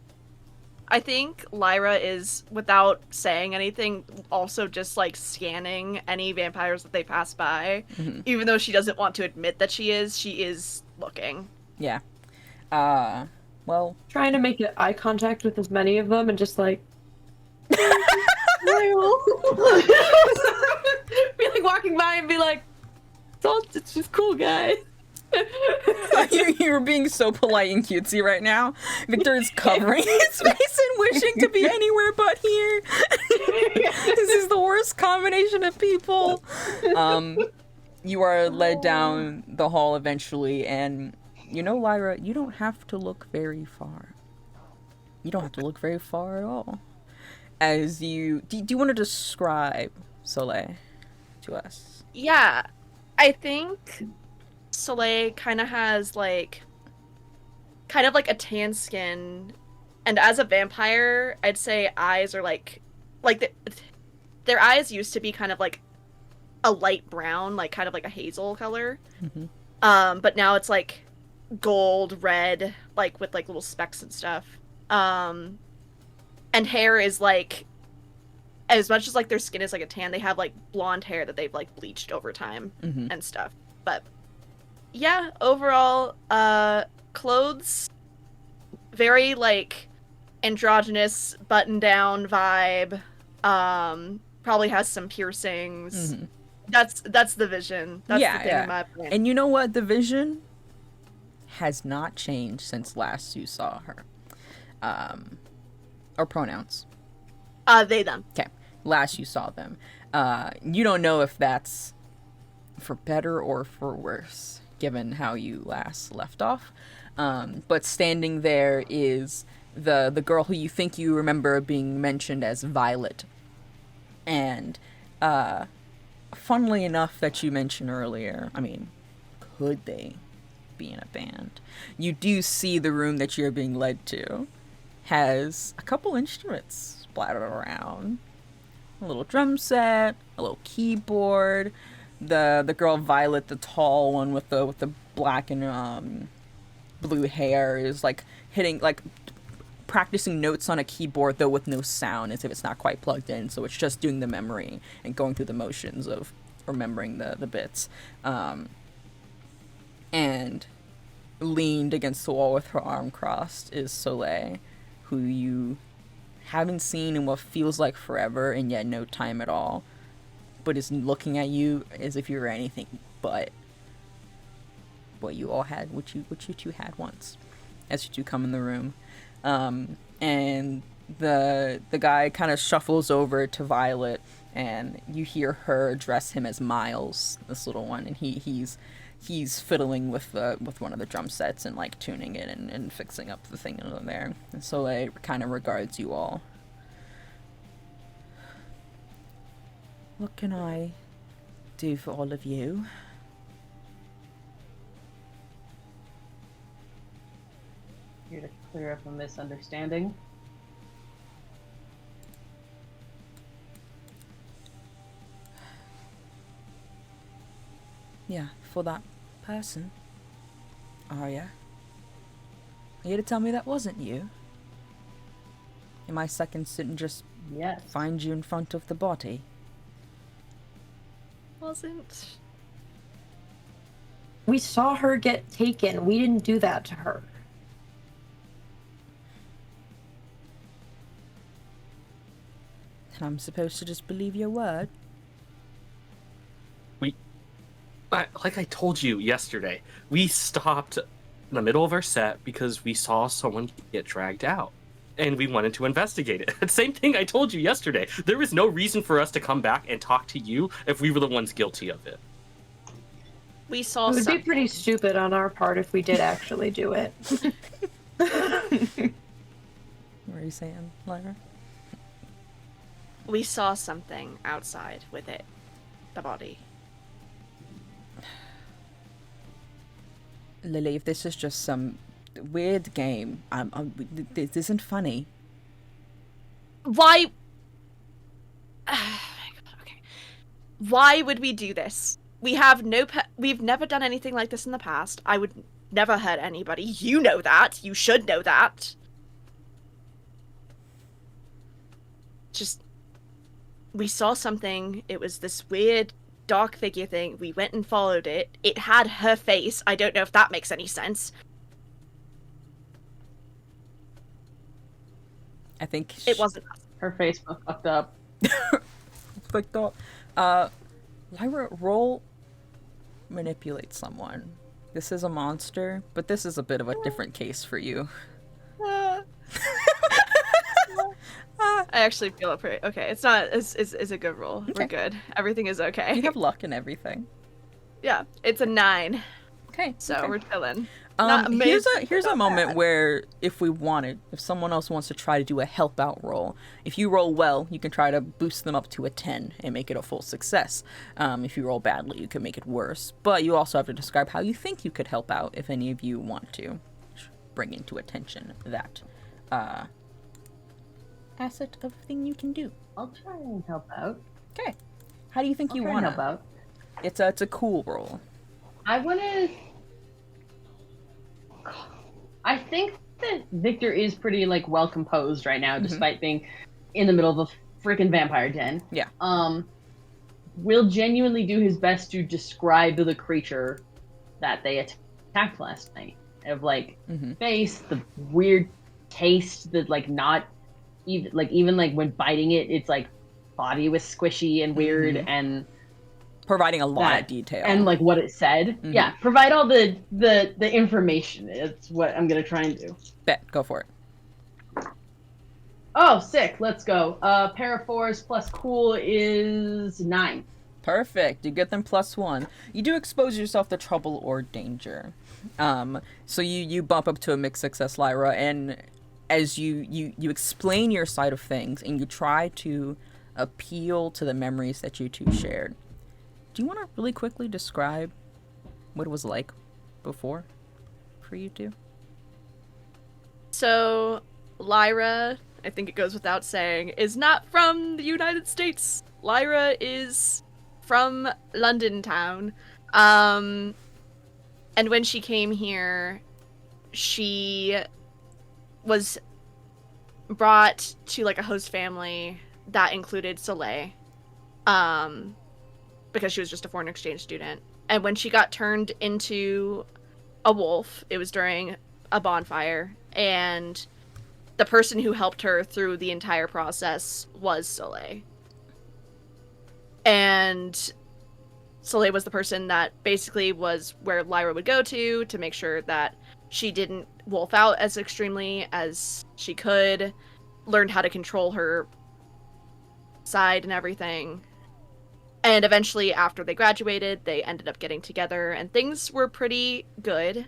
I think Lyra is, without saying anything, also just, like, scanning any vampires that they pass by. Mm-hmm. Even though she doesn't want to admit that she is looking. Yeah. Well... Trying to make eye contact with as many of them and just, like... be, like, walking by and be like, it's just cool, guys. You're being so polite and cutesy right now. Victor is covering his face and wishing to be anywhere but here. This is the worst combination of people. You are led down the hall eventually, and you know, Lyra, you don't have to look very far. You don't have to look very far at all. As you... Do you want to describe Soleil to us? Yeah, I think Soleil kind of has like a tan skin, and as a vampire, I'd say eyes are like their eyes used to be kind of like a light brown, like kind of like a hazel color. Mm-hmm. But now it's like gold, red, like with like little specks and stuff. And hair is like, as much as like their skin is like a tan, they have like blonde hair that they've like bleached over time and stuff. But yeah, overall, clothes, very like androgynous button down vibe. Probably has some piercings. That's the vision. That's the thing in my opinion. And you know what? The vision has not changed since last you saw her. Or pronouns. They, them. Okay. Last you saw them. You don't know if that's for better or for worse, given how you last left off. But standing there is the girl who you think you remember being mentioned as Violet. And, funnily enough that you mentioned earlier, I mean, could they be in a band? You do see the room that you're being led to has a couple instruments splattered around. A little drum set, a little keyboard. The girl Violet, the tall one with the black and blue hair, is like hitting, like practicing notes on a keyboard, though with no sound, as if it's not quite plugged in, so it's just doing the memory and going through the motions of remembering the bits. And leaned against the wall with her arm crossed is Soleil, who you haven't seen in what feels like forever and yet no time at all, but is looking at you as if you were anything but what you all had, what you two had once, as you two come in the room. And the guy kind of shuffles over to Violet, and you hear her address him as Miles, this little one, and he's fiddling with one of the drum sets and like tuning it and fixing up the thing in there. And Soleil kind of regards you all. What can I do for all of you? Here to clear up a misunderstanding. Yeah, for that person. Are ya? Are you to tell me that wasn't you? And my seconds didn't just Yes. find you in front of the body? Wasn't. We saw her get taken. We didn't do that to her. And I'm supposed to just believe your word? Like I told you yesterday, we stopped in the middle of our set because we saw someone get dragged out, and we wanted to investigate it. Same thing I told you yesterday. There was no reason for us to come back and talk to you if we were the ones guilty of it. We saw It would something. be pretty stupid on our part if we did actually do it. What are you saying, Lyra? We saw something outside with it. The body. Lily, if this is just some weird game, this isn't funny. Why? Okay. Why would we do this? We have we've never done anything like this in the past. I would never hurt anybody. You know that. You should know that. Just, we saw something. It was this weird dark figure thing. We went and followed it. It had her face. I don't know if that makes any sense. I think It wasn't us. Her face was fucked up. fucked up. Lyra, roll manipulate someone. This is a monster, but this is a bit of a different case for you. I actually feel it pretty okay. It's not. It's a good roll. Okay. We're good. Everything is okay. You have luck and everything. Yeah, it's a 9. Okay. So okay. we're chilling. Not Here's amazing, a moment where if someone else wants to try to do a help out roll, if you roll well, you can try to boost them up to a 10 and make it a full success. If you roll badly, you can make it worse. But you also have to describe how you think you could help out if any of you want to bring into attention that asset of thing you can do. I'll try and help out. Okay. How do you think you want to help out? It's a cool roll. I think that Victor is pretty well composed right now, despite being in the middle of a freaking vampire den. Yeah. Will genuinely do his best to describe the creature that they attacked last night. Of face, the weird taste, that not even when biting it, it's body was squishy and weird and providing a lot of detail and what it said. Yeah, provide all the information. It's what I'm gonna try and do. Bet, go for it. Oh, sick! Let's go. Pair of 4s plus cool is 9. Perfect. You get them +1. You do expose yourself to trouble or danger. So you bump up to a mixed success, Lyra, and as you explain your side of things and you try to appeal to the memories that you two shared. Do you want to really quickly describe what it was like before for you two? So, Lyra, I think it goes without saying, is not from the United States. Lyra is from London town. And when she came here, she was brought to a host family that included Soleil. Because she was just a foreign exchange student. And when she got turned into a wolf, it was during a bonfire, and the person who helped her through the entire process was Soleil. And Soleil was the person that basically was where Lyra would go to make sure that she didn't wolf out as extremely as she could, learned how to control her side and everything. And eventually, after they graduated, they ended up getting together, and things were pretty good.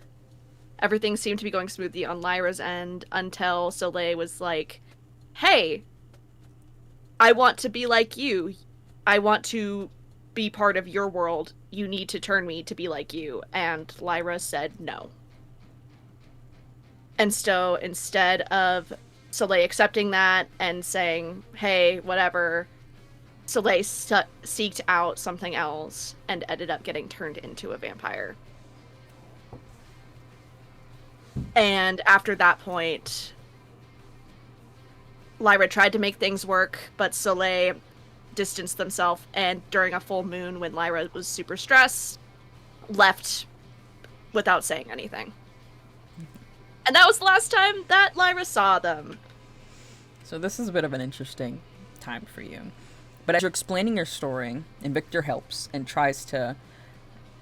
Everything seemed to be going smoothly on Lyra's end until Soleil was like, hey, I want to be like you. I want to be part of your world. You need to turn me to be like you. And Lyra said no. And so instead of Soleil accepting that and saying, hey, whatever, Soleil seeked out something else and ended up getting turned into a vampire. And after that point, Lyra tried to make things work, but Soleil distanced themselves, and during a full moon when Lyra was super stressed, left without saying anything. And that was the last time that Lyra saw them. So this is a bit of an interesting time for you. But as you're explaining your story, and Victor helps and tries to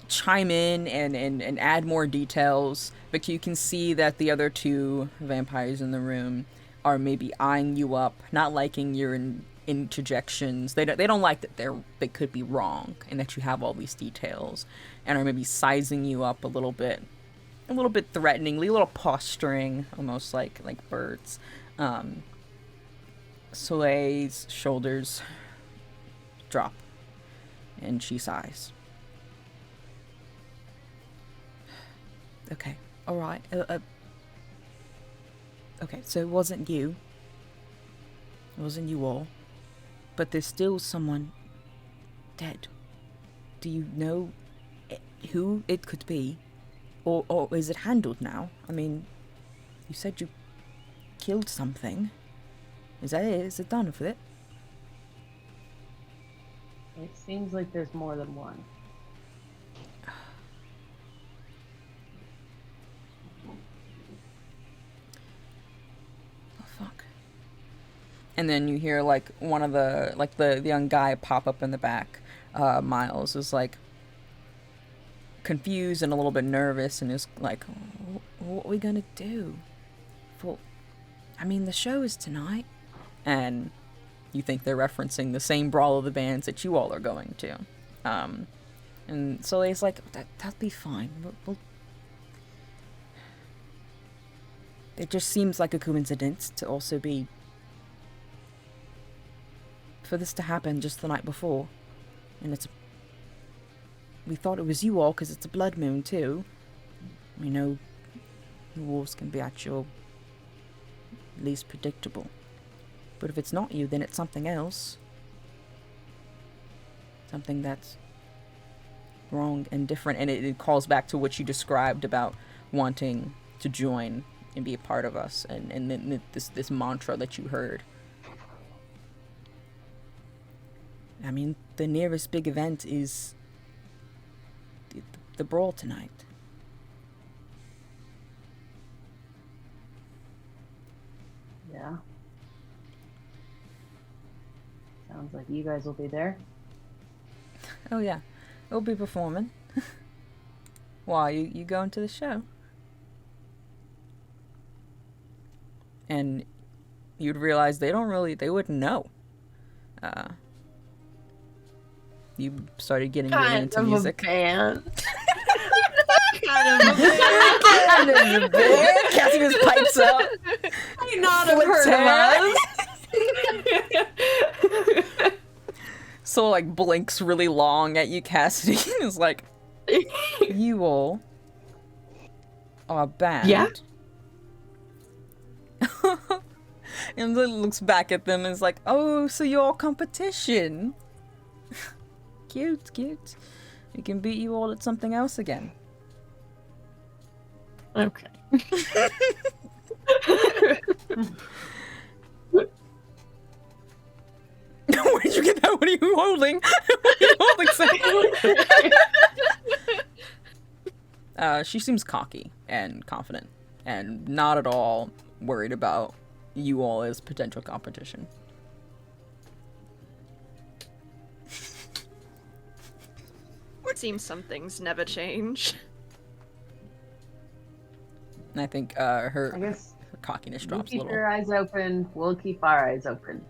chime in and add more details, Victor, you can see that the other two vampires in the room are maybe eyeing you up, not liking your interjections. They don't like that they could be wrong and that you have all these details, and are maybe sizing you up a little bit threateningly, a little posturing, almost like birds. Soleil's shoulders drop, and she sighs. Okay, alright. Okay, so it wasn't you. It wasn't you all. But there's still someone dead. Do you know who it could be? Or is it handled now? I mean, you said you killed something. Is that it? Is it done with it? It seems like there's more than one. Oh, fuck. And then you hear, one of the young guy pop up in the back. Miles is, confused and a little bit nervous and is like, what are we gonna do? The show is tonight. And you think they're referencing the same Brawl of the Bands that you all are going to. And Soleil's like, that'll be fine. It just seems like a coincidence to also be... for this to happen just the night before. And it's... we thought it was you all because it's a blood moon too. We know wolves can be at your least predictable. But if it's not you, then it's something else. Something that's wrong and different. And it calls back to what you described about wanting to join and be a part of us. And then this mantra that you heard. I mean, the nearest big event is the brawl tonight. Yeah. Sounds like you guys will be there. Oh yeah, we'll be performing. Why, you going to the show? And you'd realize they wouldn't know. You started getting really into music. Band. Kind of a band. Cassie just pipes up. I not have heard of us. So like blinks really long at you, Cassidy. Is like, you all are a band. Yeah. And then looks back at them and is like, oh, so you're all competition. Cute, cute. We can beat you all at something else again. Okay. Where'd you get that? What are you holding? What are you holding, Sam? She seems cocky and confident and not at all worried about you all as potential competition. Seems some things never change. And I think I her guess cockiness you drops a keep little. your eyes open. We'll keep our eyes open.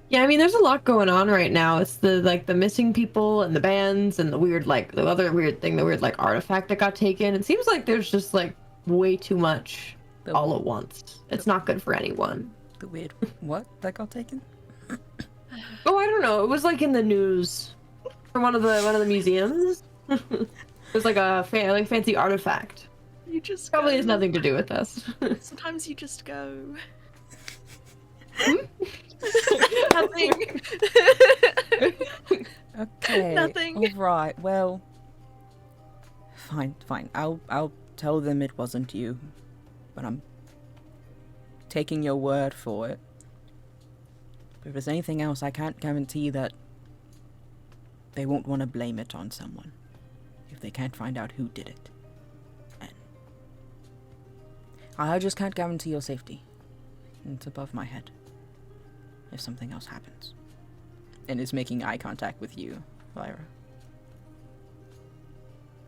Yeah, I mean, there's a lot going on right now. It's the missing people and the bands and the weird the other weird thing, the weird artifact that got taken. It seems like there's just way too much all at once. It's not good for anyone. The weird what that got taken? Oh, I don't know. It was in the news from one of the museums. It was a fancy artifact. You just Probably go. has nothing to do with us. Sometimes you just go. Nothing. Okay. Nothing. All right. Well, fine. I'll tell them it wasn't you, but I'm taking your word for it. But if there's anything else, I can't guarantee that they won't want to blame it on someone if they can't find out who did it. And I just can't guarantee your safety. It's above my head if something else happens. And is making eye contact with you, Lyra.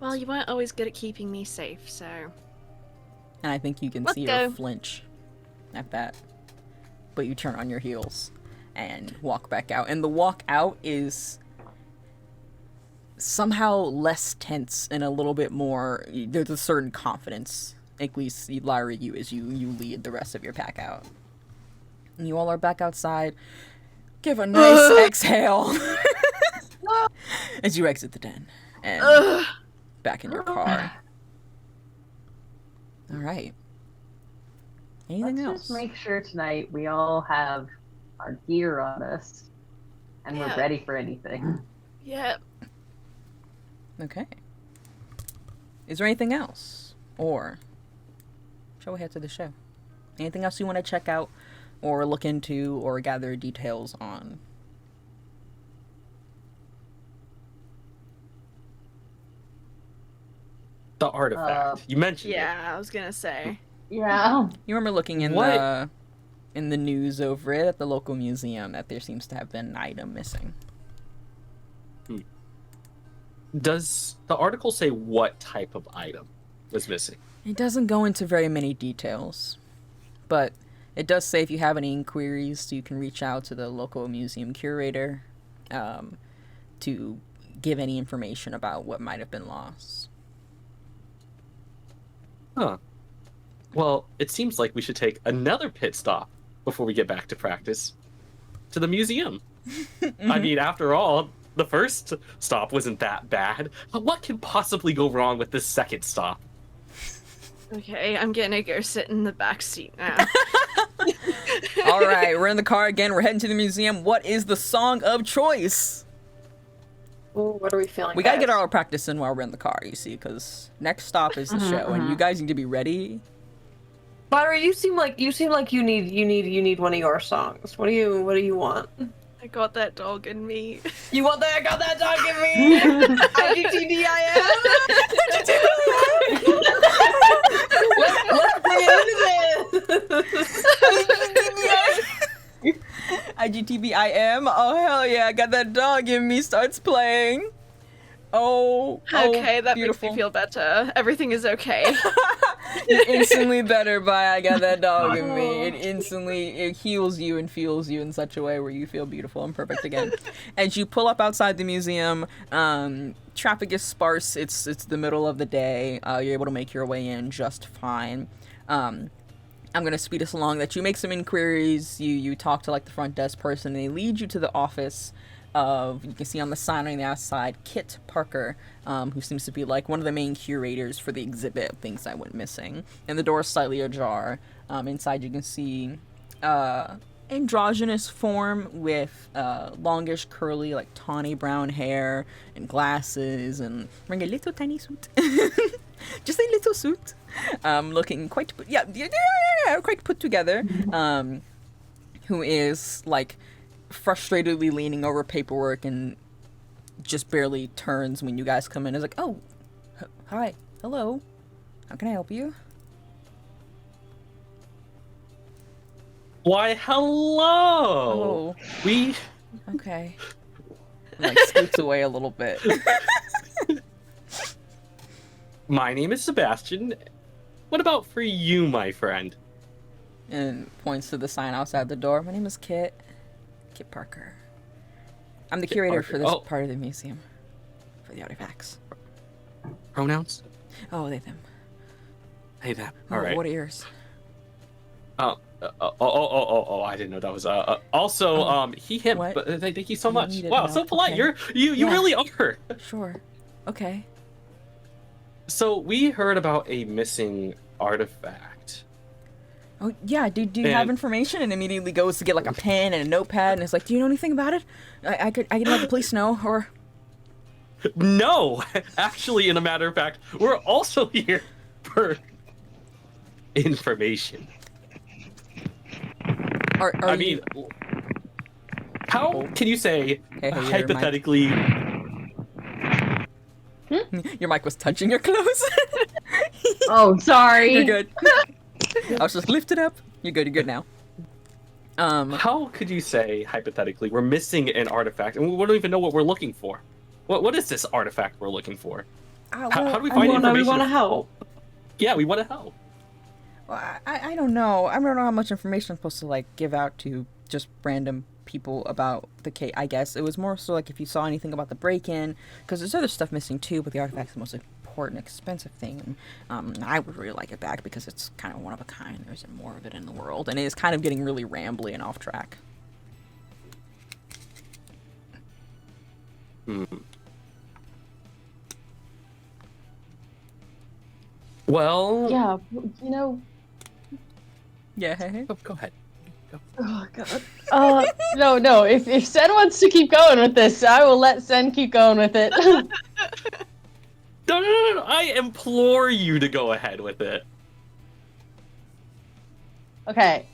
Well, you weren't always good at keeping me safe, so... And I think you can Let's see go. her flinch at that. But you turn on your heels and walk back out. And the walk out is somehow less tense and a little bit more... There's a certain confidence. At least, Lyra, you as you lead the rest of your pack out. And you all are back outside. Give a nice exhale as you exit the den and back in your car. All right. Anything Let's else? just make sure tonight we all have our gear on us and Yeah. we're ready for anything. Yep. Okay. Is there anything else? Or shall we head to the show? Anything else you want to check out or look into or gather details on? The artifact. You mentioned it. Yeah, I was gonna say. Yeah. You remember looking in What? the news over it at the local museum that there seems to have been an item missing. Does the article say what type of item was missing? It doesn't go into very many details, but it does say if you have any inquiries, you can reach out to the local museum curator to give any information about what might have been lost. Huh. Well, it seems like we should take another pit stop before we get back to practice. To the museum. I mean, after all, the first stop wasn't that bad. What can possibly go wrong with this second stop? Okay, I'm gonna go sit in the back seat now. All right, we're in the car again. We're heading to the museum. What is the song of choice? Ooh, what are we feeling? We gotta guys? get our practice in while we're in the car, you see, because next stop is the show, and you guys need to be ready. Butter, you seem like you need one of your songs. What do you want? I got that dog in me. You want that? I got that dog in me. IGTDIM. Let's bring it into this. IGTBIM. Oh hell yeah! I got that dog in me. Starts playing. Oh, Okay, that beautiful. makes me feel better. Everything is okay. It's instantly better by I got that dog in me. It heals you and fuels you in such a way where you feel beautiful and perfect again. As you pull up outside the museum, traffic is sparse. It's the middle of the day. You're able to make your way in just fine. I'm gonna speed us along. That you make some inquiries. You talk to like the front desk person, and they lead you to the office of, you can see on the sign on the outside, Kit Parker, who seems to be like one of the main curators for the exhibit of things that went missing. And the door is slightly ajar. Inside you can see androgynous form with longish, curly, like tawny brown hair and glasses, and wearing a little tiny suit. Just a little suit. Looking quite quite put together. Who is like frustratedly leaning over paperwork and just barely turns when you guys come in. Is like, oh, hi, hello, how can I help you? Why, hello! Oh, We... okay. Like scoots away a little bit. My name is Sebastian. What about for you, my friend? And points to the sign outside the door. My name is Kit Parker. I'm the curator Parker. for this Oh. part of the museum. For the artifacts. Pronouns? Oh, they, them. Hey, that. Oh, All right. what are yours? I didn't know that was also he him. What? But thank you so much. needed Wow, help. so polite. Okay. You Yeah. really are. Sure. Okay. So we heard about a missing artifact. Oh, yeah, do you have And- information? And immediately goes to get like a pen and a notepad and it's like, do you know anything about it? I can let the police know, or... No, actually, in a matter of fact, we're also here for information. Are I you... mean, how can you say Hey, your hypothetically? Your mic was touching your clothes. Oh, sorry. You're good. I was just lift it up. You're good now. How could you say hypothetically we're missing an artifact and we don't even know what we're looking for? What is this artifact we're looking for? How do we find information? We want to help. Yeah, we want to help. Well, I don't know. I don't know how much information I'm supposed to like give out to just random people about the case. I guess it was more so like if you saw anything about the break-in, because there's other stuff missing too, but the artifact's the most important, expensive thing. I would really like it back because it's kind of one of a kind. There isn't more of it in the world, and it is kind of getting really rambly and off track. Well, Yeah, you know. Yeah. Hey. Go ahead. Oh god. No. If Sen wants to keep going with this, I will let Sen keep going with it. No. I implore you to go ahead with it. Okay.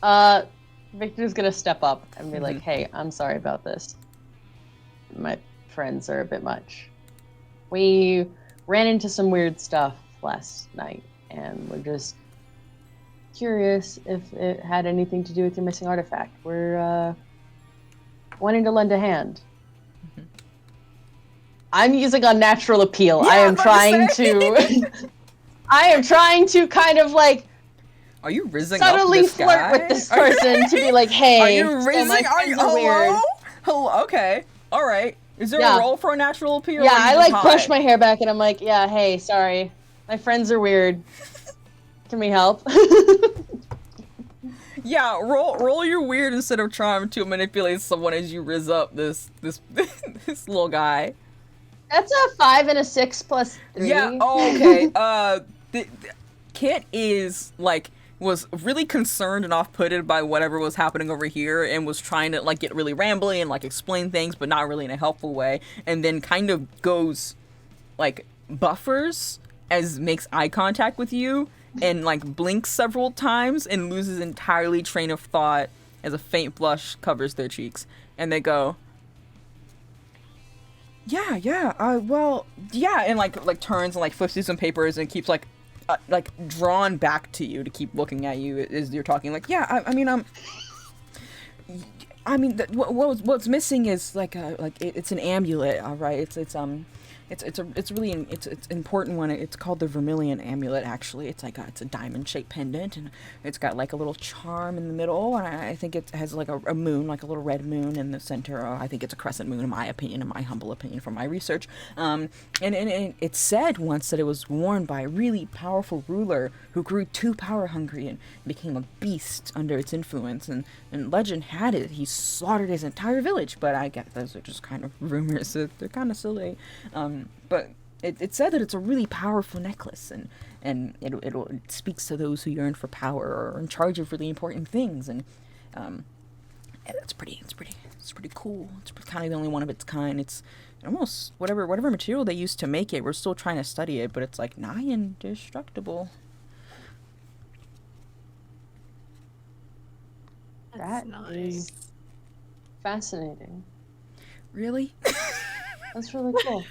Victor's gonna step up and be like, "Hey, I'm sorry about this. My friends are a bit much. We ran into some weird stuff last night, and we're just curious if it had anything to do with your missing artifact. We're wanting to lend a hand." I'm using unnatural appeal. Yeah, I am I'm about trying to to. I am trying to kind of like Are you rizzing subtly up this flirt guy? with this person to be like, "Hey, Are you so rizzing? my Are you friends are weird." hello? Okay. All right. Is there Yeah. a roll for a natural appeal? or Yeah, are you I just like push high? my hair back and I'm like, yeah, hey, sorry. My friends are weird. Can we help? Yeah, roll your weird instead of trying to manipulate someone as you riz up this this little guy. That's a 5 and a 6 plus 3. Yeah. Oh, okay. Kit is like was really concerned and off-putted by whatever was happening over here, and was trying to like get really rambly and like explain things, but not really in a helpful way. And then kind of goes like buffers as makes eye contact with you, and like blinks several times and loses entirely train of thought as a faint blush covers their cheeks, and they go, well, yeah, and like turns and like flips through some papers and keeps like drawn back to you to keep looking at you as you're talking. Like, yeah, what's missing is it's an amulet, all right. It's really an important one. It's called the Vermilion Amulet. Actually, it's a diamond shaped pendant, and it's got like a little charm in the middle, and I think it has like a moon, like a little red moon in the center. I think it's a crescent moon, in my opinion, in my humble opinion from my research. And it said once that it was worn by a really powerful ruler who grew too power hungry and became a beast under its influence. And legend had it he slaughtered his entire village, but I guess those are just kind of rumors. They're kind of silly. But it said that it's a really powerful necklace, and it speaks to those who yearn for power or are in charge of really important things, and it's pretty cool. It's kind of the only one of its kind. It's almost whatever material they used to make it. We're still trying to study it, but it's like nigh indestructible. That is fascinating. Really? That's really cool.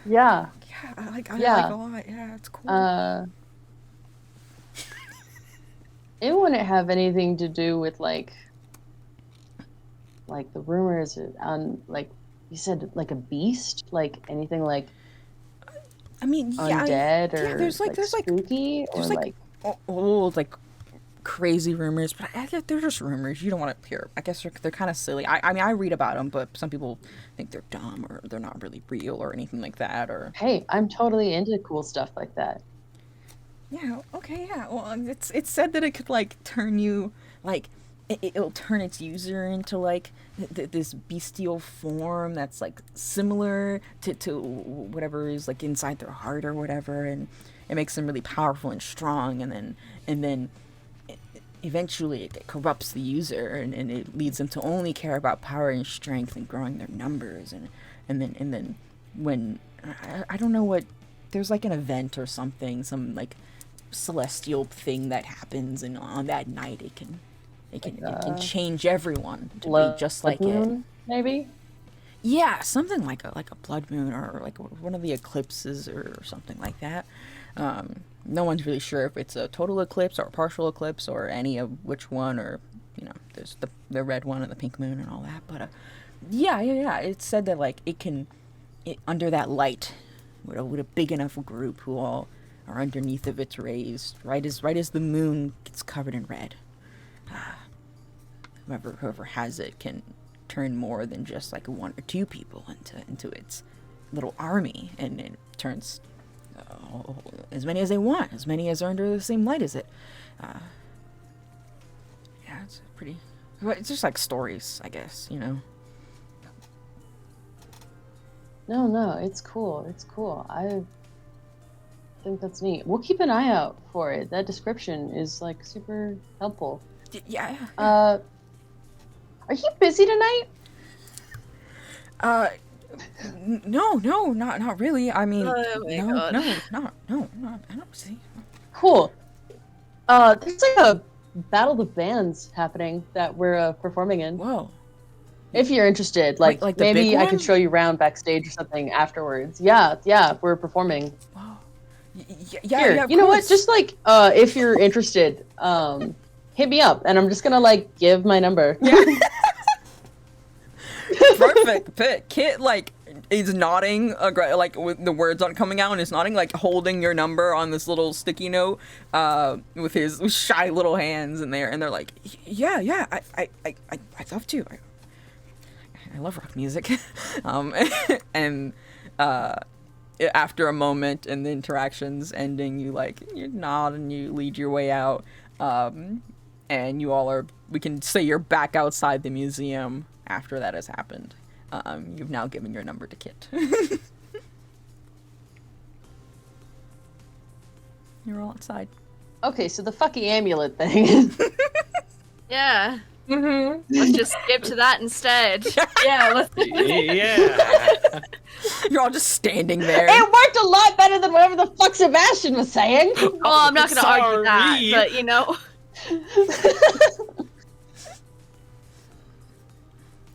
Yeah. Yeah, I like a lot. Yeah, it's cool. It wouldn't have anything to do with like the rumors on like you said, like a beast, like anything like I mean, undead or there's spooky or like old like crazy rumors, but I guess they're just rumors. You don't want to hear. I guess they're kind of silly. I mean, I read about them, but some people think they're dumb or they're not really real or anything like that. Or hey, I'm totally into cool stuff like that. Yeah. Okay. Yeah. Well, it's said that it could like turn you like it'll turn its user into like this bestial form that's like similar to whatever is like inside their heart or whatever, and it makes them really powerful and strong, and then eventually it corrupts the user, and it leads them to only care about power and strength and growing their numbers, and then when I don't know what, there's like an event or something, some like celestial thing that happens, and on that night it can change everyone to be just like it. Maybe. Yeah, something like a blood moon or like one of the eclipses or something like that. No one's really sure if it's a total eclipse or a partial eclipse or any of which one, or there's the red one and the pink moon and all that. But yeah. It's said that like it under that light, with a big enough group who all are underneath of its rays, right as the moon gets covered in red. Whoever has it can turn more than just like one or two people into its little army, and it turns as many as they want, as many as are under the same light as it. Yeah, it's pretty. It's just like stories, I guess. No, it's cool. It's cool. I think that's neat. We'll keep an eye out for it. That description is like super helpful. Yeah. Are you busy tonight? No, not really. I mean, Oh my God. no, I don't see. Cool. There's like a battle of the bands happening that we're performing in. Whoa. If you're interested, like the maybe big I one? could show you around backstage or something afterwards. Yeah, we're performing. Wow. Here, Yeah. you know what? Just like if you're interested, hit me up, and I'm just gonna like give my number. Yeah. Perfect. Kit like is nodding, like with the words aren't coming out, and is nodding, like holding your number on this little sticky note, with his shy little hands in there, and they're like, yeah, I'd love to. I love rock music. And after a moment and the interactions ending, you nod and you lead your way out. And you all we can say you're back outside the museum after that has happened. You've now given your number to Kit. You're all outside. Okay, so the fucking amulet thing. Yeah. Mm-hmm. Let's just skip to that instead. Yeah, let's. Yeah. You're all just standing there. It worked a lot better than whatever the fuck Sebastian was saying. Well, I'm not going to argue that, Sorry. but you know.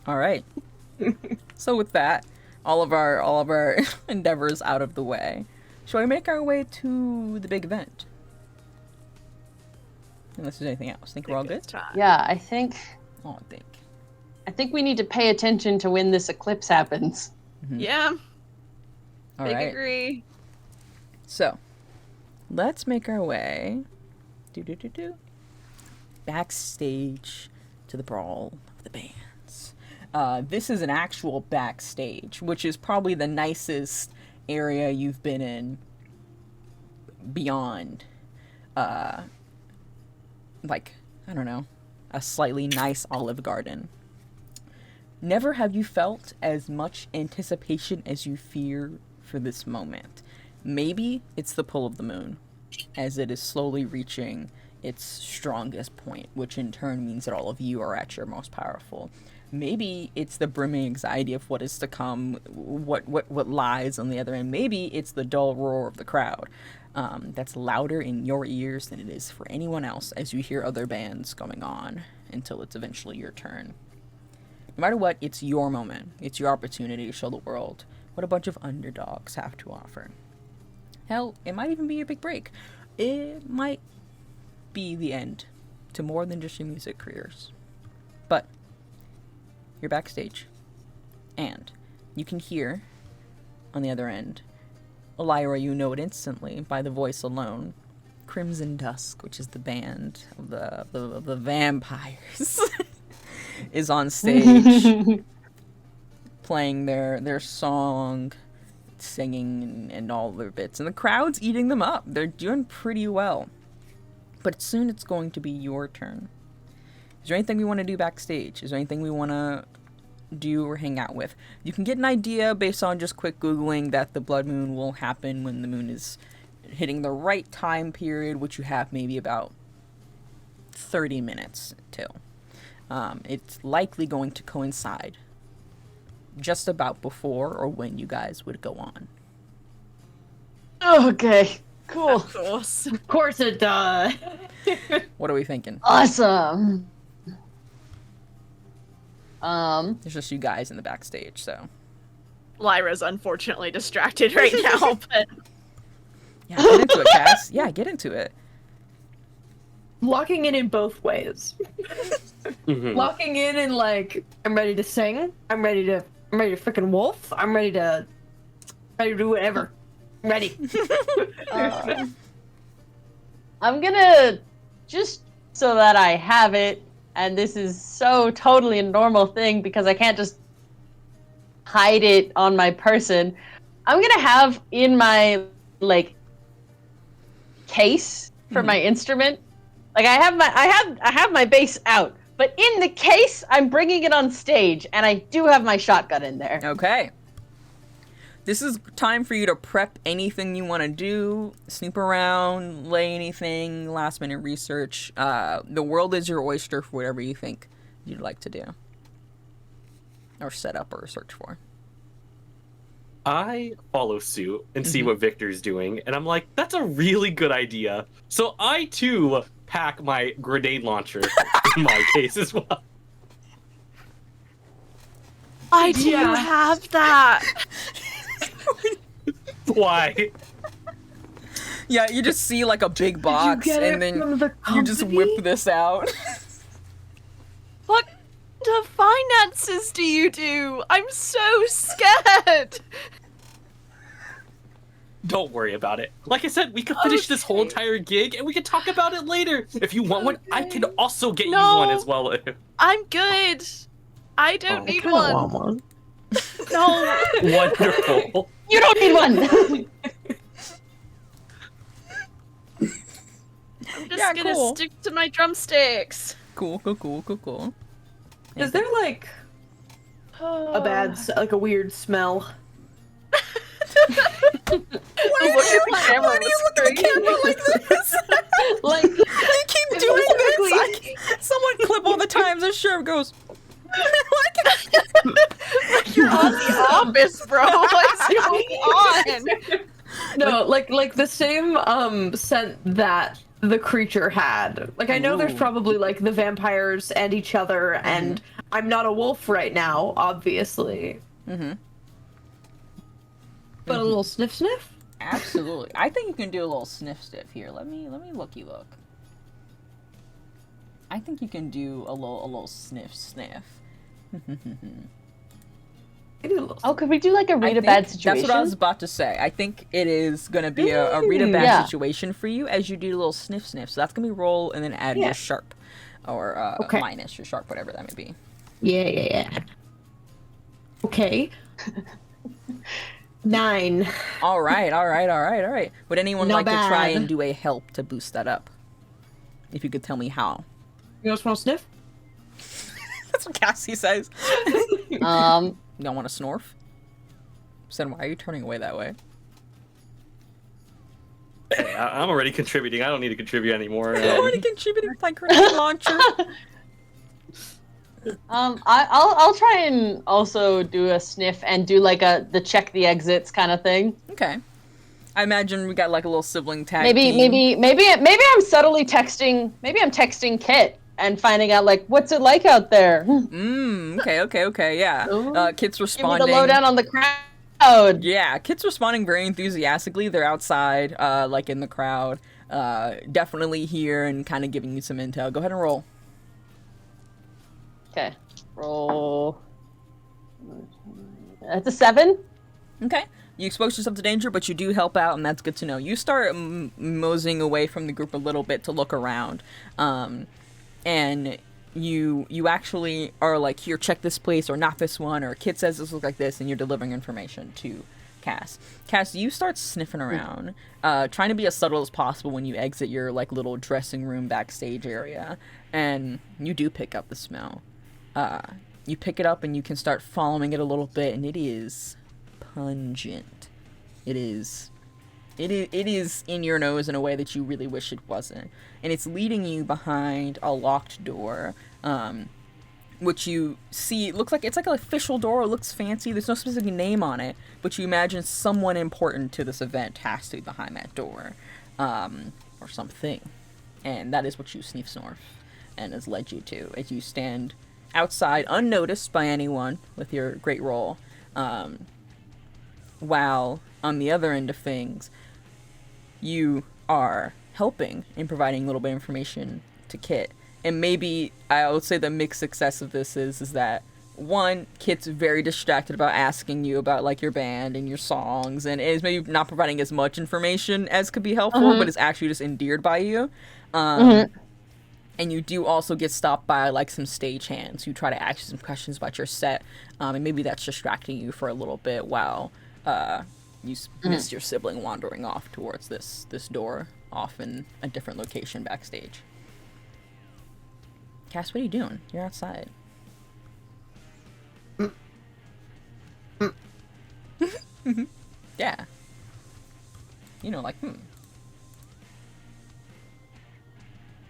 All right. So with that, all of our endeavors out of the way, shall we make our way to the big event? Unless there's anything else. Think we're all good? Yeah, I think we need to pay attention to when this eclipse happens. Yeah. All Big right. agree. So, let's make our way backstage to the Brawl of the Bands. This is an actual backstage, which is probably the nicest area you've been in beyond, I don't know, a slightly nice Olive Garden. Never have you felt as much anticipation as you fear for this moment. Maybe it's the pull of the moon, as it is slowly reaching its strongest point, which in turn means that all of you are at your most powerful. Maybe it's the brimming anxiety of what is to come, what lies on the other end. Maybe it's the dull roar of the crowd that's louder in your ears than it is for anyone else as you hear other bands going on until it's eventually your turn. No matter what, it's your moment. It's your opportunity to show the world what a bunch of underdogs have to offer. Hell, it might even be your big break. It might be the end to more than just your music careers. But you're backstage, and you can hear on the other end, Lyra, you know it instantly by the voice alone, Crimson Dusk, which is the band of the vampires, is on stage playing their song, singing, and all their bits, and the crowd's eating them up. They're doing pretty well. But soon it's going to be your turn. Is there anything we want to do backstage? Is there anything we want to do or hang out with? You can get an idea based on just quick Googling that the blood moon will happen when the moon is hitting the right time period, which you have maybe about 30 minutes till. It's likely going to coincide just about before or when you guys would go on. Okay, cool. Of course. Of course it does. What are we thinking? Awesome. There's just you guys in the backstage, so. Lyra's unfortunately distracted right now, but Yeah, get into it, Cass. Yeah, get into it. Locking in both ways. Mhm. Locking in like, I'm ready to sing. I'm ready to freaking wolf. I'm ready to do whatever. I'm ready. I'm gonna, just so that I have it, and this is so totally a normal thing because I can't just hide it on my person. I'm gonna have in my case for my instrument. Like I have my bass out, but in the case I'm bringing it on stage, and I do have my shotgun in there. Okay. This is time for you to prep anything you want to do, snoop around, lay anything, last minute research. The world is your oyster for whatever you think you'd like to do. Or set up or search for. I follow suit and see what Victor's doing, and I'm like, that's a really good idea. So I too pack my grenade launcher in my case as well. I do have that. Why? Yeah, you just see like a big box get and it then from the you just company? whip this out. What the finances do you do? I'm so scared. Don't worry about it. Like I said, we could finish this whole entire gig and we could talk about it later. If you want one, I can also get you No. one as well. I'm good. I don't Oh. need Kinda one. want one. No. Wonderful. You don't need one. I'm just Yeah, gonna cool. stick to my drumsticks. Cool. Is there like a like a weird smell? Why do you look at the camera like this? Like, You keep doing this. Someone clip all the times and sure goes. You're on the office, bro. What's going on? No, like the same scent that the creature had. Like I know there's Ooh. probably like the vampires and each other, and I'm not a wolf right now, obviously. Mm-hmm. But a little sniff sniff? Absolutely. I think you can do a little sniff here. Let me looky look. I think you can do a little sniff. I do a little oh, could we do like a read a bad situation? That's what I was about to say. I think it is gonna be a read a bad Yeah. situation for you as you do a little sniff. So that's gonna be roll and then add Yeah. your sharp, or Okay. minus your sharp, whatever that may be. Yeah. Okay. 9. All right. Would anyone Not like to try bad. and do a help to boost that up? If you could tell me how. You guys want to sniff? That's what Cassie says. Um, You don't want to snorf? Sen, why are you turning away that way? Hey, I'm already contributing. I don't need to contribute anymore. You already contributed like grenade launcher. I'll try and also do a sniff and do like the check the exits kind of thing. Okay. I imagine we got like a little sibling tag Maybe team. I'm subtly texting. Maybe I'm texting Kit and finding out like what's it like out there. Okay, yeah. Kit's Give me responding. the lowdown on the crowd. Yeah, Kit's responding very enthusiastically. They're outside, like in the crowd. Definitely here and kind of giving you some intel. Go ahead and roll. Okay, roll. That's a 7. Okay. You expose yourself to danger, but you do help out, and that's good to know. You start moseying away from the group a little bit to look around. And you actually are like, here, check this place, or not this one, or Kit says this looks like this, and you're delivering information to Cass. Cass, you start sniffing around, trying to be as subtle as possible when you exit your like little dressing room backstage area, and you do pick up the smell. You pick it up and you can start following it a little bit, and it is pungent. It is in your nose in a way that you really wish it wasn't, and it's leading you behind a locked door, which you see looks like it's like an official door. It looks fancy. There's no specific name on it, but you imagine someone important to this event has to be behind that door, or something, and that is what you sniff snorf and has led you to as you stand outside unnoticed by anyone with your great roll, while on the other end of things you are helping and providing a little bit of information to Kit. And maybe I would say the mixed success of this is that one, Kit's very distracted about asking you about like your band and your songs, and is maybe not providing as much information as could be helpful, but is actually just endeared by you. And you do also get stopped by like some stagehands who try to ask you some questions about your set, and maybe that's distracting you for a little bit while you miss your sibling wandering off towards this door off in a different location backstage. Cass, what are you doing? You're outside. Yeah. You know, like,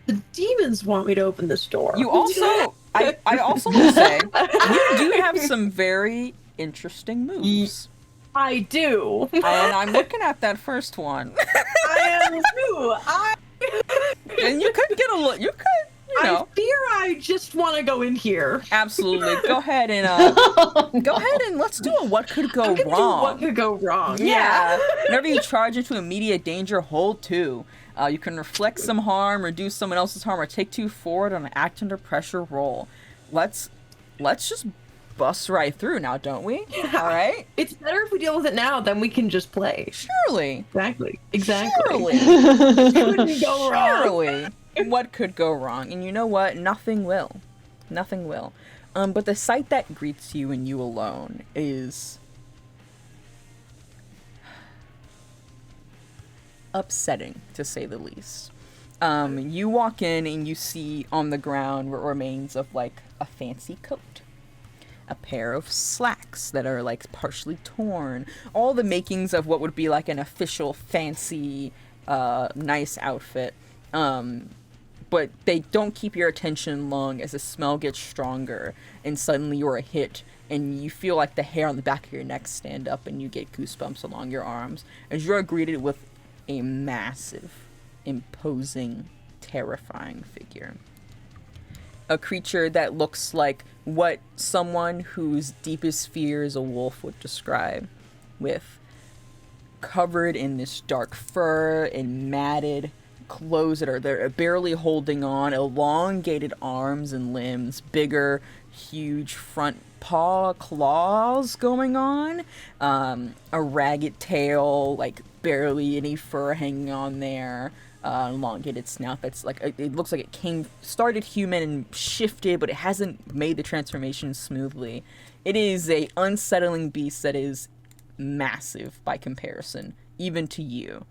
The demons want me to open this door. You also, I also want to say, you do have some very interesting moves. I do. And I'm looking at that first one. I am too. And you could get a look, you could, you know. I fear I just want to go in here. Absolutely. Go ahead and, let's do a what could go I'm gonna wrong. do what could go wrong. Yeah. Whenever you charge into immediate danger, hold 2. You can reflect some harm, reduce someone else's harm, or take 2 forward on an act under pressure roll. Let's just bust right through now, don't we? Yeah. All right. It's better if we deal with it now than we can just play. Surely. Exactly. Surely. Couldn't go wrong. Surely. What could go wrong? And you know what? Nothing will. Nothing will. But the sight that greets you and you alone is upsetting, to say the least. You walk in and you see on the ground what remains of, like, a fancy coat. A pair of slacks that are, like, partially torn. All the makings of what would be, like, an official, fancy, nice outfit. But they don't keep your attention long as the smell gets stronger, and suddenly you're a hit, and you feel like the hair on the back of your neck stand up, and you get goosebumps along your arms, as you're greeted with a massive, imposing, terrifying figure. A creature that looks like what someone whose deepest fear is a wolf would describe, with covered in this dark fur and matted clothes that are they're barely holding on, elongated arms and limbs, bigger, huge front paw claws going on, a ragged tail, like barely any fur hanging on there, elongated snout that's like, it looks like it started human and shifted, but it hasn't made the transformation smoothly. It is a unsettling beast that is massive by comparison, even to you.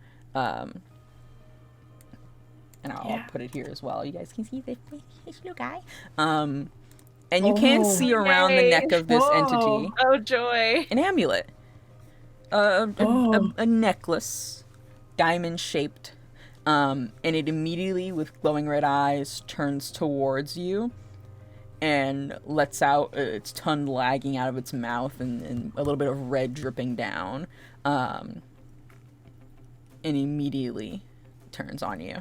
And I'll put it here as well. You guys can see this little guy. And you can see around the neck of this entity. Oh, joy. An amulet. A necklace. Diamond-shaped. And it immediately, with glowing red eyes, turns towards you and lets out its tongue lagging out of its mouth and a little bit of red dripping down. And immediately turns on you.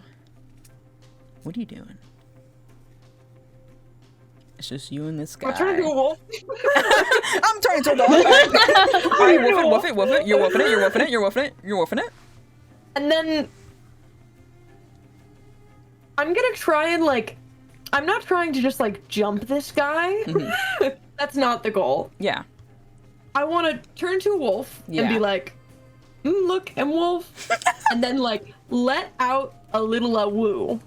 What are you doing? It's just you and this guy. I'm turning to a wolf. I'm turning to a dog. Alright, wolf it. You're wolfing it. And then I'm gonna try and, like, I'm not trying to just, like, jump this guy. Mm-hmm. That's not the goal. Yeah. I want to turn to a wolf and be like, look, I'm wolf. And then, like, let out a little woo.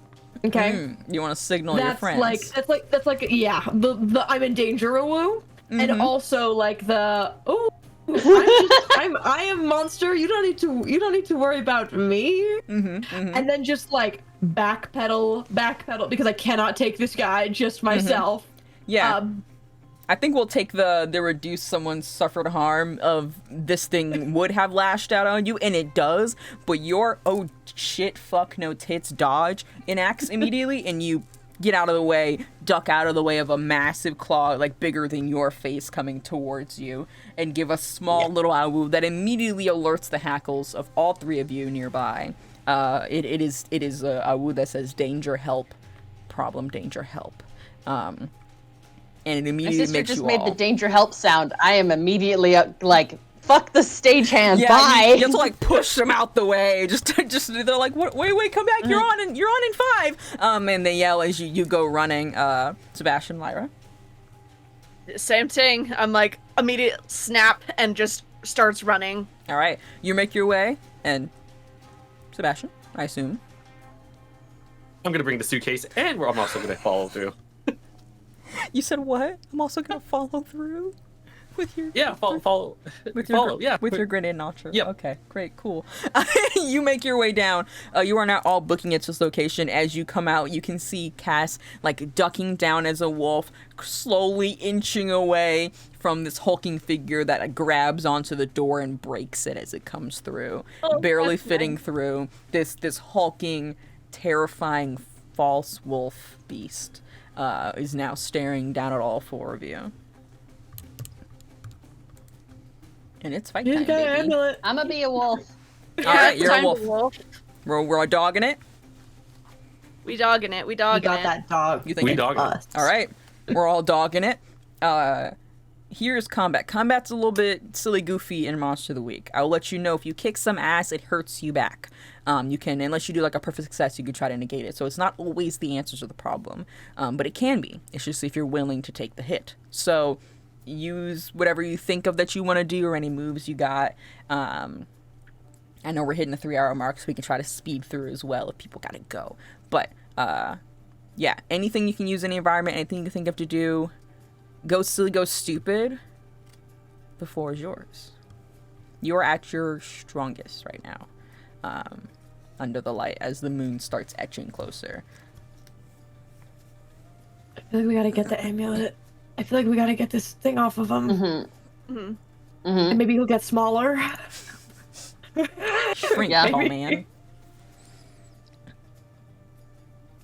Okay. You want to signal your friends. That's like the I'm in danger woo, and also like the I am monster. You don't need to worry about me. And then just like backpedal because I cannot take this guy just myself. Yeah. I think we'll take the reduce someone's suffered harm of this thing would have lashed out on you, and it does, but your oh shit fuck no tits dodge enacts immediately, and you get out of the way, duck out of the way of a massive claw, like bigger than your face, coming towards you, and give a small little AWWOOOOO that immediately alerts the hackles of all three of you nearby. It is a AWWOOOOO that says danger help, problem danger help. And it immediately makes you all... My sister just made the danger help sound. I am immediately like, fuck the stagehand, bye! You have to like push them out the way. Just they're like, wait, come back! You're on in 5. And they yell as you go running. Sebastian, Lyra. Same thing. I'm like immediate snap and just starts running. All right, you make your way, and Sebastian, I assume. I'm gonna bring the suitcase, and I'm also gonna follow through. You said what? I'm also gonna follow through with your follow with your grenade launcher. Yep. Okay, great, cool. You make your way down. You are now all booking at this location. As you come out, you can see Cass like ducking down as a wolf, slowly inching away from this hulking figure that grabs onto the door and breaks it as it comes through, barely fitting through. This hulking, terrifying false wolf beast. Is now staring down at all 4 of you. And it's fight time, baby. I'm gonna be a wolf. Alright, you're a wolf. We're dogging it? We dogging it. We got that dog. You think we dogging it? Alright, we're all dogging it. Here's combat. Combat's a little bit silly goofy in Monster of the Week. I'll let you know if you kick some ass, it hurts you back. You can, unless you do like a perfect success, you could try to negate it. So it's not always the answer to the problem, but it can be. It's just if you're willing to take the hit. So use whatever you think of that you want to do or any moves you got. I know we're hitting the 3-hour mark, so we can try to speed through as well if people gotta go. But yeah, anything you can use in the environment, anything you can think of to do, Go silly, go stupid. The floor is yours. You're at your strongest right now. Under the light as the moon starts etching closer. I feel like we gotta get the amulet. I feel like we gotta get this thing off of him. And maybe he'll get smaller. Shrink, Yeah. tall man.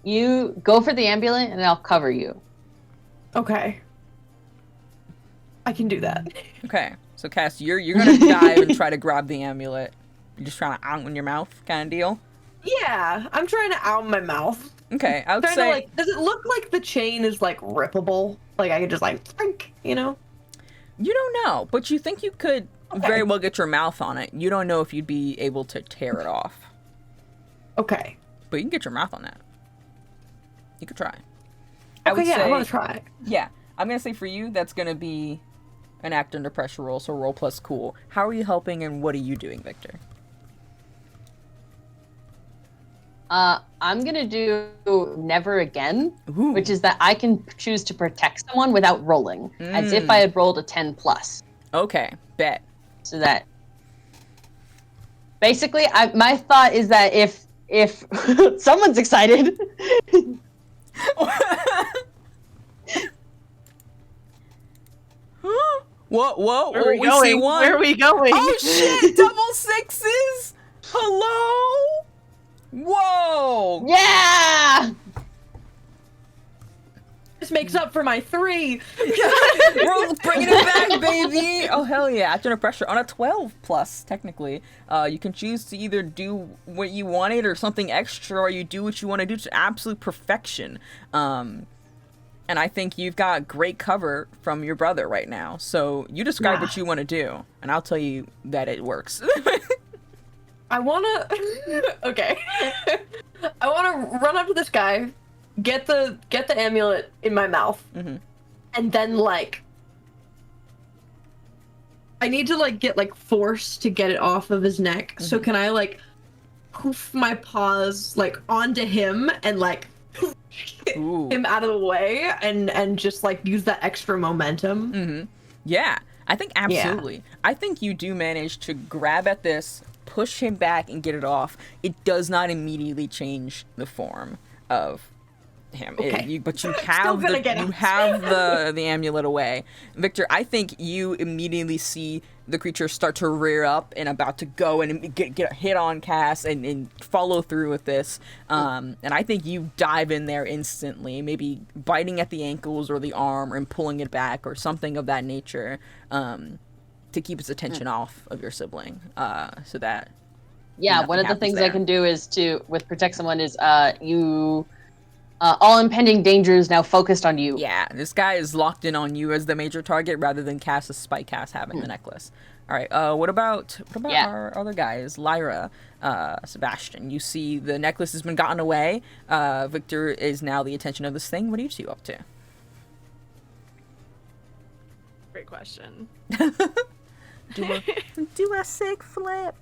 You go for the amulet, and I'll cover you. Okay. I can do that. Okay, so Cass, you're gonna dive and try to grab the amulet. You're just trying to out in your mouth, kind of deal. Yeah, I'm trying to out my mouth. Okay, I would Trying say. to, like, does it look like the chain is like rippable? Like I could just like, you know? You don't know, but you think you could Okay. very well get your mouth on it. You don't know if you'd be able to tear it off, Okay. but you can get your mouth on that. You could try. Okay, yeah, I want to try. Yeah, I'm gonna say for you, that's gonna be an act under pressure roll, so roll plus cool. How are you helping, and what are you doing, Victor? I'm gonna do never again, Ooh. which is that I can choose to protect someone without rolling, as if I had rolled a 10+. Okay, bet. So that basically, my thought is that if someone's excited, Whoa, Where are we we going? see one. Where are we going? Oh shit, double sixes! Hello? Whoa! yeah, This makes up for my 3. We're bringing it back, baby! Oh, hell yeah. Act under pressure on a 12 plus, technically. You can choose to either do what you wanted or something extra, or you do what you want to do to absolute perfection. And I think you've got great cover from your brother right now. So you describe what you want to do, and I'll tell you that it works. I want to. Okay. I want to run up to this guy, get the amulet in my mouth, and then like. I need to like get like force to get it off of his neck. So can I like poof my paws like onto him and like Ooh. him out of the way and just like use that extra momentum? Yeah, I think absolutely. I think you do manage to grab at this, push him back, and get it off. It does not immediately change the form of him. Okay. But you Still have gonna get you it. have the amulet away. Victor, I think you immediately see the creature start to rear up and about to go and get a hit on Cass and follow through with this. And I think you dive in there instantly, maybe biting at the ankles or the arm and pulling it back or something of that nature, to keep its attention off of your sibling, so that yeah. nothing One of the happens things there. I can do is with protect someone is all impending danger is now focused on you. Yeah, this guy is locked in on you as the major target rather than Cass's spike Cass having the necklace. All right. What about Yeah. our other guys? Lyra, Sebastian. You see the necklace has been gotten away. Victor is now the attention of this thing. What are you two up to? Great question. Do a sick flip.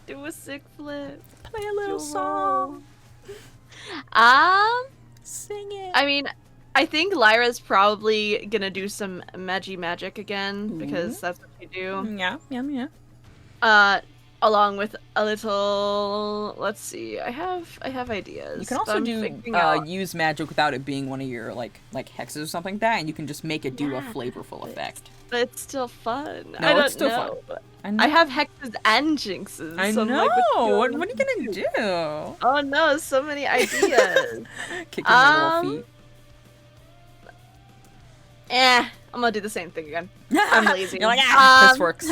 Do a sick flip. Play a little Do a song. Sing it. I mean, I think Lyra's probably gonna do some magic again because that's what you do. Yeah. Along with a little. Let's see. I have ideas. You can but also I'm do figuring out- use magic without it being one of your like hexes or something like that, and you can just make it do a flavorful effect. But it's still fun. No, I don't it's still know. fun. I have hexes and jinxes. I so know. I'm like, What are you gonna do? Oh no, so many ideas. Kicking your little feet. I'm gonna do the same thing again. I'm lazy. You're like, this works.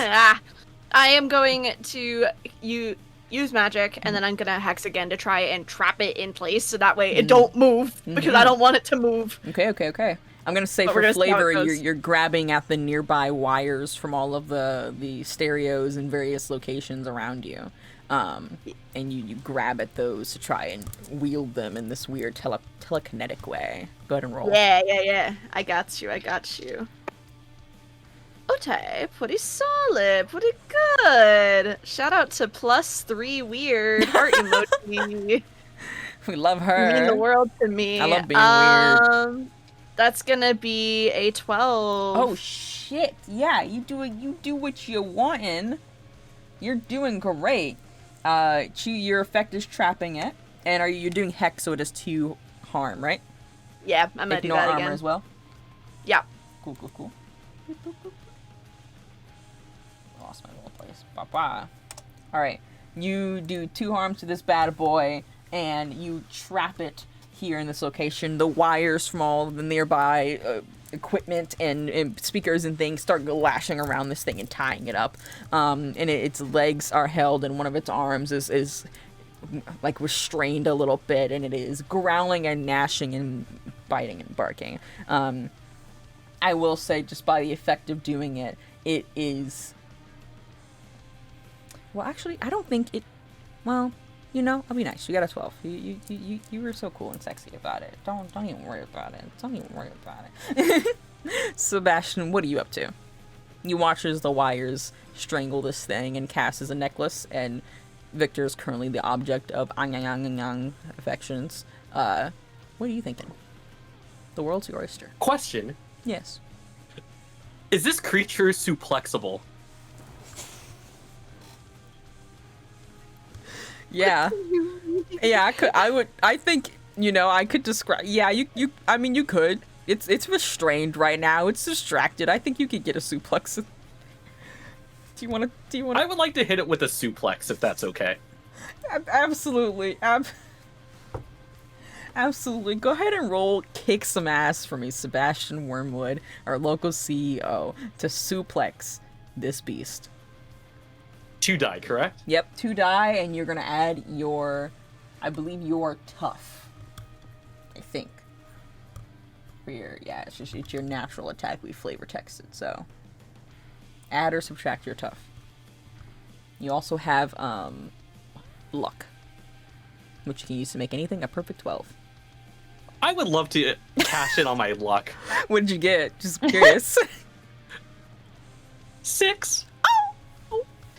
I am going to use magic, and then I'm gonna hex again to try and trap it in place, so that way it don't move because I don't want it to move. Okay. I'm gonna say But we're for gonna see how it flavor, goes. you're grabbing at the nearby wires from all of the stereos in various locations around you, and you grab at those to try and wield them in this weird telekinetic way. Go ahead and roll. Yeah. I got you. Okay, pretty solid, pretty good. Shout out to +3 weird heart emoji. We love You her. mean the world to me. I love being weird. That's gonna be a 12. Oh shit! Yeah, you do what you wantin'. You're doing great. Your effect is trapping it, and you're doing hex, so it does 2 harm, right? Yeah, I'm gonna do Ignore that armor again. as well. Yeah. Cool. Lost my little place. Bye. All right, you do 2 harm to this bad boy, and you trap it here in this location. The wires from all the nearby equipment and speakers and things start lashing around this thing and tying it up. And its legs are held, and one of its arms is like restrained a little bit, and it is growling and gnashing and biting and barking. I will say, just by the effect of doing it, it is... Well, actually, I don't think it... Well, you know, I'll be nice. You got a 12. You were so cool and sexy about it. Don't even worry about it. Don't even worry about it. Sebastian, what are you up to? You watch as the wires strangle this thing and cast as a necklace, and Victor is currently the object of affections. What are you thinking? The world's your oyster. Question. Yes. Is this creature suplexable? Yeah. Yeah, I think, I could describe, you could. It's restrained right now. It's distracted. I think you could get a suplex. Do you want to? I would like to hit it with a suplex, if that's okay. Absolutely. Absolutely. Go ahead and kick some ass for me, Sebastian Wormwood, our local CEO, to suplex this beast. 2 die, correct? Yep, 2 die, and you're gonna add I believe your tough. I think. It's your natural attack. We flavor texted, so add or subtract your tough. You also have luck, which you can use to make anything a perfect 12. I would love to cash in on my luck. What did you get? Just curious. 6.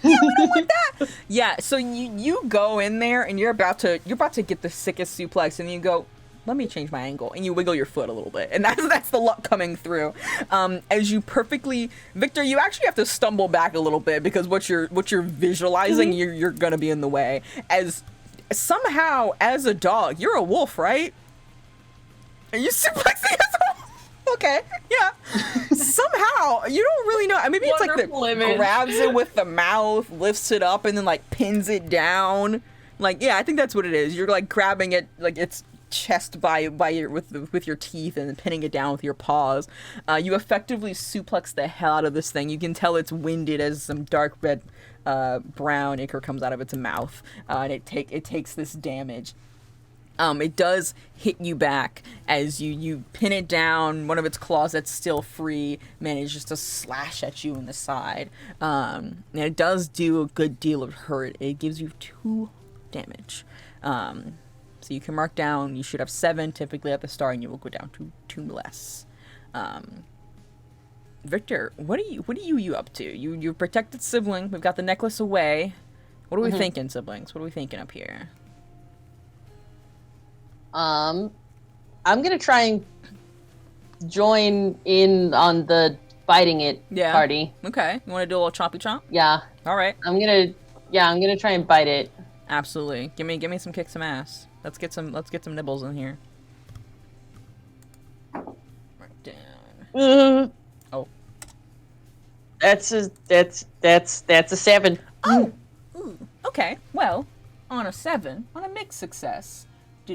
Yeah, we don't want that. Yeah, so you go in there and you're about to get the sickest suplex, and you go, let me change my angle, and you wiggle your foot a little bit, and that's the luck coming through. As you perfectly, Victor, you actually have to stumble back a little bit because what you're visualizing, you're gonna be in the way. As somehow, as a dog, you're a wolf, right? Are you suplexing as a wolf? Okay, yeah. Somehow, you don't really know. Maybe it's like grabs it with the mouth, lifts it up, and then like pins it down. Like, yeah, I think that's what it is. You're like grabbing it, like its chest with your teeth and then pinning it down with your paws. You effectively suplex the hell out of this thing. You can tell it's winded as some dark red, brown ichor comes out of its mouth, and it takes this damage. It does hit you back as you pin it down. One of its claws that's still free manages to slash at you in the side. And it does do a good deal of hurt. It gives you 2 damage. So you can mark down, you should have 7 typically at the start, and you will go down to 2 less. Victor, what are you up to? You protected sibling. We've got the necklace away. What are we thinking, siblings? What are we thinking up here? I'm gonna try and join in on the fighting it party. Okay. You want to do a little choppy chomp? Yeah. All right. I'm gonna try and bite it. Absolutely. Give me some kick some ass. Let's get some nibbles in here. Right down. Oh. That's a 7. Oh. Ooh. Okay. Well, on a 7, on a mixed success. You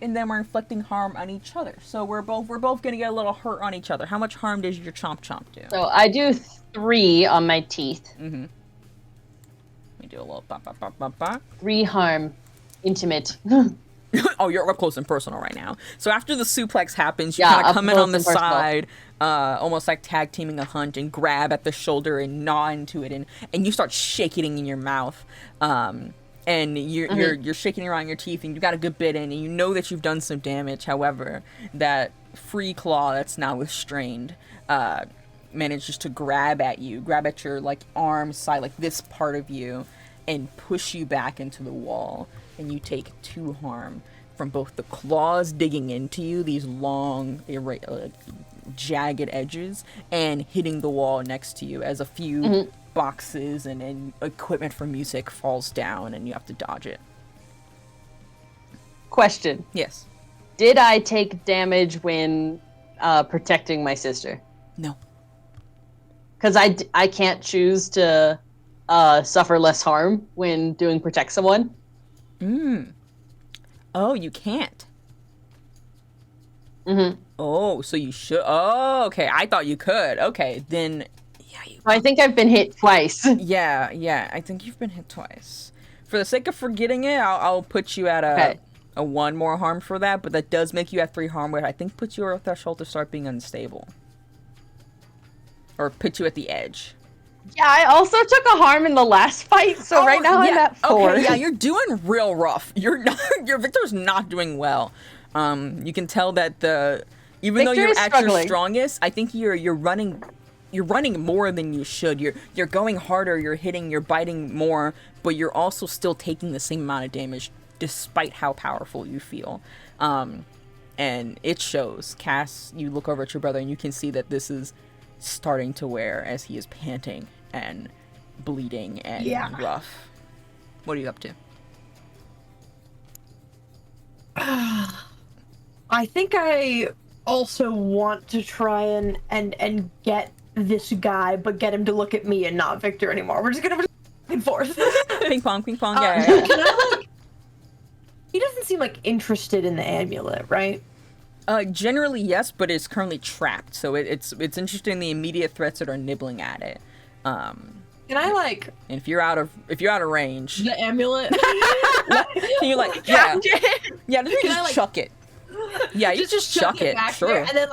and them are inflicting harm on each other, so we're both gonna get a little hurt on each other. How much harm does your chomp do? So I do 3 on my teeth. Mm-hmm. We do a little ba. 3 harm, intimate. Oh, you're up close and personal right now. So after the suplex happens, you kind of come in on the side, almost like tag teaming a hunt, and grab at the shoulder and gnaw into it, and you start shaking in your mouth. And you're shaking around your teeth, and you got a good bit in, and you know that you've done some damage. However, that free claw that's now restrained manages to grab at your like arm side, like this part of you, and push you back into the wall. and you take 2 harm from both the claws digging into you, these long, jagged edges, and hitting the wall next to you as a few boxes and equipment for music falls down and you have to dodge it. Question. Yes. Did I take damage when protecting my sister? No. Because I can't choose to suffer less harm when doing protect someone. Oh, you can't. Mm-hmm. Oh, so you should. Oh, okay. I thought you could. Okay, then. Yeah. I think I've been hit twice. Yeah. I think you've been hit twice. For the sake of forgetting it, I'll put you at a 1 more harm for that. But that does make you at 3 harm, which I think puts you at a threshold to start being unstable, or put you at the edge. Yeah, I also took a harm in the last fight, so right now I'm at 4. Okay, yeah, you're doing real rough. Your Victor's not doing well. You can tell that even though you're at your strongest, I think you're running more than you should. You're going harder, you're hitting, you're biting more, but you're also still taking the same amount of damage despite how powerful you feel. And it shows. Cass, you look over at your brother and you can see that this is starting to wear as he is panting and bleeding and rough. What are you up to? I think I also want to try and get this guy, but get him to look at me and not Victor anymore. We're just gonna back and forth. Ping pong, yeah. Can I, he doesn't seem interested in the amulet, right? Generally yes, but it's currently trapped, so it's interested in the immediate threats that are nibbling at it. Can I And if you're out of range, the amulet? can you just chuck it? Yeah, you just chuck it. Back sure. there and then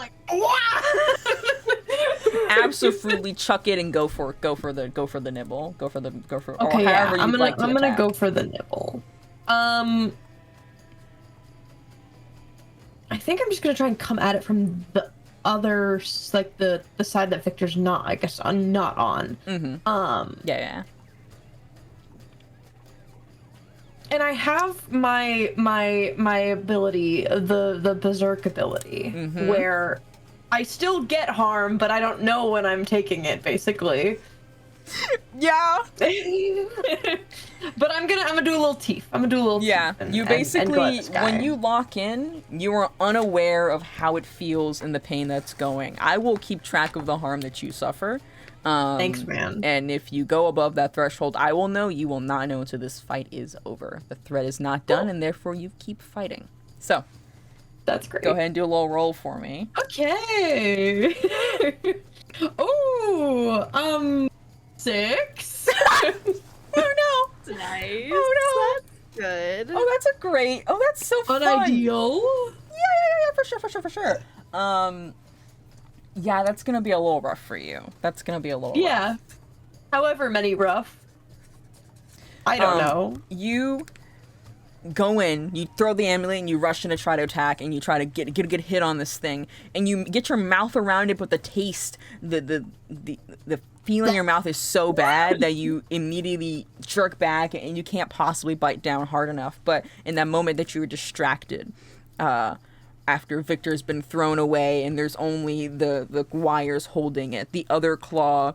Absolutely chuck it and go for the nibble. Okay, yeah. I'm gonna go for the nibble. I think I'm just gonna try and come at it from the other, the side that Victor's not, I guess, not on. Mm-hmm. Yeah. And I have my ability, the berserk ability, where I still get harm, but I don't know when I'm taking it, basically. Yeah. But I'm gonna do a little teeth. Yeah. You basically, when you lock in, you are unaware of how it feels and the pain that's going. I will keep track of the harm that you suffer. Thanks, man. And if you go above that threshold, I will know. You will not know until this fight is over. The threat is not done, and therefore you keep fighting. So. That's great. Go ahead and do a little roll for me. Okay. Ooh, 6. Oh no. Nice. Oh no. That's good. Oh, that's a great. Oh, that's so fun. Unideal. Yeah, for sure. Yeah, that's gonna be a little rough for you. That's gonna be a little rough. However many rough. I don't know. You go in, you throw the amulet, and you rush in to try to attack, and you try to get a good hit on this thing, and you get your mouth around it, but the taste, the feeling in your mouth is so bad that you immediately jerk back, and you can't possibly bite down hard enough. But in that moment that you were distracted, after Victor's been thrown away, and there's only the wires holding it, the other claw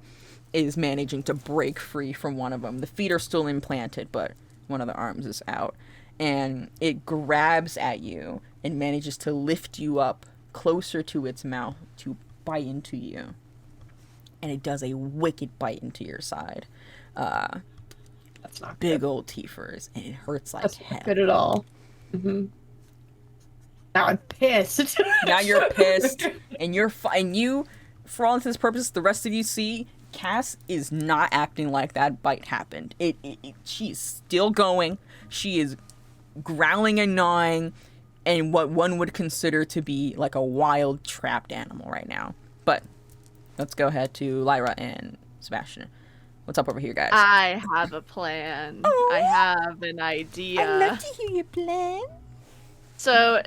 is managing to break free from one of them. The feet are still implanted, but one of the arms is out. And it grabs at you and manages to lift you up closer to its mouth to bite into you. And it does a wicked bite into your side. That's not big good. old teethers, and it hurts like That's hell. not good at all. Mm-hmm. Now I'm pissed. Now you're pissed, and you, for all intents and purposes, the rest of you see, Cass is not acting like that bite happened. She's still going. She is growling and gnawing, and what one would consider to be like a wild trapped animal right now. But let's go ahead to Lyra and Sebastian. What's up over here, guys? I have a plan. Oh. I have an idea. I'd love to hear your plan. So,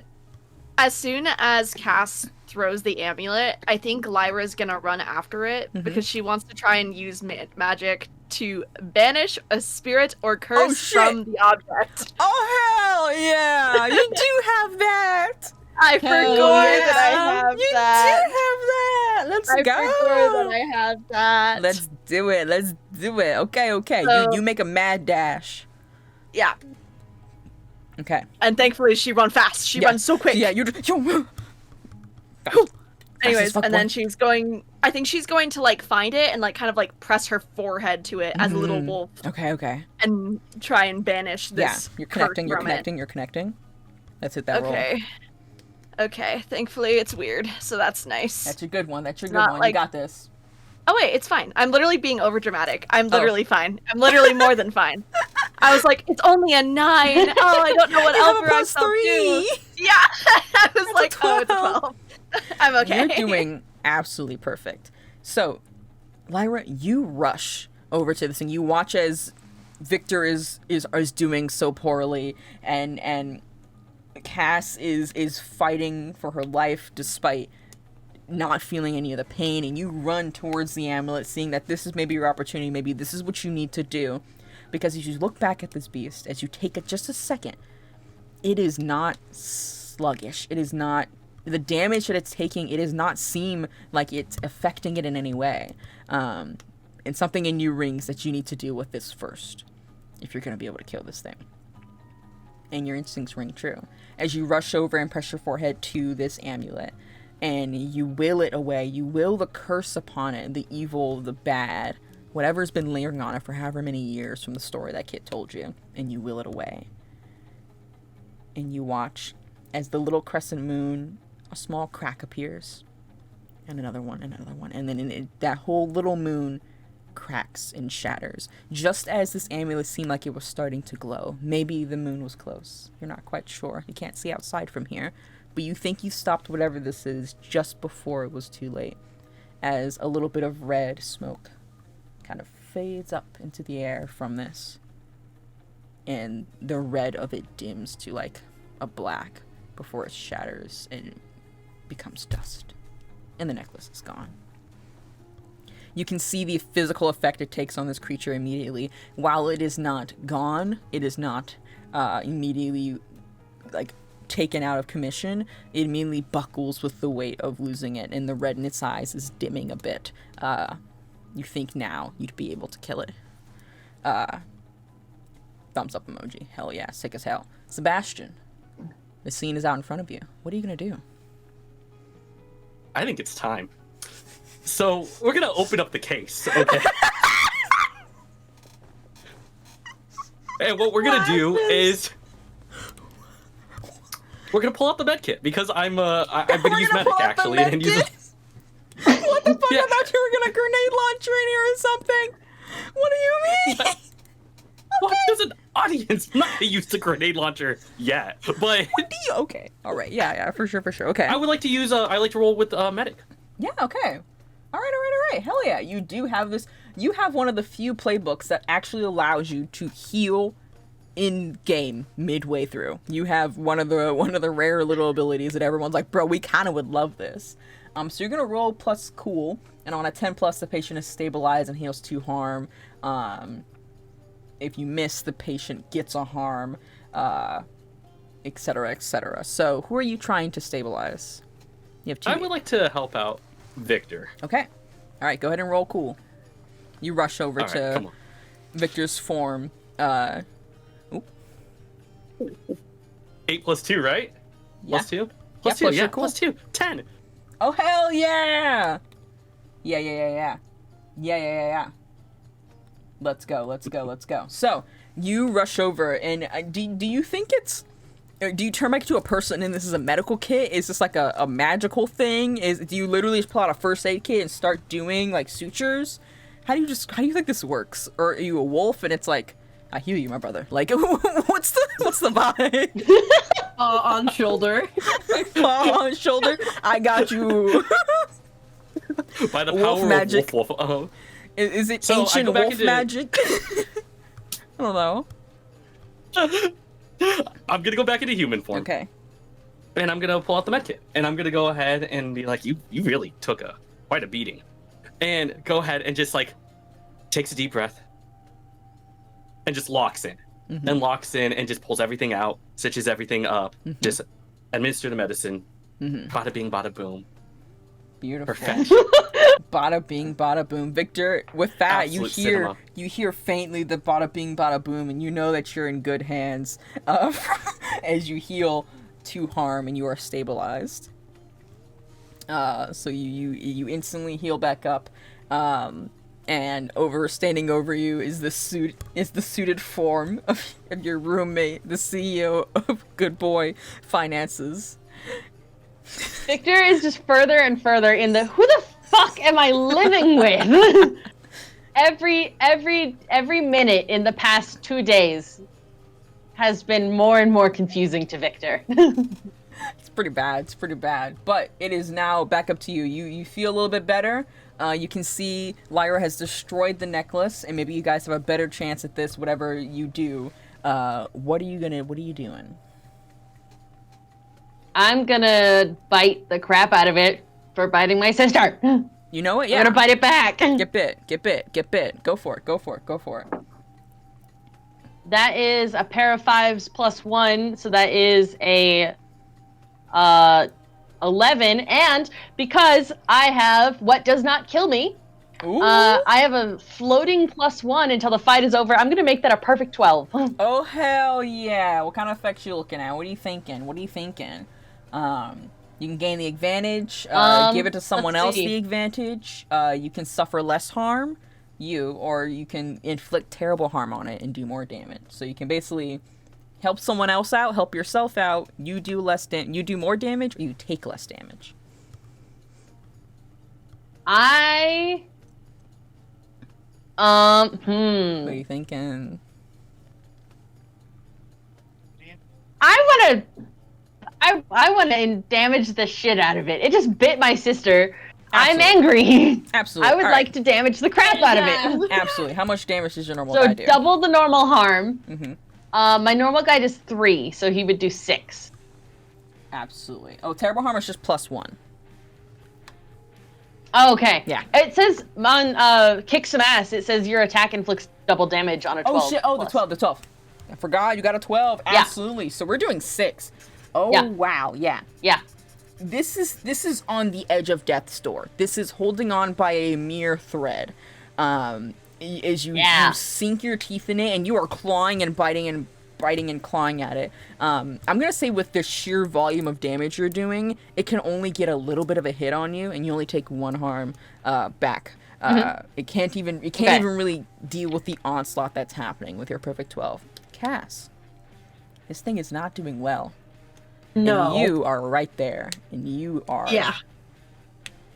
as soon as Cass throws the amulet, I think Lyra's gonna run after it because she wants to try and use magic to banish a spirit or curse from the object. Oh hell yeah! You do have that. I forgot that I have you that. do have that. Let's I go. forgot that I have that. Let's do it. Let's do it. Okay. So- you make a mad dash. Yeah, Okay. and thankfully she runs fast. She runs so quick. Yeah, you. Anyways, and then she's going. I think she's going to like find it and like kind of like press her forehead to it as a little wolf Okay. and try and banish this. You're curse connecting. You're connecting. Let's hit that roll. Okay. Thankfully, it's weird, so that's nice. That's a good one. You like- got this. Oh wait, it's fine. I'm literally being overdramatic. I'm literally fine. I'm literally more than fine. I was like, it's only a 9. Oh, I don't know what You have a else plus 3. Yeah, I was like, oh, it's 12. 12. I'm okay. You're doing absolutely perfect. So, Lyra, you rush over to this thing. You watch as Victor is doing so poorly, and Cass is fighting for her life despite not feeling any of the pain, and you run towards the amulet, seeing that this is maybe your opportunity. Maybe this is what you need to do, because as you look back at this beast, as you take it just a second, it is not sluggish. It is not the damage that it's taking. It does not seem like it's affecting it in any way. And something in you rings that you need to deal with this first, if you're going to be able to kill this thing. And your instincts ring true as you rush over and press your forehead to this amulet, and you will it away. You will the curse upon it, the evil, the bad, whatever's been lingering on it for however many years from the story that kid told you, and you will it away. And you watch as the little crescent moon, a small crack appears, and another one, and then that whole little moon cracks and shatters, just as this amulet seemed like it was starting to glow. Maybe the moon was close. You're not quite sure. You can't see outside from here, but you think you stopped whatever this is just before it was too late, as a little bit of red smoke kind of fades up into the air from this, and the red of it dims to like a black before it shatters and becomes dust, and the necklace is gone. You can see the physical effect it takes on this creature immediately. While it is not gone, it is not immediately like taken out of commission. It immediately buckles with the weight of losing it, and the red in its eyes is dimming a bit. You think now you'd be able to kill it. Thumbs up emoji. Hell yeah, sick as hell. Sebastian, the scene is out in front of you. What are you gonna do? I think it's time. So we're gonna open up the case, okay? And what we're gonna do is we're gonna pull out the med kit, because I'm gonna use medic actually and use it. What the fuck? Yeah. I thought you were gonna grenade launcher in here or something. What do you mean? Well, there's an audience. I'm not gonna use the grenade launcher yet, but Okay. All right. Yeah. For sure. Okay. I would like to use I like to roll with medic. Yeah. Okay. All right. Hell yeah. You do have this. You have one of the few playbooks that actually allows you to heal in game midway through. You have one of the rare little abilities that everyone's like, bro, we kind of would love this. So you're gonna roll plus cool, and on a 10 plus, the patient is stabilized and heals 2 harm. If you miss, the patient gets a harm, etc., etc. So who are you trying to stabilize? You have 2. I would like to help out Victor. Okay. All right. Go ahead and roll cool. You rush over All right, to come on. Victor's form. 8 plus 2, right? Yeah. Plus 2? Yeah, Plus 2, plus yeah, your cool. plus 2. 10. Oh hell yeah! Yeah. Let's go. So you rush over, and do you think it's? Or do you turn back to a person and this is a medical kit? Is this like a magical thing? Do you literally just pull out a first aid kit and start doing like sutures? How do you think this works? Or are you a wolf and it's like, I heal you, my brother. Like, what's the vibe? On shoulder. On shoulder. I got you. By the Wolf power magic. of wolf. Is it So, I ancient go back wolf into- magic? I don't know. I'm gonna go back into human form. Okay. And I'm gonna pull out the medkit, and I'm gonna go ahead and be like, you really took quite a beating, and go ahead and just like takes a deep breath, and just locks in, and just pulls everything out, stitches everything up, just administer the medicine, bada bing, bada boom. Beautiful. Perfection. Bada bing, bada boom. Victor, with that, Absolute cinema. you hear faintly the bada bing, bada boom, and you know that you're in good hands as you heal 2 harm and you are stabilized. So you instantly heal back up, and standing over you is the suited form of your roommate, the CEO of Good Boy Finances. Victor is just further and further in the who the fuck am I living with? every minute in the past 2 days has been more and more confusing to Victor. It's pretty bad. But it is now back up to you. You feel a little bit better. You can see Lyra has destroyed the necklace, and maybe you guys have a better chance at this, whatever you do. What are you doing? I'm gonna bite the crap out of it for biting my sister. You know it, yeah. I'm gonna bite it back. Get bit. Go for it. That is a pair of 5s plus 1, so that is a 11. And because I have what does not kill me, I have a floating +1 until the fight is over. I'm gonna make that a perfect 12. Oh hell yeah! What kind of effects you looking at? What are you thinking? You can gain the advantage. Give it to someone else the advantage. You can suffer less harm. Or you can inflict terrible harm on it and do more damage. So you can basically help someone else out, help yourself out. You do you do more damage, or you take less damage. What are you thinking? I want to damage the shit out of it. It just bit my sister. Absolutely. I'm angry. Absolutely. I would like to damage the crap out of it. Absolutely. How much damage does your normal guy do? So double the normal harm. My normal guy does 3, so he would do 6. Absolutely. Oh, terrible harm is just +1. Oh, okay. Yeah. It says on Kick Some Ass, it says your attack inflicts double damage on a 12. Oh shit, the 12. I forgot, you got a 12. Absolutely. So we're doing 6. Oh, yeah. Wow, yeah. Yeah. This is on the edge of death's door. This is holding on by a mere thread. As you sink your teeth in it, and you are clawing and biting and clawing at it. I'm gonna say with the sheer volume of damage you're doing, it can only get a little bit of a hit on you, and you only take 1 harm back. It can't even really deal with the onslaught that's happening with your perfect 12. Cass, this thing is not doing well. No. And you are right there, and you are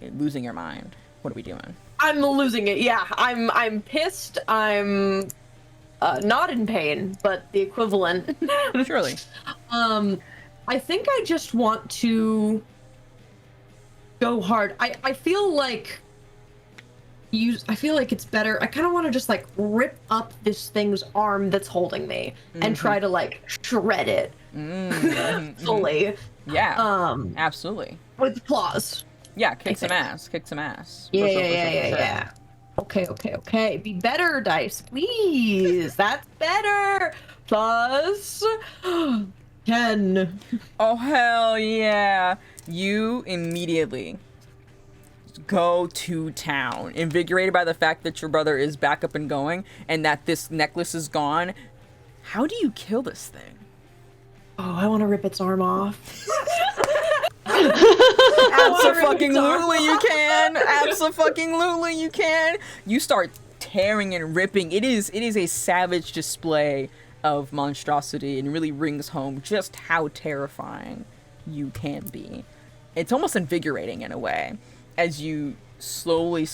losing your mind. What are we doing? I'm losing it. Yeah, I'm pissed. I'm not in pain, but the equivalent. Surely. I think I just want to go hard. I feel like it's better. I kind of want to just like rip up this thing's arm that's holding me and try to like shred it fully. Yeah. Absolutely. With claws. Yeah, kick some ass. Yeah. Okay. Be better, dice, please. That's better. Plus 10. Oh hell yeah! You immediately go to town, invigorated by the fact that your brother is back up and going, and that this necklace is gone. How do you kill this thing? Oh, I want to rip its arm off. Absolutely you can. Absolutely you can. You start tearing and ripping. It is a savage display of monstrosity, and really rings home just how terrifying you can be. It's almost invigorating in a way, as you slowly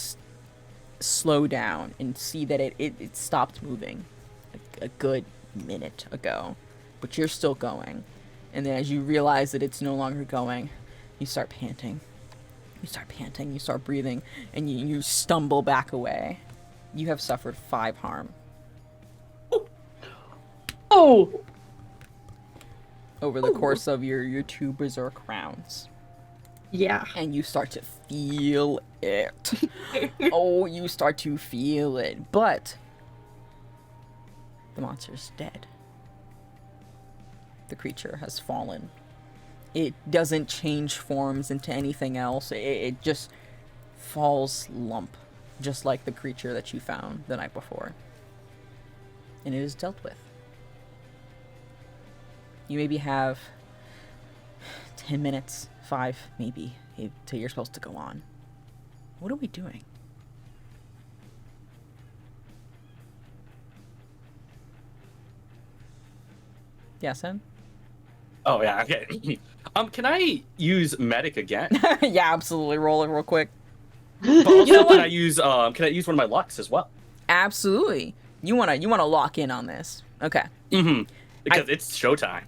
slow down and see that it stopped moving a good minute ago, but you're still going. And then as you realize that it's no longer going, you start panting. You start breathing, and you stumble back away. You have suffered 5 harm. Oh! over the course of your 2 berserk rounds. Yeah. And you start to feel it. Oh, you start to feel it. But the monster's dead. The creature has fallen. It doesn't change forms into anything else. It just falls lump, just like the creature that you found the night before. And it is dealt with. You maybe have 10 minutes, 5 maybe, till you're supposed to go on. What are we doing? Yeah, Sen? Oh yeah, okay. Can I use medic again? Yeah, absolutely. Roll it real quick. But also, can I use one of my lucks as well? Absolutely. You wanna lock in on this. Okay. Mm-hmm. Because it's showtime.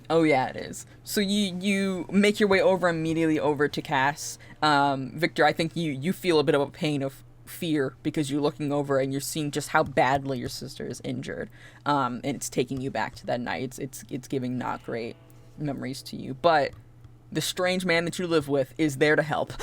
Oh yeah, it is. So you make your way over immediately over to Cass. Victor, I think you feel a bit of a pain of fear because you're looking over and you're seeing just how badly your sister is injured. And it's taking you back to that night. It's giving not great memories to you. But the strange man that you live with is there to help.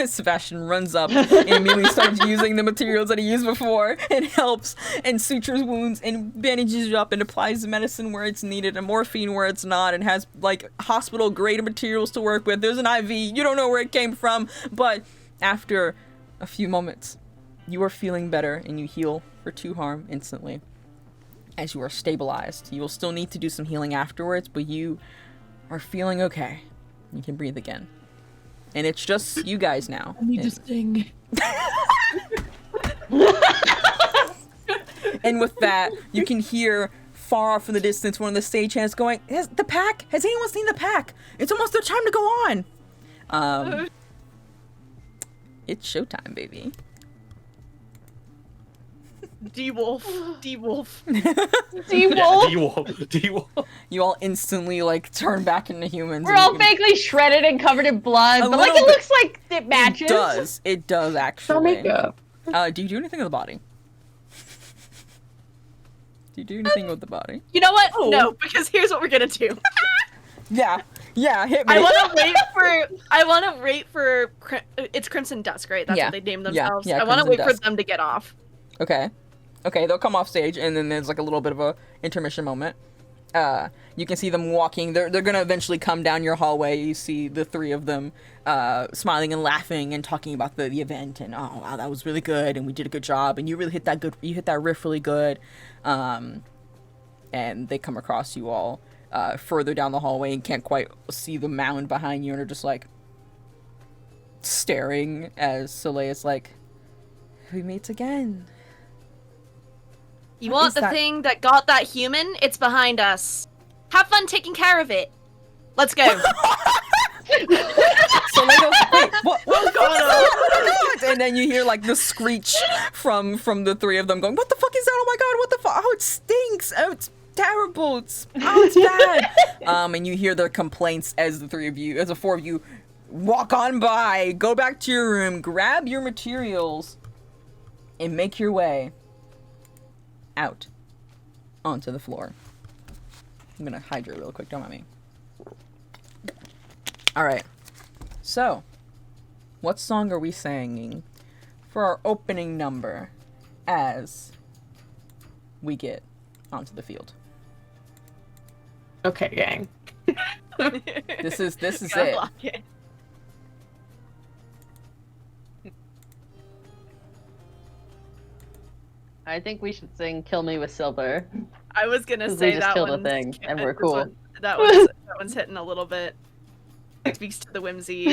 Sebastian runs up and immediately starts using the materials that he used before and helps and sutures wounds and bandages you up and applies the medicine where it's needed and morphine where it's not and has like hospital grade materials to work with. There's an IV. You don't know where it came from, but after a few moments, you are feeling better and you heal for 2 harm instantly as you are stabilized. You will still need to do some healing afterwards, but you are feeling okay. You can breathe again. And it's just you guys now. I need to sing. And with that, you can hear far off in the distance one of the stagehands going, the pack? Has anyone seen the pack? It's almost their time to go on. It's showtime, baby. D-Wolf. D-Wolf. D-Wolf. D-Wolf. You all instantly like turn back into humans. We're all vaguely shreddered and covered in blood, but like it looks like it matches. It does actually. No makeup. Do you do anything with the body? Do you do anything with the body? You know what? No, because here's what we're gonna do. Yeah, hit me. I want to wait for it's Crimson Dusk, right? That's what they named themselves. Yeah, I want to Crimson wait for Dusk. them to get off. Okay, they'll come off stage, and then there's like a little bit of a intermission moment. You can see them walking. They're gonna eventually come down your hallway. You see the 3 of them smiling and laughing and talking about the event, and oh wow, that was really good, and we did a good job, and you really hit that riff really good. And they come across you all further down the hallway and can't quite see the mound behind you, and are just like staring as Soleia's like, we meet again. You What want is the that? thing that got that human? It's behind us. Have fun taking care of it. Let's go. Soleil goes, wait, what's going on? And then you hear like the screech from the 3 of them going, what the fuck is that? Oh my god, what the fuck? Oh, it stinks. Oh, it's terrible. It's bad. And you hear their complaints as the 4 of you walk on by, go back to your room, grab your materials, and make your way out onto the floor. I'm gonna hydrate real quick, don't mind me. Alright, so what song are we singing for our opening number as we get onto the field? Okay, gang. This is Gotta it. block it. I think we should sing "Kill Me with Silver." I was gonna 'Cause say we just that killed a one's- thing, and we're this cool. that one's hitting a little bit. Speaks to the whimsy.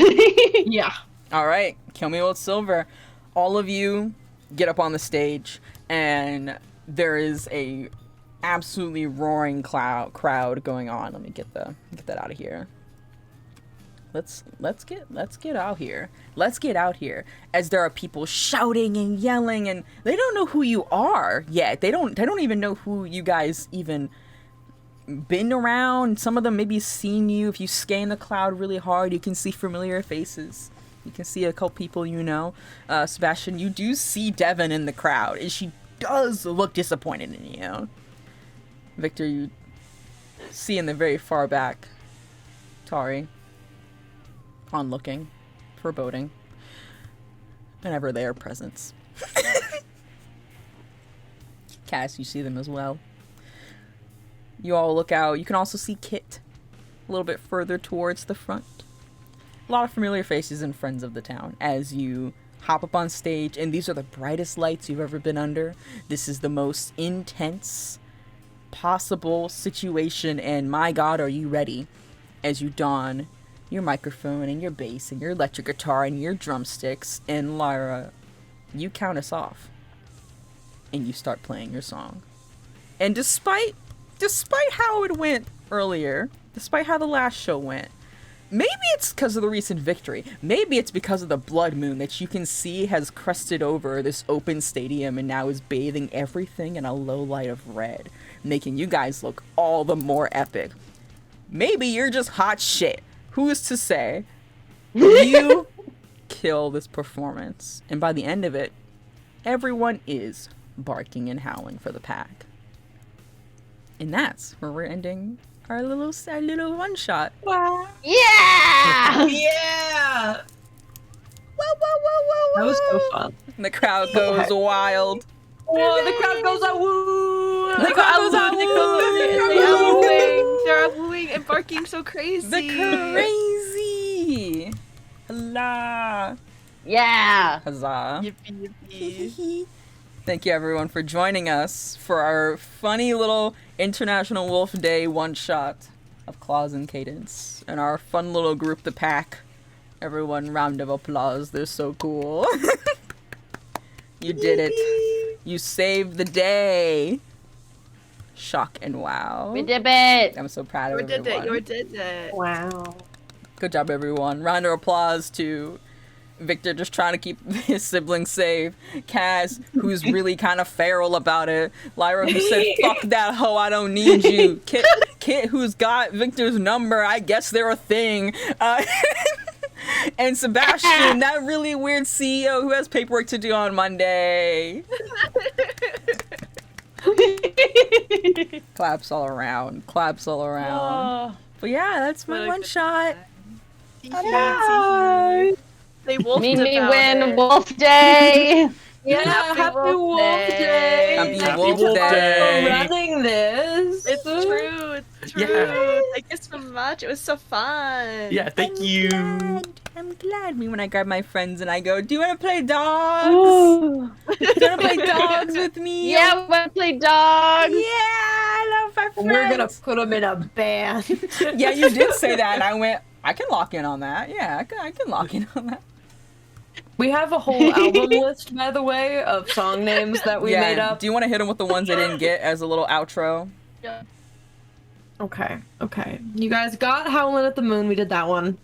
Yeah. Alright, Kill Me With Silver. All of you get up on the stage, and there is a absolutely roaring crowd going on. Let me get that out of here. Let's get out here. Let's get out here. As there are people shouting and yelling, and they don't know who you are yet. They don't even know who you guys even been around. Some of them maybe seen you. If you scan the cloud really hard, you can see familiar faces. You can see a couple people you know. Sebastian, you do see Devin in the crowd, and she does look disappointed in you. Victor, you see in the very far back Tari, onlooking, foreboding, and ever their presence. Cass, you see them as well. You all look out. You can also see Kit a little bit further towards the front. A lot of familiar faces and friends of the town as you hop up on stage, and these are the brightest lights you've ever been under. This is the most intense possible situation, and my god, are you ready as you don your microphone and your bass and your electric guitar and your drumsticks, and Lyra, you count us off and you start playing your song. And despite how it went earlier, despite how the last show went, maybe it's because of the recent victory, maybe it's because of the blood moon that you can see has crested over this open stadium and now is bathing everything in a low light of red, making you guys look all the more epic. Maybe you're just hot shit. Who's to say? You kill this performance, and by the end of it, everyone is barking and howling for the pack. And that's where we're ending our little one shot. Wow. Yeah! Yeah! Whoa, whoa, whoa, whoa, That was so whoa. fun. The crowd goes wild. Oh, the crowd goes out, woo! The crowd goes out, woo! They're wooing and barking so crazy. The crazy. Allah. Yeah! Huzzah. Yippee yippee. Thank you everyone for joining us for our funny little International Wolf Day one-shot of Claws and Cadance. And our fun little group, the pack. Everyone, round of applause. They're so cool. You did it. You saved the day. Shock and wow. We did it! I'm so proud of You did everyone. it. You did it. Wow. Good job, everyone. Round of applause to Victor, just trying to keep his siblings safe. Cass, who's really kind of feral about it. Lyra, who said, fuck that hoe, I don't need you. Kit, who's got Victor's number, I guess they're a thing. And Sebastian, that really weird CEO who has paperwork to do on Monday. Claps all around. Claps all around. But yeah, that's my What a one good shot. Bye. They wolfed Me about win it. Wolf Day! Yeah, happy Wolf Day! Happy Happy Wolf Wolf Day. For running this. It's true. It's true. Yeah. Thank you so much. It was so fun. Yeah, thank you. I'm glad. Me when I grab my friends and I go, do you want to play dogs? Ooh. Do you want to play dogs with me? Yeah, we wanna play dogs! Yeah, I love my friends. We're gonna put them in a band. Yeah, you did say that, and I went, I can lock in on that. Yeah, I can lock in on that. We have a whole album list, by the way, of song names that we made up. Do you want to hit them with the ones I didn't get as a little outro? Okay. You guys got Howlin' at the Moon. We did that one.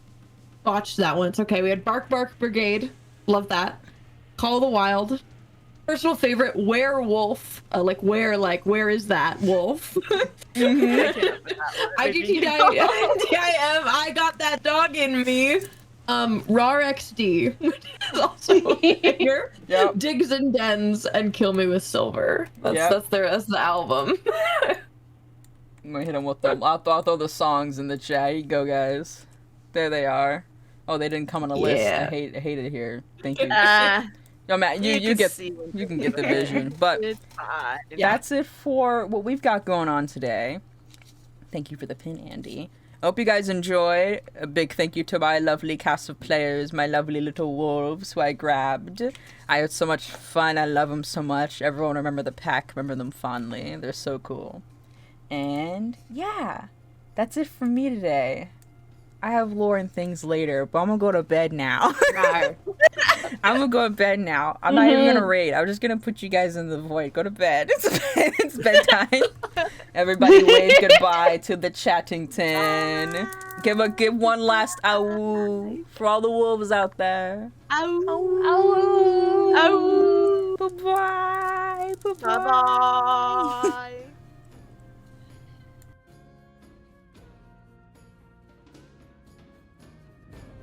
Botched that one. It's okay. We had Bark Bark Brigade. Love that. Call of the Wild. Personal favorite, Werewolf. Where is that? Wolf. IGTDIM. I got that dog in me. RARXD, which is also here. Yep. Digs and Dens and Kill Me with Silver. That's the album. I'm gonna hit them with them. I'll throw the songs in the chat. Here you go, guys. There they are. Oh, they didn't come on a list. Yeah. I hate it here. Thank you. Yo, Matt, you can get see when you can get the vision. But it's fine. that's it for what we've got going on today. Thank you for the pin, Andy. I hope you guys enjoyed. A big thank you to my lovely cast of players, my lovely little wolves who I grabbed. I had so much fun. I love them so much. Everyone remember the pack. Remember them fondly. They're so cool. And yeah, that's it from me today. I have lore and things later, but I'm gonna go to bed now. I'm gonna go to bed now. I'm not even gonna raid. I'm just gonna put you guys in the void. Go to bed. It's bedtime. Everybody wave goodbye to the Chattington. Give one last ow for all the wolves out there. Ow. Ow. Ow. Bye bye. Bye bye.